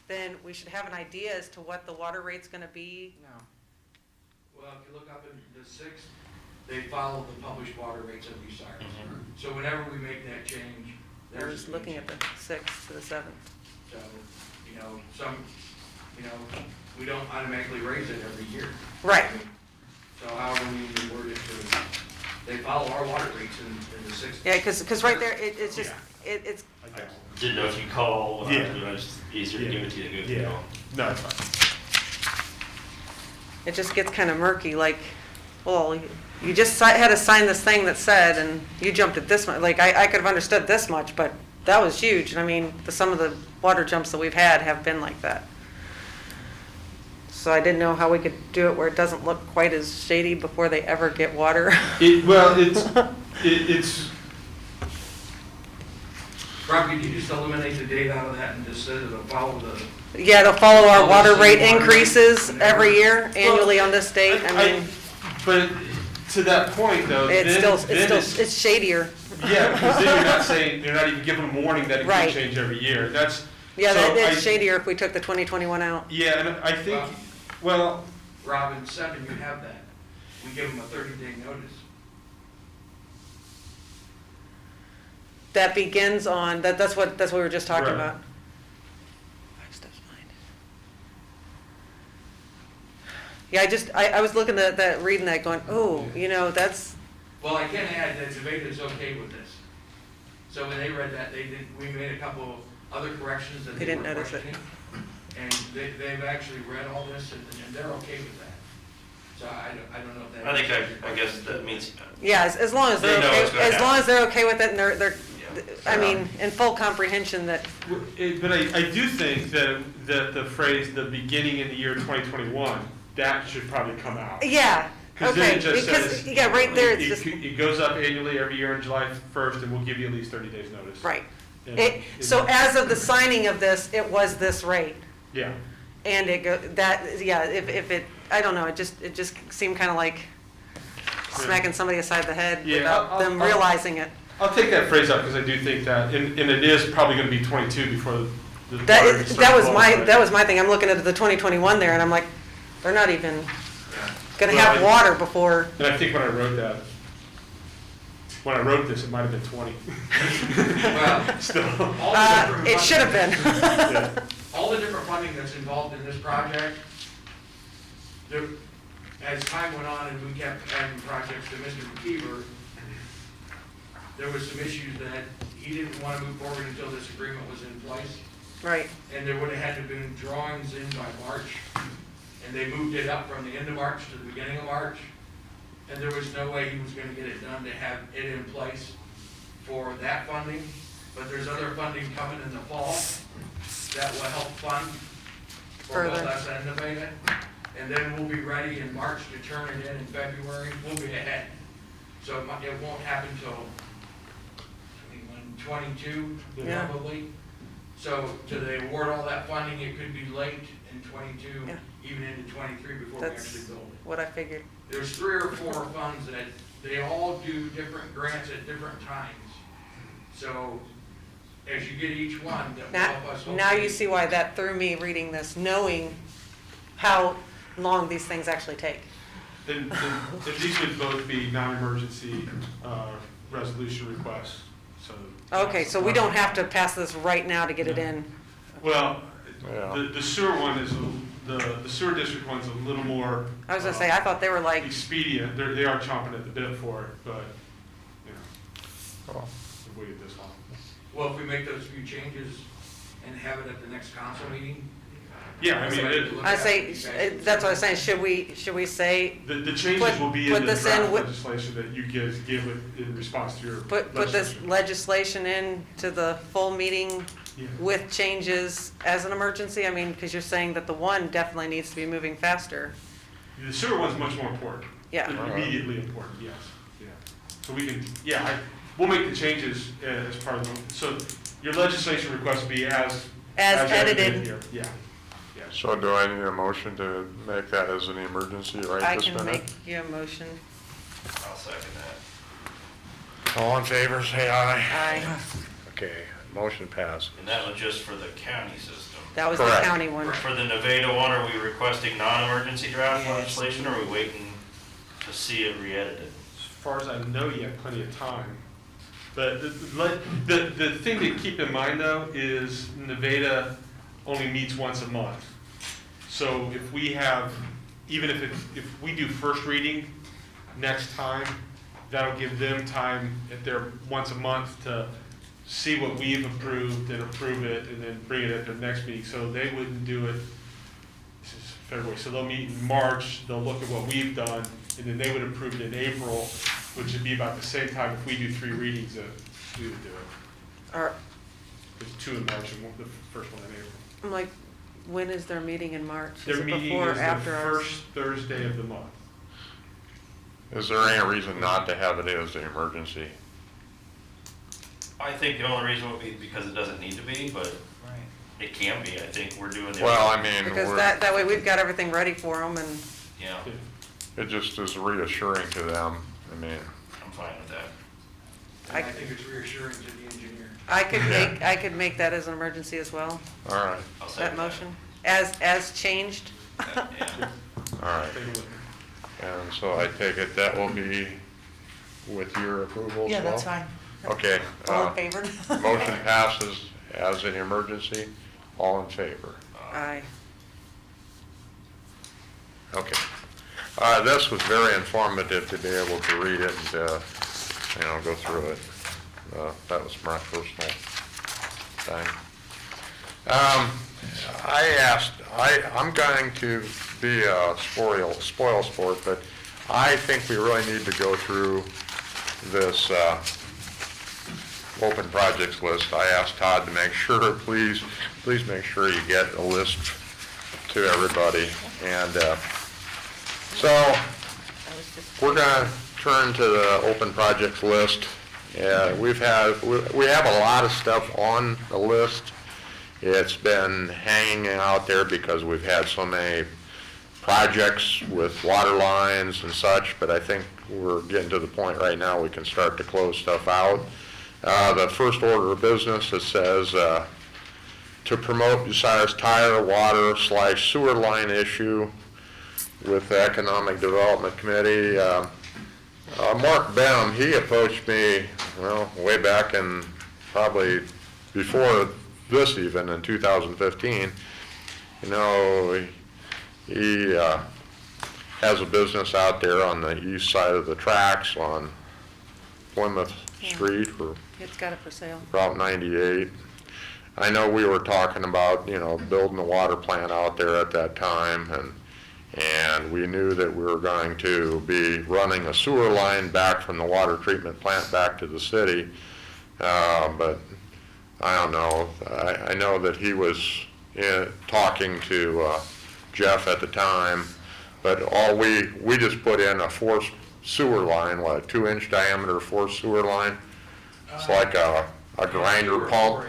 then we should have an idea as to what the water rate's gonna be. No. Well, if you look up in the 6th, they follow the published water rates of Bucyrus. So whenever we make that change, I there's. was looking at the 6th to the 7th. So, we don't automatically raise it every year. Right. So however we word it, they follow our water rates in the 6th. Yeah, because right there, it's just, it's, I didn't know if you call, Yeah. it's easier to give it to you to go through. Yeah. No, it's fine. it just gets kind of murky, like, well, you just had to sign this thing that said, and you jumped at this much, like, I could have understood this much, but that was huge, and I mean, some of the water jumps that we've had have been like that. So I didn't know how we could do it where it doesn't look quite as shady before they ever get water. It's Rob, could you just eliminate the date out of that and just say it'll follow the. Yeah, to follow our water rate Water increases rate. every year, annually on this date, I mean, but to that point though, it's shadier. Yeah, because then you're not even giving them warning that it Right. could change every year. Yeah, it's shadier if we took the 2021 out. Yeah, and I think, well, Rob, in 7, you have that. We give them a 30-day notice. That begins on, that's what we were just talking Right. about. Yeah, I was looking at that, reading that going, oh, that's, Well, I can add that Nevada's okay with this. So when they read that, we made a couple of other corrections that They they didn't were notice it. questioning. And they've actually read all this and they're okay with that. So I don't know if that. I think I guess that means, yeah, as long as they're They know okay, it's gonna as long happen. as they're okay with it and they're, Yeah. I mean, in full comprehension that, But I do think that the phrase, the beginning in the year 2021, that should probably come out. yeah, Because then okay, it just because, says. yeah, right there, it's just, It goes up annually every year on July 1st, and we'll give you at least 30 days notice. right. And- So as of the signing of this, it was this rate. Yeah. And if it, I don't know, it just seemed kind of like smacking somebody aside the head Yeah, without them I'll- realizing it. I'll take that phrase out because I do think that, and it is probably going to be 22 before the. water That starts was flowing. that was my thing. I'm looking at the 2021 there and I'm like, they're not even gonna Well, have water before. And I think when I wrote this, it might have been 20. Well, Still. all the different It should have been. Yeah. all the different funding that's involved in this project, as time went on and we kept adding projects to Mr. McKeever, there was some issues that he didn't want to move forward until this agreement was in place. Right. And there would have had to have been drawings in by March, and they moved it up from the end of March to the beginning of March. And there was no way he was gonna get it done to have it in place for that funding. But there's other funding coming in the fall that will help fund for both Further. us and Nevada. And then we'll be ready in March to turn it in February. We'll be ahead. So it won't happen till 22, Yeah. probably. So to they award all that funding, it could be late in 22, Yeah. even into 23 before we That's actually build it. what I figured. There's 3 or 4 funds that they all do different grants at different times. So as you get each one, that will Now, help us. now you see why that threw me reading this, knowing how long these things actually take. And these would both be non-emergency resolution requests, so. Okay, so we don't have to pass this right now to get it in. Well, Yeah. the sewer one is, the sewer district one's a little more. I was gonna say, I thought they were like, Expedient, they are chomping at the bit for it, but, you know, we waited this long. Well, if we make those few changes and have it at the next council meeting. Yeah, I mean, I say, that's what I was saying, should we say, the changes will be put in the this in draft with- legislation that you guys give in response to your put this legislation in to the full meeting Yeah. with changes as an emergency? I mean, because you're saying that the one definitely needs to be moving faster. The sewer one's much more important. Yeah. Immediately important, yes, yeah. So we can, we'll make the changes as part of the, so your legislation request will be as edited. here. Yeah. So do I need a motion to make that as an emergency right I this can minute? make you a motion. I'll second that. All in favor, say aye. Aye. Okay, motion passed. And that was just for the county system. That was the Correct. county one. For the Nevada one, are we requesting non-emergency draft Yes. legislation, or are we waiting to see it re-edited? As far as I know, you have plenty of time. But the thing to keep in mind though is Nevada only meets once a month. So if we have, even if we do first reading next time, that'll give them time at their once a month to see what we've approved and approve it and then bring it at their next meeting. So they wouldn't do it, this is February, so they'll meet in March, they'll look at what we've done, and then they would approve it in April, which would be about the same time if we do 3 readings that we would do it. Or, There's 2 in March and the first one in April. I'm like, when is their meeting in March? Is Their it meeting before or is the after ours? first Thursday of the month. Is there any reason not to have it as an emergency? I think the only reason would be because it doesn't need to be, but it can be. I think we're doing the. Well, I mean, Because that way we've got everything ready for them and, Yeah, it just is reassuring to them. I mean, I'm fine with that. And I think it's reassuring to the engineer. I could make that as an emergency as well, all right, I'll that second motion, as changed. that. Yeah. all right. And so I take it that will be with your approval as Yeah, well? that's fine. Okay. All in favor? Motion passes as an emergency. All in favor? Aye. Okay. This was very informative to be able to read it and, go through it. That was my personal thing. I'm going to be a spoil sport, but I think we really need to go through this open projects list. I asked Todd to make sure, please make sure you get a list to everybody. And so we're going to turn to the open projects list. We have a lot of stuff on the list. It's been hanging out there because we've had so many projects with water lines and such, but I think we're getting to the point right now we can start to close stuff out. The first order of business, it says to promote Bucyrus tire, water / sewer line issue with the Economic Development Committee. Mark Bem, he approached me, way back in probably before this even, in 2015. He has a business out there on the east side of the tracks on Plymouth Street, or It's got it for sale. Route 98. I know we were talking about, building a water plant out there at that time, and we knew that we were going to be running a sewer line back from the water treatment plant back to the city. But I don't know. I know that he was talking to Jeff at the time, but we just put in a forced sewer line, a 2-inch diameter forced sewer line. It's like a grinder pump.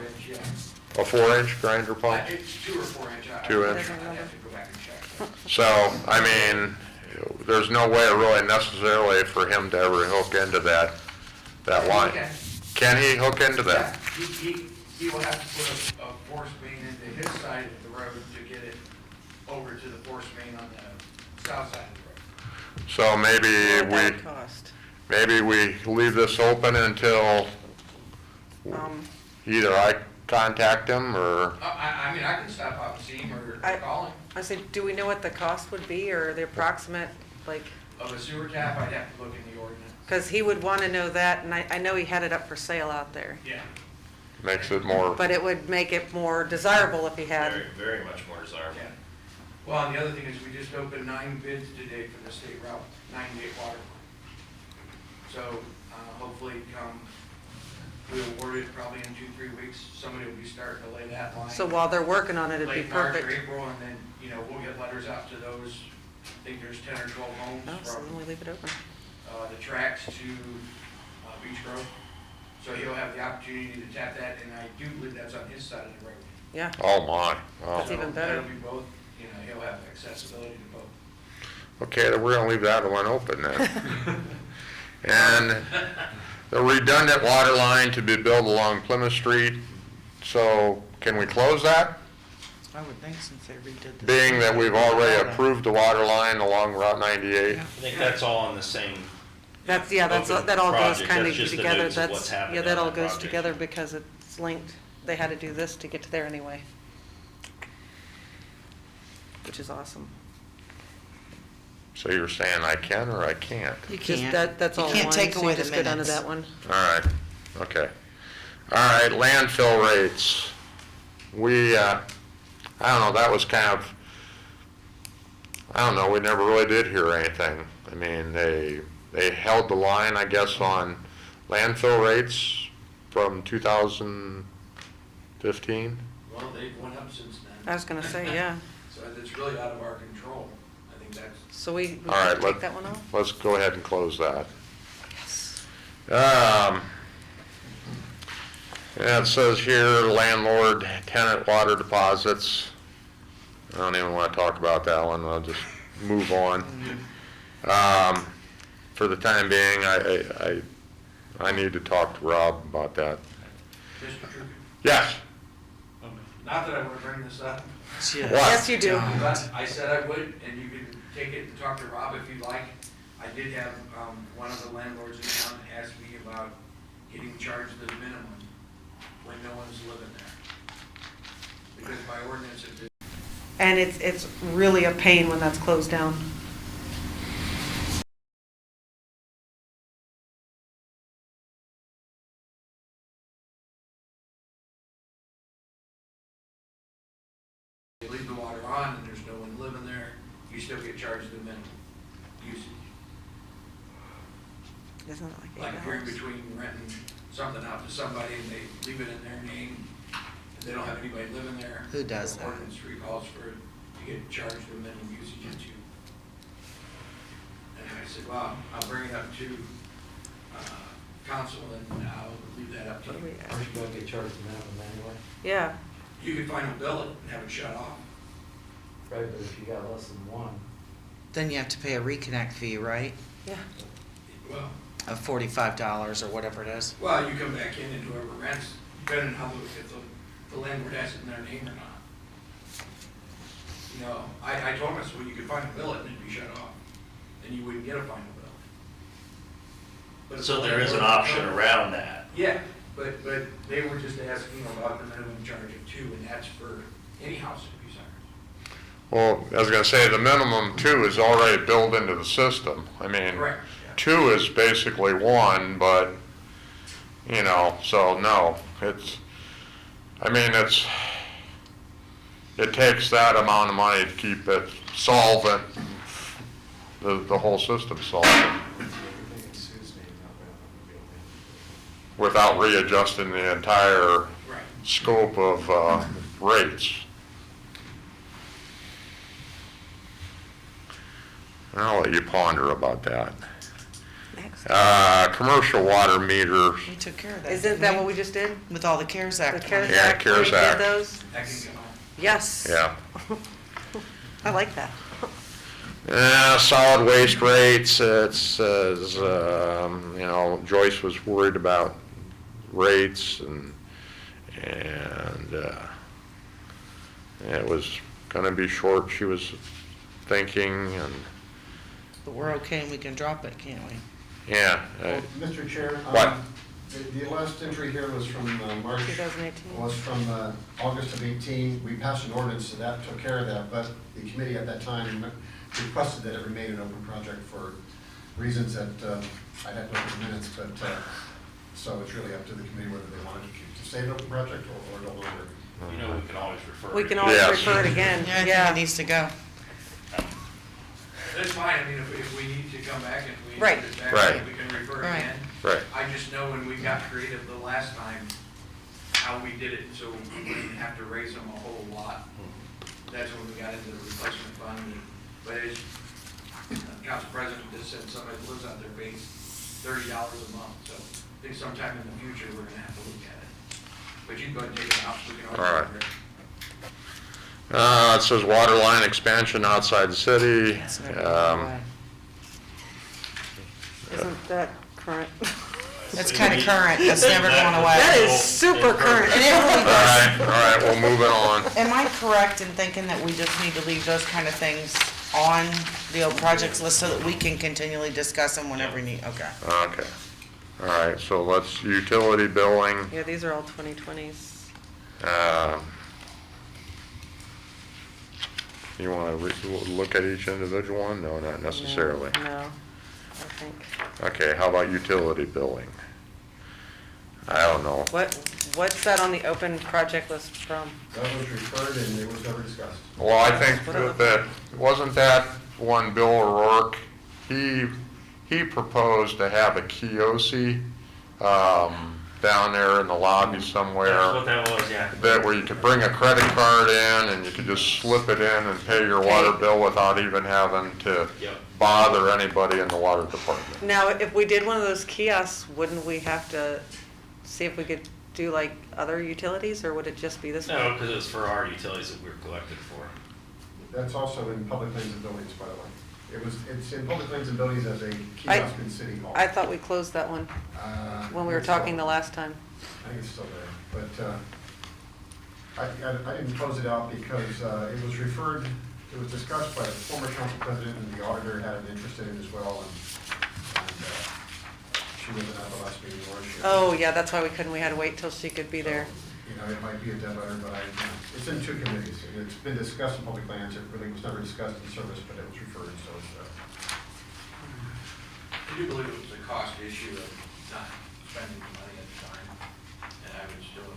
A 4-inch grinder pump? It's 2 or 4 inch. 2-inch. I have to go back and check. So, there's no way really necessarily for him to ever hook into that line. Okay. Can he hook into that? Yeah, he will have to put a force main into his side of the road to get it over to the force main on the south side of the road. So maybe we leave this open until either I contact him or... I can stop out and see him or call him. I said, do we know what the cost would be, or the approximate, Of a sewer tap, I'd have to look in the ordinance. because he would want to know that, and I know he had it up for sale out there. Yeah. Makes it more... But it would make it more desirable if he had. Very, very much more desirable. Yeah. Well, and the other thing is we just opened 9 bids today for the state route 98 water line. So hopefully we award it probably in 2-3 weeks. Somebody will be starting to lay that line. So while they're working on it, it'd be Late March or perfect. April, and then, we'll get letters out to those. I think there's 10 or 12 homes Oh, so then we leave it open. the tracks to Beach Grove. So he'll have the opportunity to tap that, and I do believe that's on his side of the road. Yeah. Oh, my. Oh. That's even better. That'll be both, he'll have accessibility to both. Okay, then we're going to leave that one open then. And the redundant water line to be built along Plymouth Street, so can we close that? I would think since they redid this. Being that we've already approved the water line along Route 98? I think that's all on the same. That all goes project. kind of That's just the together. notes of what's happening That on all that goes project. together because it's linked. They had to do this to get to there anyway. Which is awesome. So you're saying I can or I can't? You Just can't. that's all You can't one, take so you away the just go down to minutes. that one. All right, okay. All right, landfill rates. We, I don't know, that was kind of, I don't know, we never really did hear anything. I mean, they held the line, I guess, on landfill rates from 2015. Well, they've went up since then. I was gonna say, yeah. So it's really out of our control. I think that's. So we All right, take that one off? let's go ahead and close that. Yes. Yeah, it says here, landlord, tenant water deposits. I don't even want to talk about that one, I'll just move on. For the time being, I need to talk to Rob about that. Mr. Trooper, Yes, not that I want to bring this up, Yeah. Yes, you do. but I said I would, and you can take it and talk to Rob if you'd like. I did have one of the landlords in town ask me about getting charged the minimum when no one's living there. Because by ordinance, it is. And it's really a pain when that's closed down. you still get charged the minimum usage. Isn't it like Like if you're in $8? between renting something out to somebody and they leave it in their name, and they don't have anybody living there. Who does the that? Ordinance recalls for, it to get charged the minimum usage into. And I said, well, I'll bring it up to, council and I'll leave that up to What do you. we Aren't you gonna get charged the minimum anyway? Yeah, You can find a bill it and have it shut off. Right, but if you got less than one. Then you have to pay a reconnect fee, right? yeah. Well, Of $45 or whatever it is. well, you come back in and whoever rents, depending on how, if the landlord has it in their name or not. You know, I told them, I said, well, you could find a bill it and it'd be shut off, and you wouldn't get a final bill. But if So the there is an landlord- option around that. Yeah, but they were just asking about the minimum charge of 2, and that's for any house in Bucyrus. Well, I was gonna say, the minimum 2 is already built into the system. I mean, Correct. 2 is basically 1, but, you know, so no, it's, I mean, it takes that amount of money to keep it solvent, the whole system solvent, without readjusting the entire Right. scope of rates. I'll let you ponder about that. Next. Commercial water meter, We took care of that. Isn't didn't that we? what we just did? With all the CARES The Act CARES money. Yeah, Act, we CARES did Act. those? That can go on. Yes. yeah. I like that. Solid waste rates, it says, you know, Joyce was worried about rates and it was gonna be short, she was thinking, and, But we're okay and we can drop it, can't we? yeah. Well, Mr. Chair. What? The last entry here was from March. 2018. Was from August of 18. We passed an ordinance that took care of that, but the committee at that time requested that it remain an open project for reasons that I'd have to look at the minutes, but, so it's really up to the committee whether they wanted to stay an open project or no longer. You know, we can always refer. We it. can always Yes. refer it again, Yeah, I think yeah. it needs to go. That's fine, I mean, if we need to come back and we Right. need it back, Right. we can refer Right. again. Right. I just know when we got creative the last time, how we did it, so we didn't have to raise them a whole lot. That's when we got into the replacement fund, but as Council President just said, somebody that lives out there pays $30 a month, so I think sometime in the future, we're gonna have to look at it. But you can go ahead and take it out, we can always. All right. refer it. It says water line expansion outside the city. It's never going away. Isn't that current? It's kind of current, it's never going away. That is super current. And it really does. All right, well, moving on. Am I correct in thinking that we just need to leave those kind of things on the old projects list so that we can continually discuss them whenever we need? Okay. Okay. All right, so let's, utility billing. Yeah, these are all 2020s. You want to look at each individual one? No, not necessarily. No, I think. Okay, how about utility billing? I don't know. What's that on the open project list from? That was referred and it was never discussed. Well, I think that, wasn't that one Bill O'Rourke? He proposed to have a kiosk, down there in the lobby somewhere. That's what that was, yeah. That where you could bring a credit card in and you could just slip it in and pay your water bill without even having to Yep. bother anybody in the water department. Now, if we did one of those kiosks, wouldn't we have to see if we could do like other utilities, or would it just be this one? No, because it's for our utilities that we're collected for. That's also in public lands and buildings, by the way. It's in public lands and buildings as a kiosk in City Hall. I thought we closed that one when we were It's talking still- the last time. I think it's still there, but I didn't close it out because it was referred, it was discussed by the former council president and the auditor had an interest in it as well, and she wasn't at the last meeting, or she. Oh, yeah, that's why we couldn't, we had to wait till she could be there. You know, it might be a dead letter, but it's in 2 committees. It's been discussed in public lands, it really was never discussed in service, but it was referred, so it's, I do believe it was a cost issue of not spending the money at the time, and I would still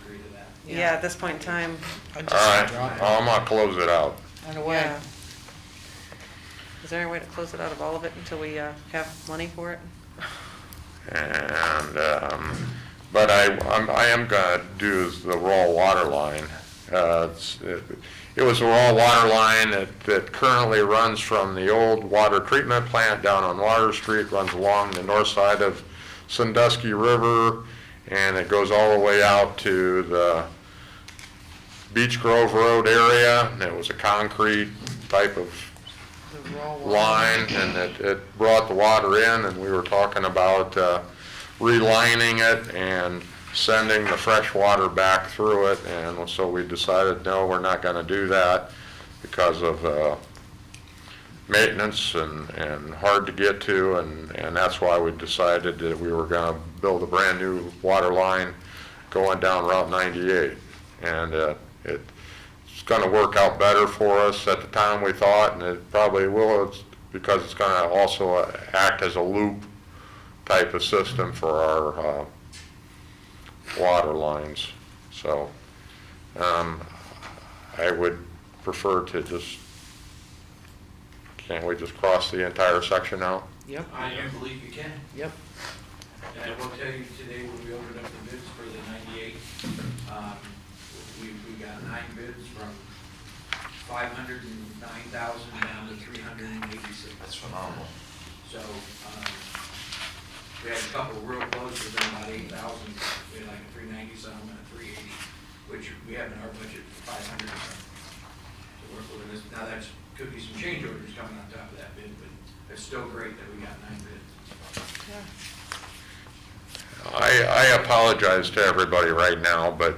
agree to that. Yeah, at this point in time, All right, I'm gonna close it out. Right away. yeah. Is there any way to close it out of all of it until we have money for it? And, but I am gonna do the raw water line. It was a raw water line that currently runs from the old water treatment plant down on Water Street, runs along the north side of Sandusky River, and it goes all the way out to the Beech Grove Road area, and it was a concrete type of line, and it brought the water in, and we were talking about relining it and sending the fresh water back through it, and so we decided, no, we're not gonna do that because of maintenance and hard to get to, and that's why we decided that we were gonna build a brand new water line going down Route 98. And it's gonna work out better for us at the time we thought, and it probably will, because it's gonna also act as a loop type of system for our water lines. So I would prefer to just, can't we just cross the entire section out? Yep. I do believe you can. Yep. And I will tell you today, when we opened up the bids for the 98, we got 9 bids from 509,000 down to 386. That's phenomenal. So, we had a couple real close, within about 8,000. We had like a 390 some and a 380, which we have in our budget for 500 to work with. This. Now that's, could be some change orders coming on top of that bid, but it's still great that we got 9 bids. I apologize to everybody right now, but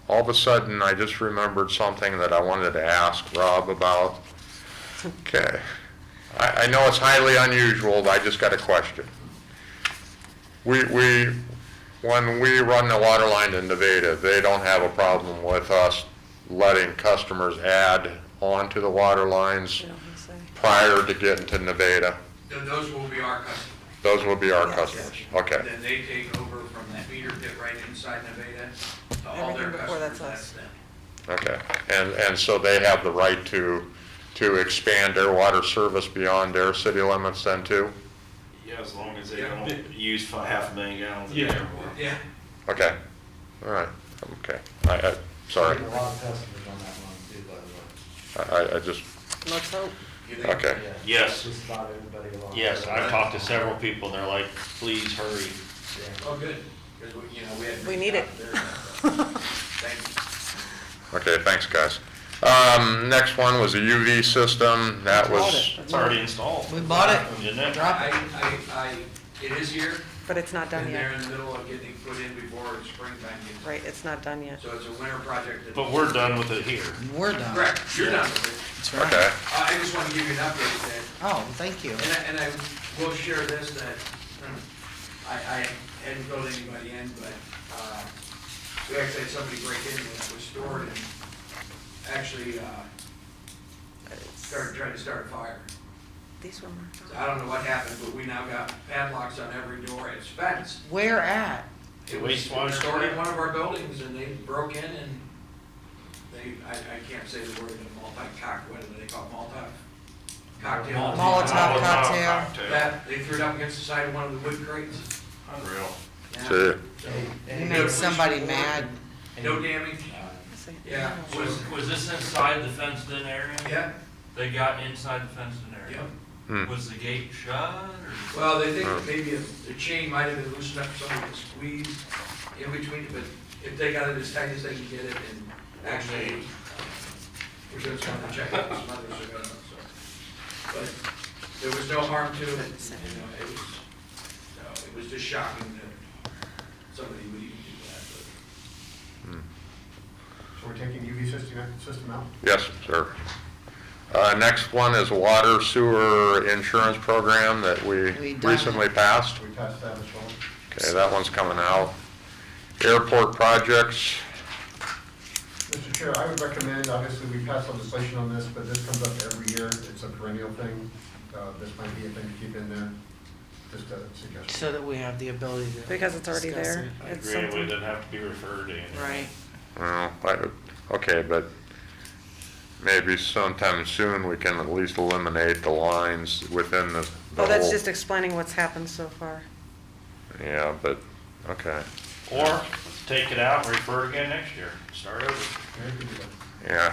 all of a sudden I just remembered something that I wanted to ask Rob about. Okay. I know it's highly unusual, but I just got a question. When we run the water line to Nevada, they don't have a problem with us letting customers add onto the water lines prior to getting to Nevada. Those will be our customers. Those will be our customers, okay. Then they take over from that meter pit right inside Nevada to all their Everything before customers, that's that's us. them. Okay, and so they have the right to expand their water service beyond their city limits then too? Yeah, as long as they don't use 500,000 gallons a day Yeah. or more. Yeah. Okay, all right, okay. Sorry, A lot of customers on that one too, by the way. I just, Let's hope. okay. Yes. Just about everybody along. Yes, I've talked to several people and they're like, please hurry. Oh, good, because we had. We need it. Thank you. Okay, thanks, guys. Next one was a UV system. That was, It's already installed. We bought it. Isn't it? It is here. But it's not done And they're yet. in the middle of getting put in before springtime gets. Right, it's not done yet. So it's a winter project. But we're done with it here. We're done. Correct, you're done with it. That's right. okay, I just want to give you an update that, Oh, thank you. and I will share this, that I hadn't filled anybody in, but we actually had somebody break in when it was stored and actually tried to start a fire. These were marked So I don't know what happened, but we now got padlocks on every door. It's fenced. Where at? It The was wastewater stored in plant? one of our buildings, and they broke in and I can't say the word, but what do they call it, cocktail? Molotov cocktail. That, they threw it up against the side of one of the wood crates. Unreal. Yeah. see, You make somebody mad. No damage. Yeah. Was this inside the fenced-in area? Yeah, They got inside the fenced-in area? yeah. Was the gate shut, or? Well, they think maybe the chain might have been loosened up for somebody to squeeze in between, but if they got it as tight as they can get it, and actually, we're just going to check it, some others are gonna, so. But there was no harm to it, it was just shocking that somebody would even do that, So we're taking UV system out? yes, sir. Next one is a water sewer insurance program that we We done recently passed. We passed that as well. Okay, that one's coming out. Airport projects, Mr. Chair, I would recommend, obviously, we passed legislation on this, but this comes up every year. It's a perennial thing. This might be a thing to keep in there. Just a suggestion. So that we have the ability to. Because it's already discuss there. it. I It's agree, we something- didn't have to be referred to. Right. well, okay, but maybe sometime soon we can at least eliminate the lines within the Oh, that's whole- just explaining what's happened so far. Yeah, but, okay. Or take it out and refer it again next year, start over. Yeah,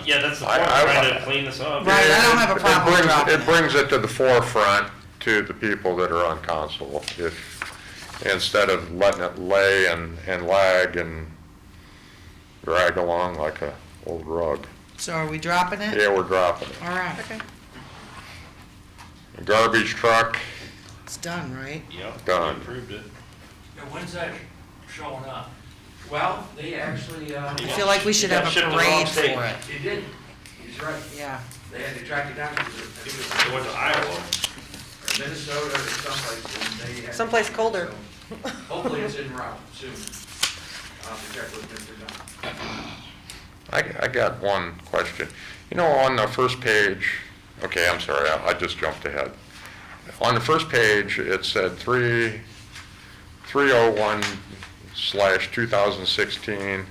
Yeah, that's the I- point, I- trying to clean this up. Right, I don't have a problem with dropping It brings it to the forefront to the people that are on council. Instead of letting it lay and lag and drag along like a old rug. So are we dropping it? Yeah, we're dropping it. All right, Okay. Garbage truck, it's done, right? Yep. Done. Approved it. And when's that showing up? Well, they actually, I feel like we should have a Shipped to the wrong parade state. for it. It did, he's right. Yeah. They had to track it down because It went to Iowa. or Minnesota or someplace, and they had. Someplace colder. So, hopefully it's en route soon. I'll have to check with Mr. Dunn. I got one question. You know, on the first page, okay, I'm sorry, I just jumped ahead. On the first page, it said 301/2016.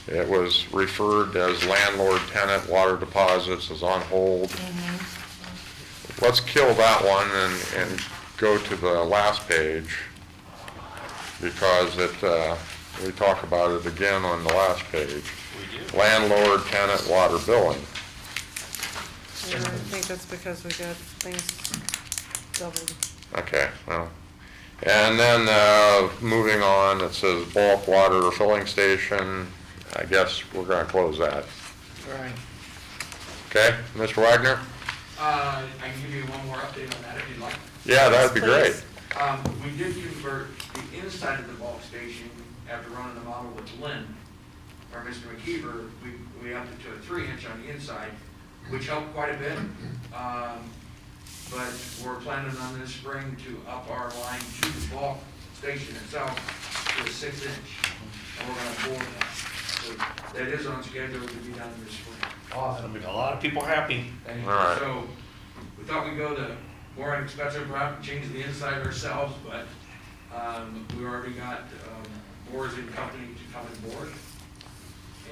It was referred as landlord tenant water deposits is on hold. Let's kill that one and go to the last page, because we talk about it again on the last page. Landlord tenant water billing. Yeah, I think that's because we got things doubled. Okay, well, and then, moving on, it says bulk water filling station. I guess we're gonna close that. Right. Okay, Mr. Wagner? I can give you one more update on that if you'd like. Yeah, that'd be great. We did convert the inside of the bulk station after running the model with Lynn, or Mr. McKeever, we upped it to a 3-inch on the inside, which helped quite a bit. But we're planning on this spring to up our line to the bulk station itself to a 6-inch. And we're gonna bore that. So that is on schedule to be done this spring. Awesome. A lot of people happy. Thank you. All right. So we thought we'd go the more inexpensive route and change the inside ourselves, but we already got Boers and Company to come on board.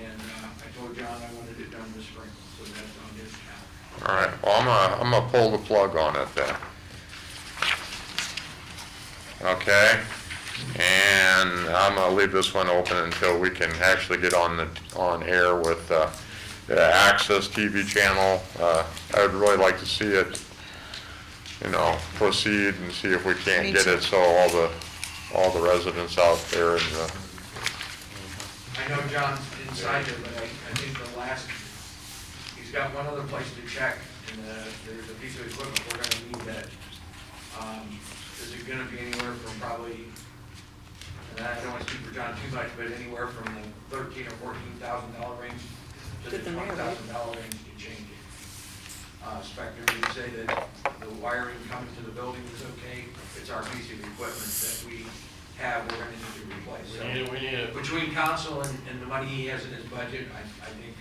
And I told John I wanted it done this spring, so that's on his calendar. All right, well, I'm gonna pull the plug on it then. Okay, and I'm gonna leave this one open until we can actually get on air with the Access TV channel. I would really like to see it, proceed and see if we can't Me get too. it so all the residents out there in the, I know John's inside there, but I think he's got one other place to check, and there's a piece of equipment we're gonna need that, is it gonna be anywhere from probably, and I don't wanna speak for John too much, but anywhere from the $13,000 or $14,000 range to the Get the mayor, right? $20,000 range to change it. Spectrum, you say that the wiring coming to the building is okay, it's our piece of equipment that we have, we're gonna need to replace. So, We need it. between council and the money he has in his budget, I think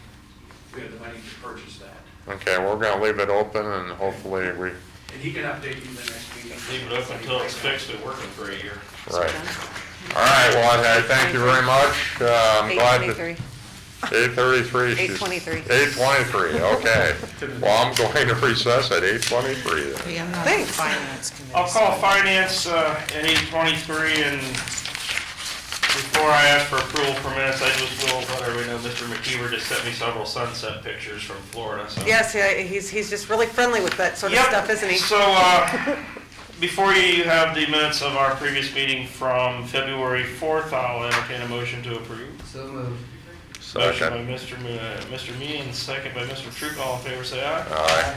we have the money to purchase that. okay, we're gonna leave it open and hopefully we, And he can update you the next meeting. Leave it open until it's fixed and working for a year. right. All right, well, I thank you very much. I'm glad that. 8:23. 8:33. 8:23. 8:23, okay. Well, I'm going to recess at 8:23 then. Hey, I'm not on the Thanks. finance committee. I'll call so- finance at 8:23, and before I ask for approval for minutes, I just will let everybody know Mr. McKeever just sent me several sunset pictures from Florida, so. Yes, yeah, he's just really friendly with that sort of Yep. stuff, isn't he? So, before you have the minutes of our previous meeting from February 4th, I'll entertain a motion to approve. So moved. Motion by Second. Mr. Meehan, second by Mr. Troop. All in favor, say aye. Aye.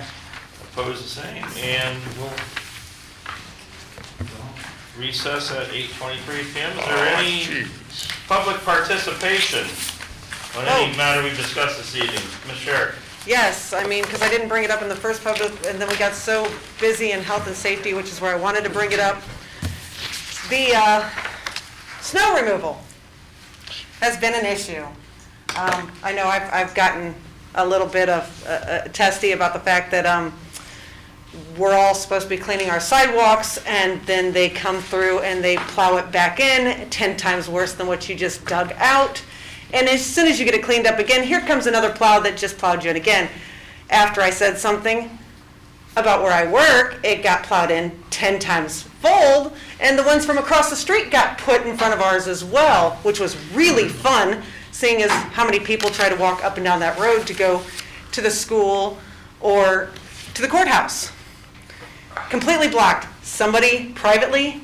Opposed, the same. And we'll recess at 8:23 p.m. Is there Oh, any jeez. public participation on any matter we've discussed this evening? Ms. Sherrick? Yes, I mean, because I didn't bring it up in the first public, and then we got so busy in health and safety, which is where I wanted to bring it up. The snow removal has been an issue. I know I've gotten a little bit of testy about the fact that we're all supposed to be cleaning our sidewalks, and then they come through and they plow it back in, 10 times worse than what you just dug out. And as soon as you get it cleaned up again, here comes another plow that just plowed you in again. After I said something about where I work, it got plowed in 10 times fold, and the ones from across the street got put in front of ours as well, which was really fun, seeing as how many people try to walk up and down that road to go to the school or to the courthouse. Completely blocked. Somebody privately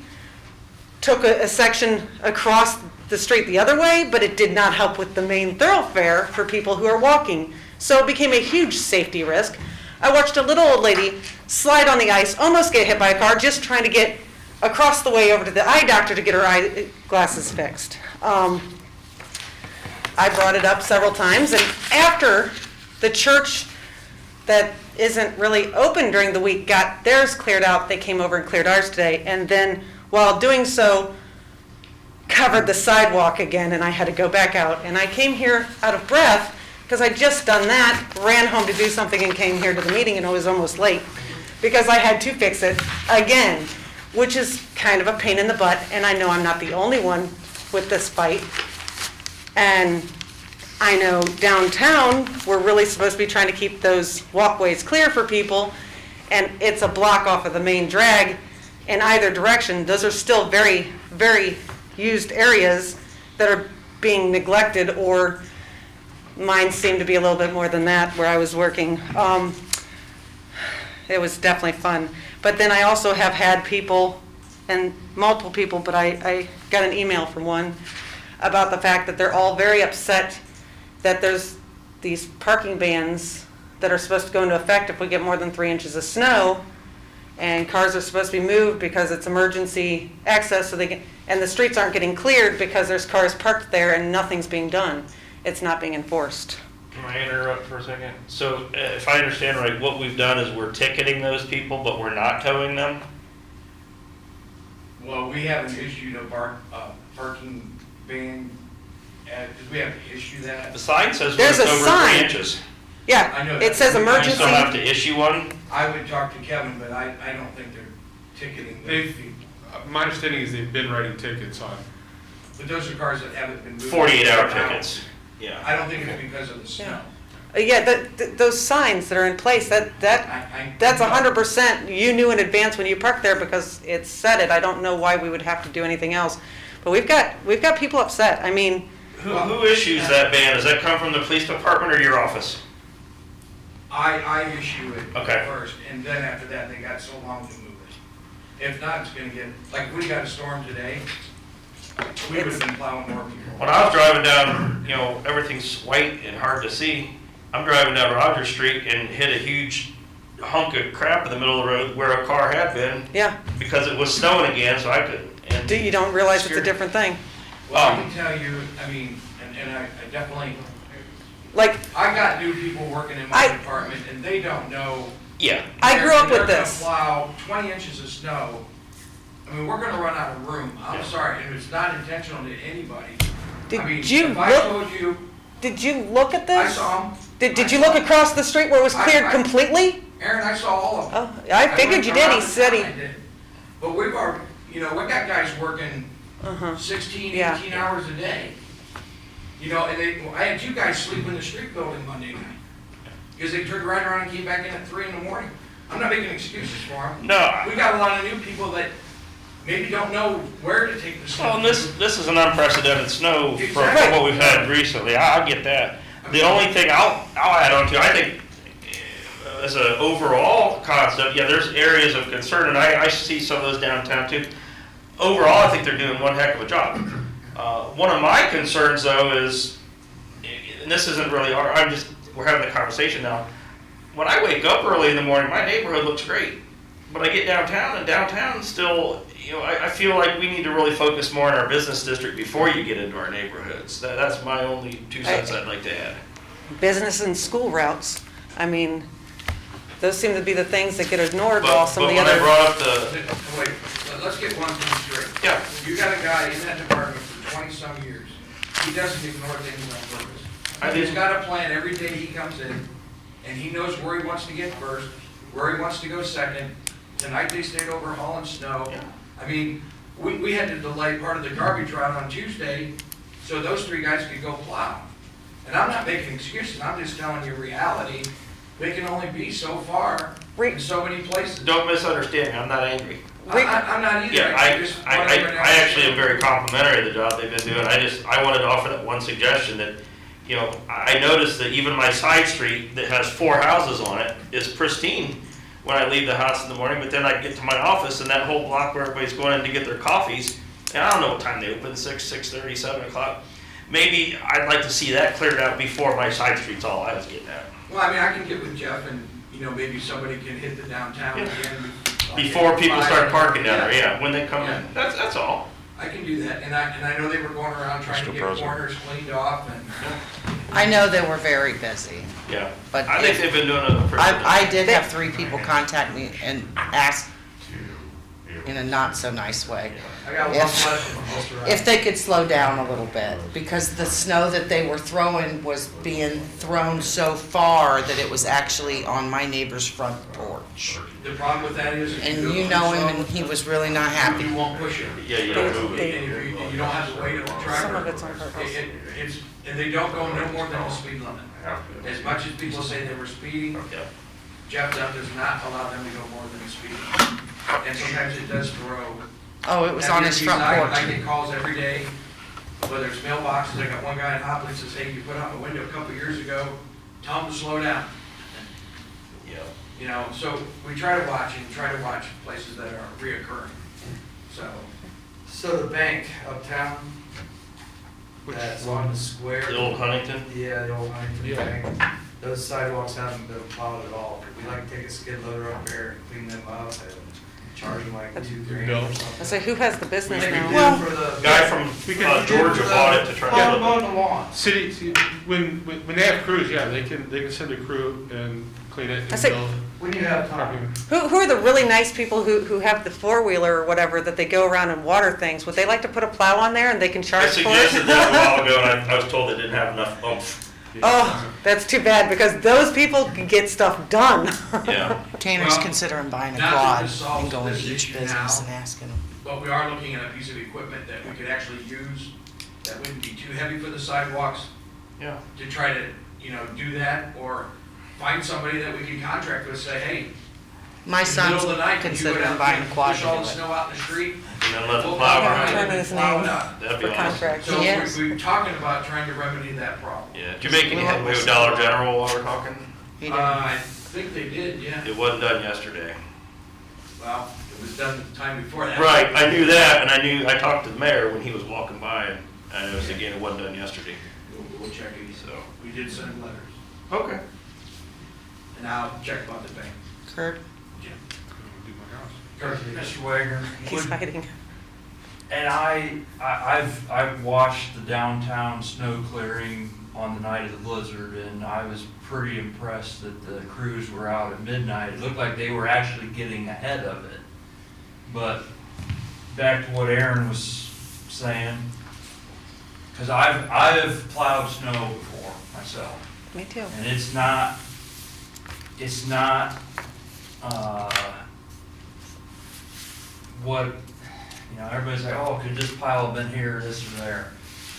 took a section across the street the other way, but it did not help with the main thoroughfare for people who are walking. So it became a huge safety risk. I watched a little old lady slide on the ice, almost get hit by a car, just trying to get across the way over to the eye doctor to get her eye glasses fixed. I brought it up several times, and after the church that isn't really open during the week got theirs cleared out, they came over and cleared ours today, and then while doing so, covered the sidewalk again, and I had to go back out. And I came here out of breath because I'd just done that, ran home to do something and came here to the meeting, and I was almost late because I had to fix it again, which is kind of a pain in the butt, and I know I'm not the only one with this fight. And I know downtown, we're really supposed to be trying to keep those walkways clear for people, and it's a block off of the main drag in either direction. Those are still very, very used areas that are being neglected, or mine seemed to be a little bit more than that where I was working. It was definitely fun. But then I also have had people, and multiple people, but I got an email from one about the fact that they're all very upset that there's these parking bans that are supposed to go into effect if we get more than 3 inches of snow, and cars are supposed to be moved because it's emergency access, so they can, and the streets aren't getting cleared because there's cars parked there and nothing's being done. It's not being enforced. Can I interrupt for a second? So if I understand right, what we've done is we're ticketing those people, but we're not towing them? Well, we haven't issued a parking ban, because we have to issue that. The sign says when There's it's a over sign. 3 inches. Yeah, I know it that. says You emergency. still have to issue one? I would talk to Kevin, but I don't think they're ticketing those people. My understanding is they've been writing tickets on. But those are cars that haven't been moved. 48-hour tickets. Yeah. I don't think it's because of the snow. Yeah, those signs that are in place, that's 100%, you knew in advance when you parked there because it said it. I don't know why we would have to do anything else. But we've got people upset. I mean. Who issues that ban? Does that come from the police department or your office? I issue it Okay. first, and then after that, they got so long to move it. If not, it's gonna get, like, if we got a storm today, we would have been plowing more people. When I was driving down, everything's white and hard to see. I'm driving down Rogers Street and hit a huge hunk of crap in the middle of the road where a car had been. Yeah. Because it was snowing again, so I couldn't. And You don't realize it's a different thing. Well, I can tell you, I mean, and I definitely, Like, I got new people working in my department, and they don't know. Yeah. I grew up with They're this. gonna plow 20 inches of snow. I mean, we're gonna run out of room. I'm sorry, and it's not intentional to anybody. I mean, Did you if I told you, Did you look at this? I saw 'em. Did you look across the street where it was cleared I- completely? Aaron, I saw all of them. Oh, I figured you did. He said he. But we've already, we got guys working 16, 18 hours a day. And I had 2 guys sleep in the street building Monday night. Because they turned right around and came back in at 3 in the morning. I'm not making excuses for them. No. We got a lot of new people that maybe don't know where to take the snow. Well, and this is an unprecedented snow for Exactly. what we've had recently. I get that. The only thing I'll add on to, I think, as an overall concept, yeah, there's areas of concern, and I see some of those downtown too. Overall, I think they're doing one heck of a job. One of my concerns, though, is, and this isn't really we're having the conversation now. When I wake up early in the morning, my neighborhood looks great. But I get downtown, and downtown still, I feel like we need to really focus more on our business district before you get into our neighborhoods. That's my only 2 cents I'd like to add. Business and school routes. I mean, those seem to be the things that get ignored while some of the other. When I brought up Wait, let's get one thing straight. Yeah. You got a guy in that department for 20-some years. He doesn't ignore things on purpose. He's got a plan every day he comes in, and he knows where he wants to get first, where he wants to go second. Tonight they stayed over hauling snow. I mean, we had to delay part of the garbage route on Tuesday so those three guys could go plow. And I'm not making excuses, I'm just telling you reality. They can only be so far in so many places. Don't misunderstand me, I'm not angry. I'm not either. Yeah, I actually am very complimentary of the job they've been doing. I wanted to offer that one suggestion that, you know, I noticed that even my side street that has 4 houses on it is pristine when I leave the house in the morning, but then I get to my office and that whole block where everybody's going in to get their coffees, and I don't know what time they open, 6, 6:30, 7 o'clock. Maybe I'd like to see that cleared out before my side street's all I was getting at. Well, I mean, I can get with Jeff and, you know, maybe somebody can hit the downtown again. Before people start parking down there, yeah, when they come in. That's all. I can do that, and I know they were going around trying to get corners cleaned off, and I know they were very busy. Yeah, But I think they've been doing a pretty good I did have 3 people contact me and ask in a not so nice way. I got one question from Mr. Ryan. If they could slow down a little bit, because the snow that they were throwing was being thrown so far that it was actually on my neighbor's front porch. The problem with that is. And you know him, and he was really not happy. You won't push it. Yeah, you don't move it. And you don't have to wait at the tractor. Some of it's on purpose. And they don't go no more than the speed limit. As much as people say they were speeding, Jeff Dunn does not allow them to go more than the speed limit. And sometimes it does throw. Oh, it was on his front porch. I get calls every day, whether it's mailboxes. I got one guy in Hopley says, hey, you put out a window a couple years ago, tell them to slow down. Yeah. You know, so we try to watch places that are reoccurring, so. So the bank uptown, that's on the square. The old Huntington? Yeah, the old Huntington Yeah. bank. Those sidewalks haven't been plowed at all. We like to take a skid loader up there and clean them up and charge them like $2,000 or something. I say, who has the business We now? did Well, for the. Guy from Georgia bought it to try to. On the lawn. City, when they have crews, yeah, they can send a crew and clean it. I say- and When you have time. Who are the really nice people who have the 4-wheeler or whatever that they go around and water things? Would they like to put a plow on there and they can I charge for suggested it? that a while ago, and I was told they didn't have enough oomph. Oh, that's too bad, because those people can get stuff done. Yeah. Tanner's Well, considering buying a not that quad this solves and going this to each issue business now. and asking them. But we are looking at a piece of equipment that we could actually use, that wouldn't be too heavy for the sidewalks, Yeah. to try to, you know, do that, or find somebody that we can contract with, say, hey, My in the son's middle of the night, can you go considering down buying a and quad push to all do the it. snow out in the street? And then let the We'll plow come run. around Turn and his plow it name up. That'd be for awesome. contract. So Yes. we're talking about trying to remedy that problem. Yeah. Did you make any headway with Dollar General while we're talking? He didn't. I think they did, yeah. It wasn't done yesterday. Well, it was done the time before that. Right, I knew that, and I talked to the mayor when he was walking by, and I noticed again it wasn't done yesterday. We'll check it. So. We did send letters. Okay. And I'll check about the bank. Kurt? Mr. Wagner, He's hiding. And I've watched the downtown snow clearing on the night of the blizzard, and I was pretty impressed that the crews were out at midnight. It looked like they were actually getting ahead of it. But back to what Aaron was saying, because I've plowed snow before myself. Me too. And it's not, what, you know, everybody's like, oh, could this pile have been here, this or there?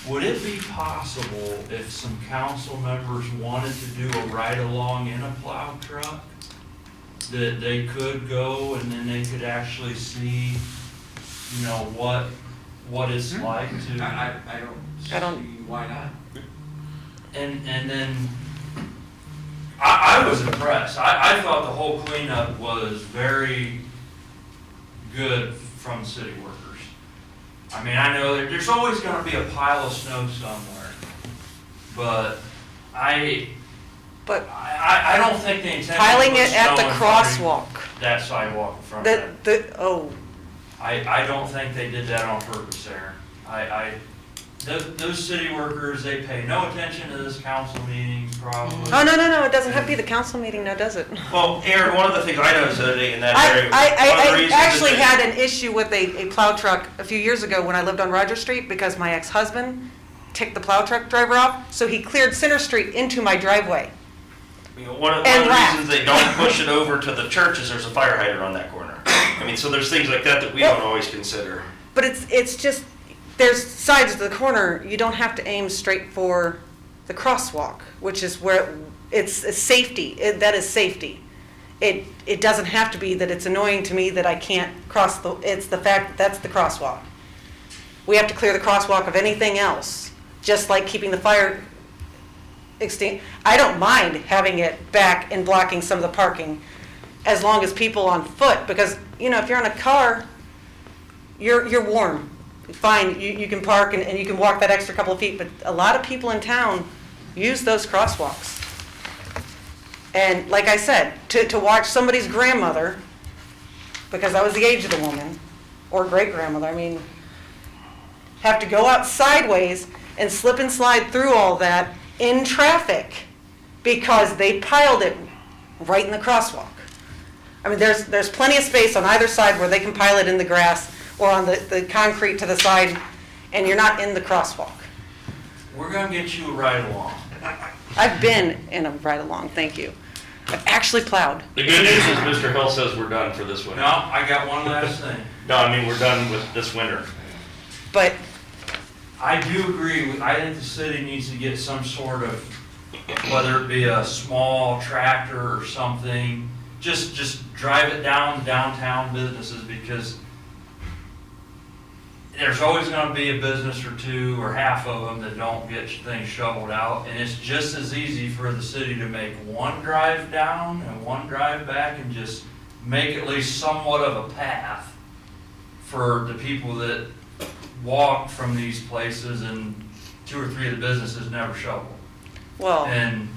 Would it be possible if some council members wanted to do a ride-along in a plow truck, that they could go and then they could actually see, you know, what it's like to? I don't see why not. And then, I was impressed. I thought the whole cleanup was very good from city workers. I mean, I know that there's always gonna be a pile of snow somewhere, but I don't think they intended to Piling put it at snow the in front of crosswalk. that sidewalk in front of that. Oh, I don't think they did that on purpose, Aaron. Those city workers, they pay no attention to this council meeting, probably. oh, no, it doesn't have to be the council meeting now, does it? Well, Aaron, one of the things I noticed the other day in that area. I actually had an issue with a plow truck a few years ago when I lived on Roger Street because my ex-husband ticked the plow truck driver off, so he cleared Center Street into my driveway. You know, one of And the laughed. reasons they don't push it over to the church is there's a fire hydrant on that corner. I mean, so there's things like that that we don't always consider. But it's just, there's sides to the corner, you don't have to aim straight for the crosswalk, which is where it's safety. That is safety. It doesn't have to be that it's annoying to me that I can't cross it's the fact that that's the crosswalk. We have to clear the crosswalk of anything else, just like keeping the fire extinct. I don't mind having it back and blocking some of the parking as long as people on foot, because, you know, if you're in a car, you're warm. Fine, you can park and you can walk that extra couple of feet, but a lot of people in town use those crosswalks. And like I said, to watch somebody's grandmother, because I was the age of the woman, or great-grandmother, I mean, have to go out sideways and slip and slide through all that in traffic because they piled it right in the crosswalk. I mean, there's plenty of space on either side where they can pile it in the grass or on the concrete to the side, and you're not in the crosswalk. We're gonna get you a ride-along. I've been in a ride-along, thank you. I've actually plowed. The good news is Mr. Hill says we're done for this winter. No, I got one last thing. No, I mean, we're done with this winter. But I do agree I think the city needs to get some sort of, whether it be a small tractor or something, just drive it down downtown businesses, because there's always gonna be a business or two or half of them that don't get things shoveled out, and it's just as easy for the city to make one drive down and one drive back and just make at least somewhat of a path for the people that walk from these places, and 2 or 3 of the businesses never shovel. Well, And,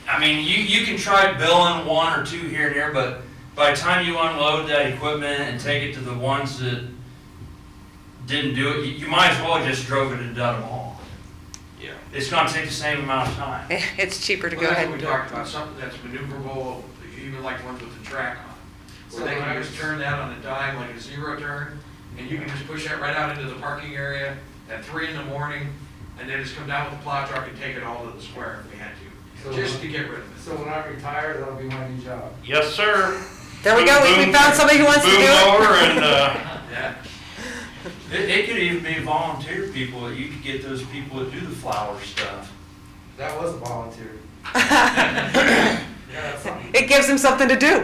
I mean, you can try billing 1 or 2 here and there, but by the time you unload that equipment and take it to the ones that didn't do it, you might as well just drove it and done them all. Yeah. It's gonna take the same amount of time. it's cheaper to Well, go that's ahead what and we do it. talked about, something that's maneuverable, even like ones with the track on. Where they can just turn that on a dime, like a zero turn, and you can just push that right out into the parking area at 3 in the morning, and then just come down with the plow truck and take it all to the square if we had to, just to get rid of it. So when I retire, that'll be my new job. Yes, sir. There we go, we found somebody who wants to do Boom it. mower and, Yeah. It could even be volunteer people, that you could get those people that do the flower stuff. That was a volunteer. It gives them something to do.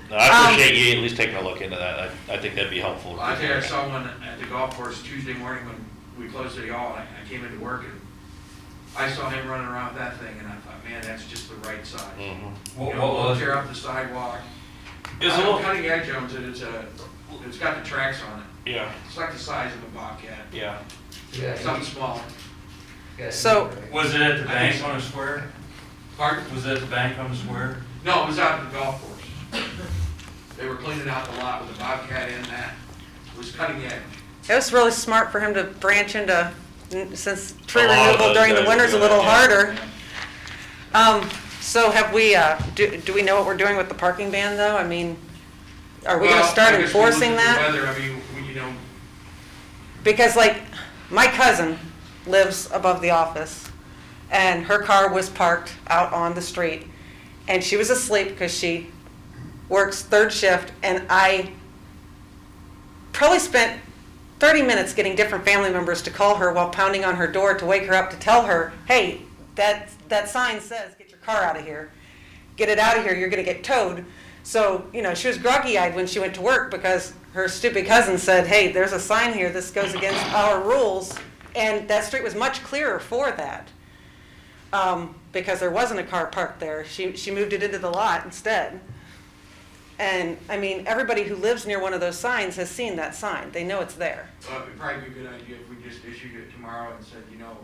No, I appreciate you at least taking a look into that. I think that'd be helpful. Well, I tell you, I saw one at the golf course Tuesday morning when we closed City Hall, and I came into work, and I saw him running around with that thing, and I thought, man, that's just the right size. Mm-hmm. What You know, was it? tear up the sidewalk. It's a I know little- Cutting Edge owns it, it's got the tracks on it. Yeah, It's like the size of a Bobcat, yeah. something smaller. So, Was it at the I bank think so. on the square? Pardon? Was it at the bank on the square? No, it was out at the golf course. They were cleaning out the lot with a Bobcat in that. It was Cutting Edge. it was really smart for him to branch into, since tree A lot of removal those during the guys winter's a do little that, harder. So have we, do we know what we're doing with the parking ban though? I mean, are we gonna Well, start I guess we look enforcing at the that? weather, I mean, you know, Because like, my cousin lives above the office, and her car was parked out on the street, and she was asleep because she works 3rd shift, and I probably spent 30 minutes getting different family members to call her while pounding on her door to wake her up to tell her, hey, that sign says, get your car out of here. Get it out of here, you're gonna get towed. So, you know, she was groggy-eyed when she went to work because her stupid cousin said, hey, there's a sign here, this goes against our rules. And that street was much clearer for that, because there wasn't a car parked there. She moved it into the lot instead. And, I mean, everybody who lives near one of those signs has seen that sign. They know it's there. well, it'd probably be a good idea if we just issued it tomorrow and said, you know,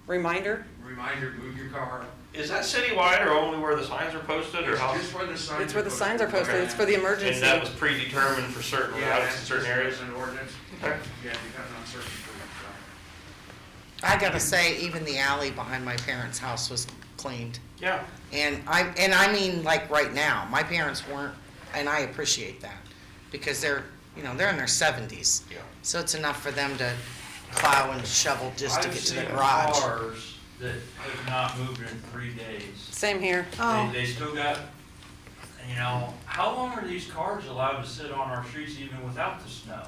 Reminder? move your car. Is that citywide or only where the signs are posted, or how? It's just where the signs are posted. It's where the signs are posted, it's for the emergency. And that was predetermined for certain Yeah, routes in that's certain just areas? an ordinance. Okay. Yeah, depending on certain streets, so. I gotta say, even the alley behind my parents' house was cleaned. Yeah. And I mean, like right now, my parents weren't, and I appreciate that, because they're in their 70s. Yeah. So it's enough for them to plow and shovel just to I've get to the seen garage. cars that have not moved in 3 days. Same here. They still got, how long are these cars allowed to sit on our streets even without the snow?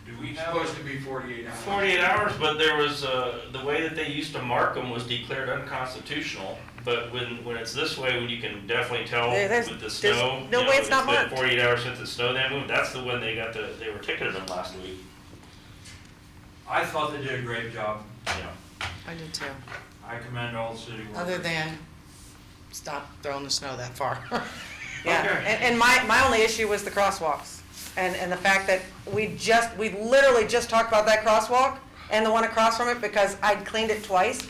Do we It's have? supposed to be 48 hours. 48 hours, but there was, the way that they used to mark them was declared unconstitutional. But when it's this way, when you can definitely tell There's- with the there's snow. no you way it's not been marked. 48 hours since it snowed that moved, that's the one they were ticketed them last week. I thought they did a great job. Yeah. I did too. I commend all the city workers. Other than, stop throwing the snow that far. Yeah, and my only issue was the crosswalks, and the fact that we literally just talked about that crosswalk and the one across from it, because I'd cleaned it twice.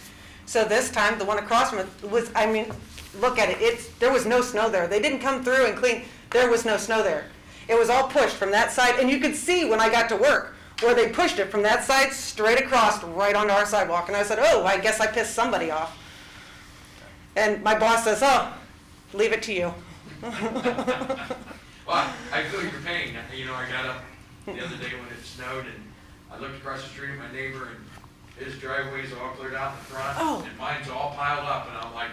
So this time, the one across from it was, I mean, look at it, there was no snow there. They didn't come through and clean, there was no snow there. It was all pushed from that side, and you could see when I got to work, where they pushed it from that side straight across, right onto our sidewalk, and I said, oh, I guess I pissed somebody off. And my boss says, oh, leave it to you. Well, I feel your pain. You know, I got up the other day when it snowed, and I looked across the street at my neighbor, and his driveway's all cleared out in the front, Oh. and mine's all piled up, and I'm like,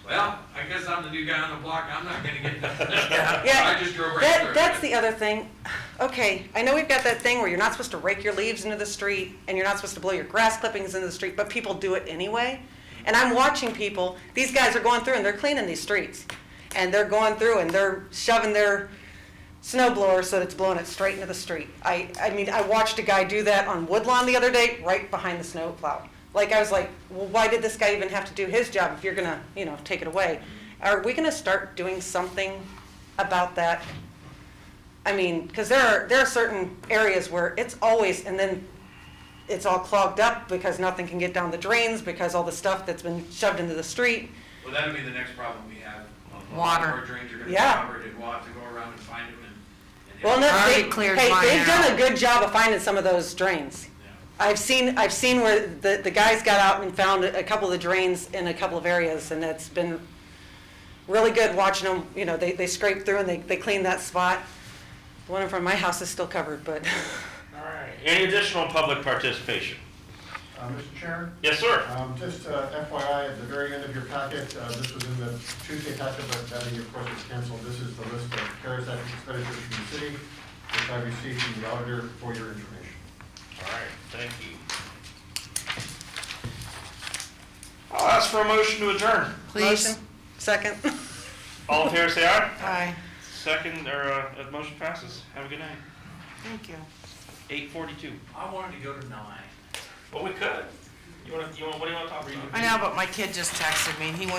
well, I guess I'm the new guy on the block, I'm not gonna get nothing. Yeah, I just drove right through it. that's the other thing. Okay, I know we've got that thing where you're not supposed to rake your leaves into the street, and you're not supposed to blow your grass clippings into the street, but people do it anyway. And I'm watching people, these guys are going through and they're cleaning these streets. And they're going through and they're shoving their snow blower so that it's blowing it straight into the street. I mean, I watched a guy do that on Woodlawn the other day, right behind the snow plow. Like, I was like, well, why did this guy even have to do his job if you're gonna, take it away? Are we gonna start doing something about that? I mean, because there are certain areas where it's always, and then it's all clogged up because nothing can get down the drains because all the stuff that's been shoved into the street. Well, that'll be the next problem we have. Water. Our drains are gonna be Yeah. covered, and we'll have to go around and find them and. Well, Already they've cleared mine done out. a good job of finding some of those drains. I've seen where the guys got out and found a couple of the drains in a couple of areas, and it's been really good watching them. They scrape through and they clean that spot. The one in front of my house is still covered, but. All right. Any additional public participation? Mr. Chairman? Yes, sir. Just FYI, at the very end of your packet, this was in the Tuesday packet, but that, of course, was canceled. This is the list of CARES Act expenditures from the city, which I received from the auditor for your information. All right, thank you. I'll ask for a motion to adjourn. Please. Motion. Second. All in favor, say aye. Aye. Second, motion passes. Have a good night. Thank you. 8:42. I wanted to go to 9. Well, we could. What do you want to talk about? I know, but my kid just texted me and he wants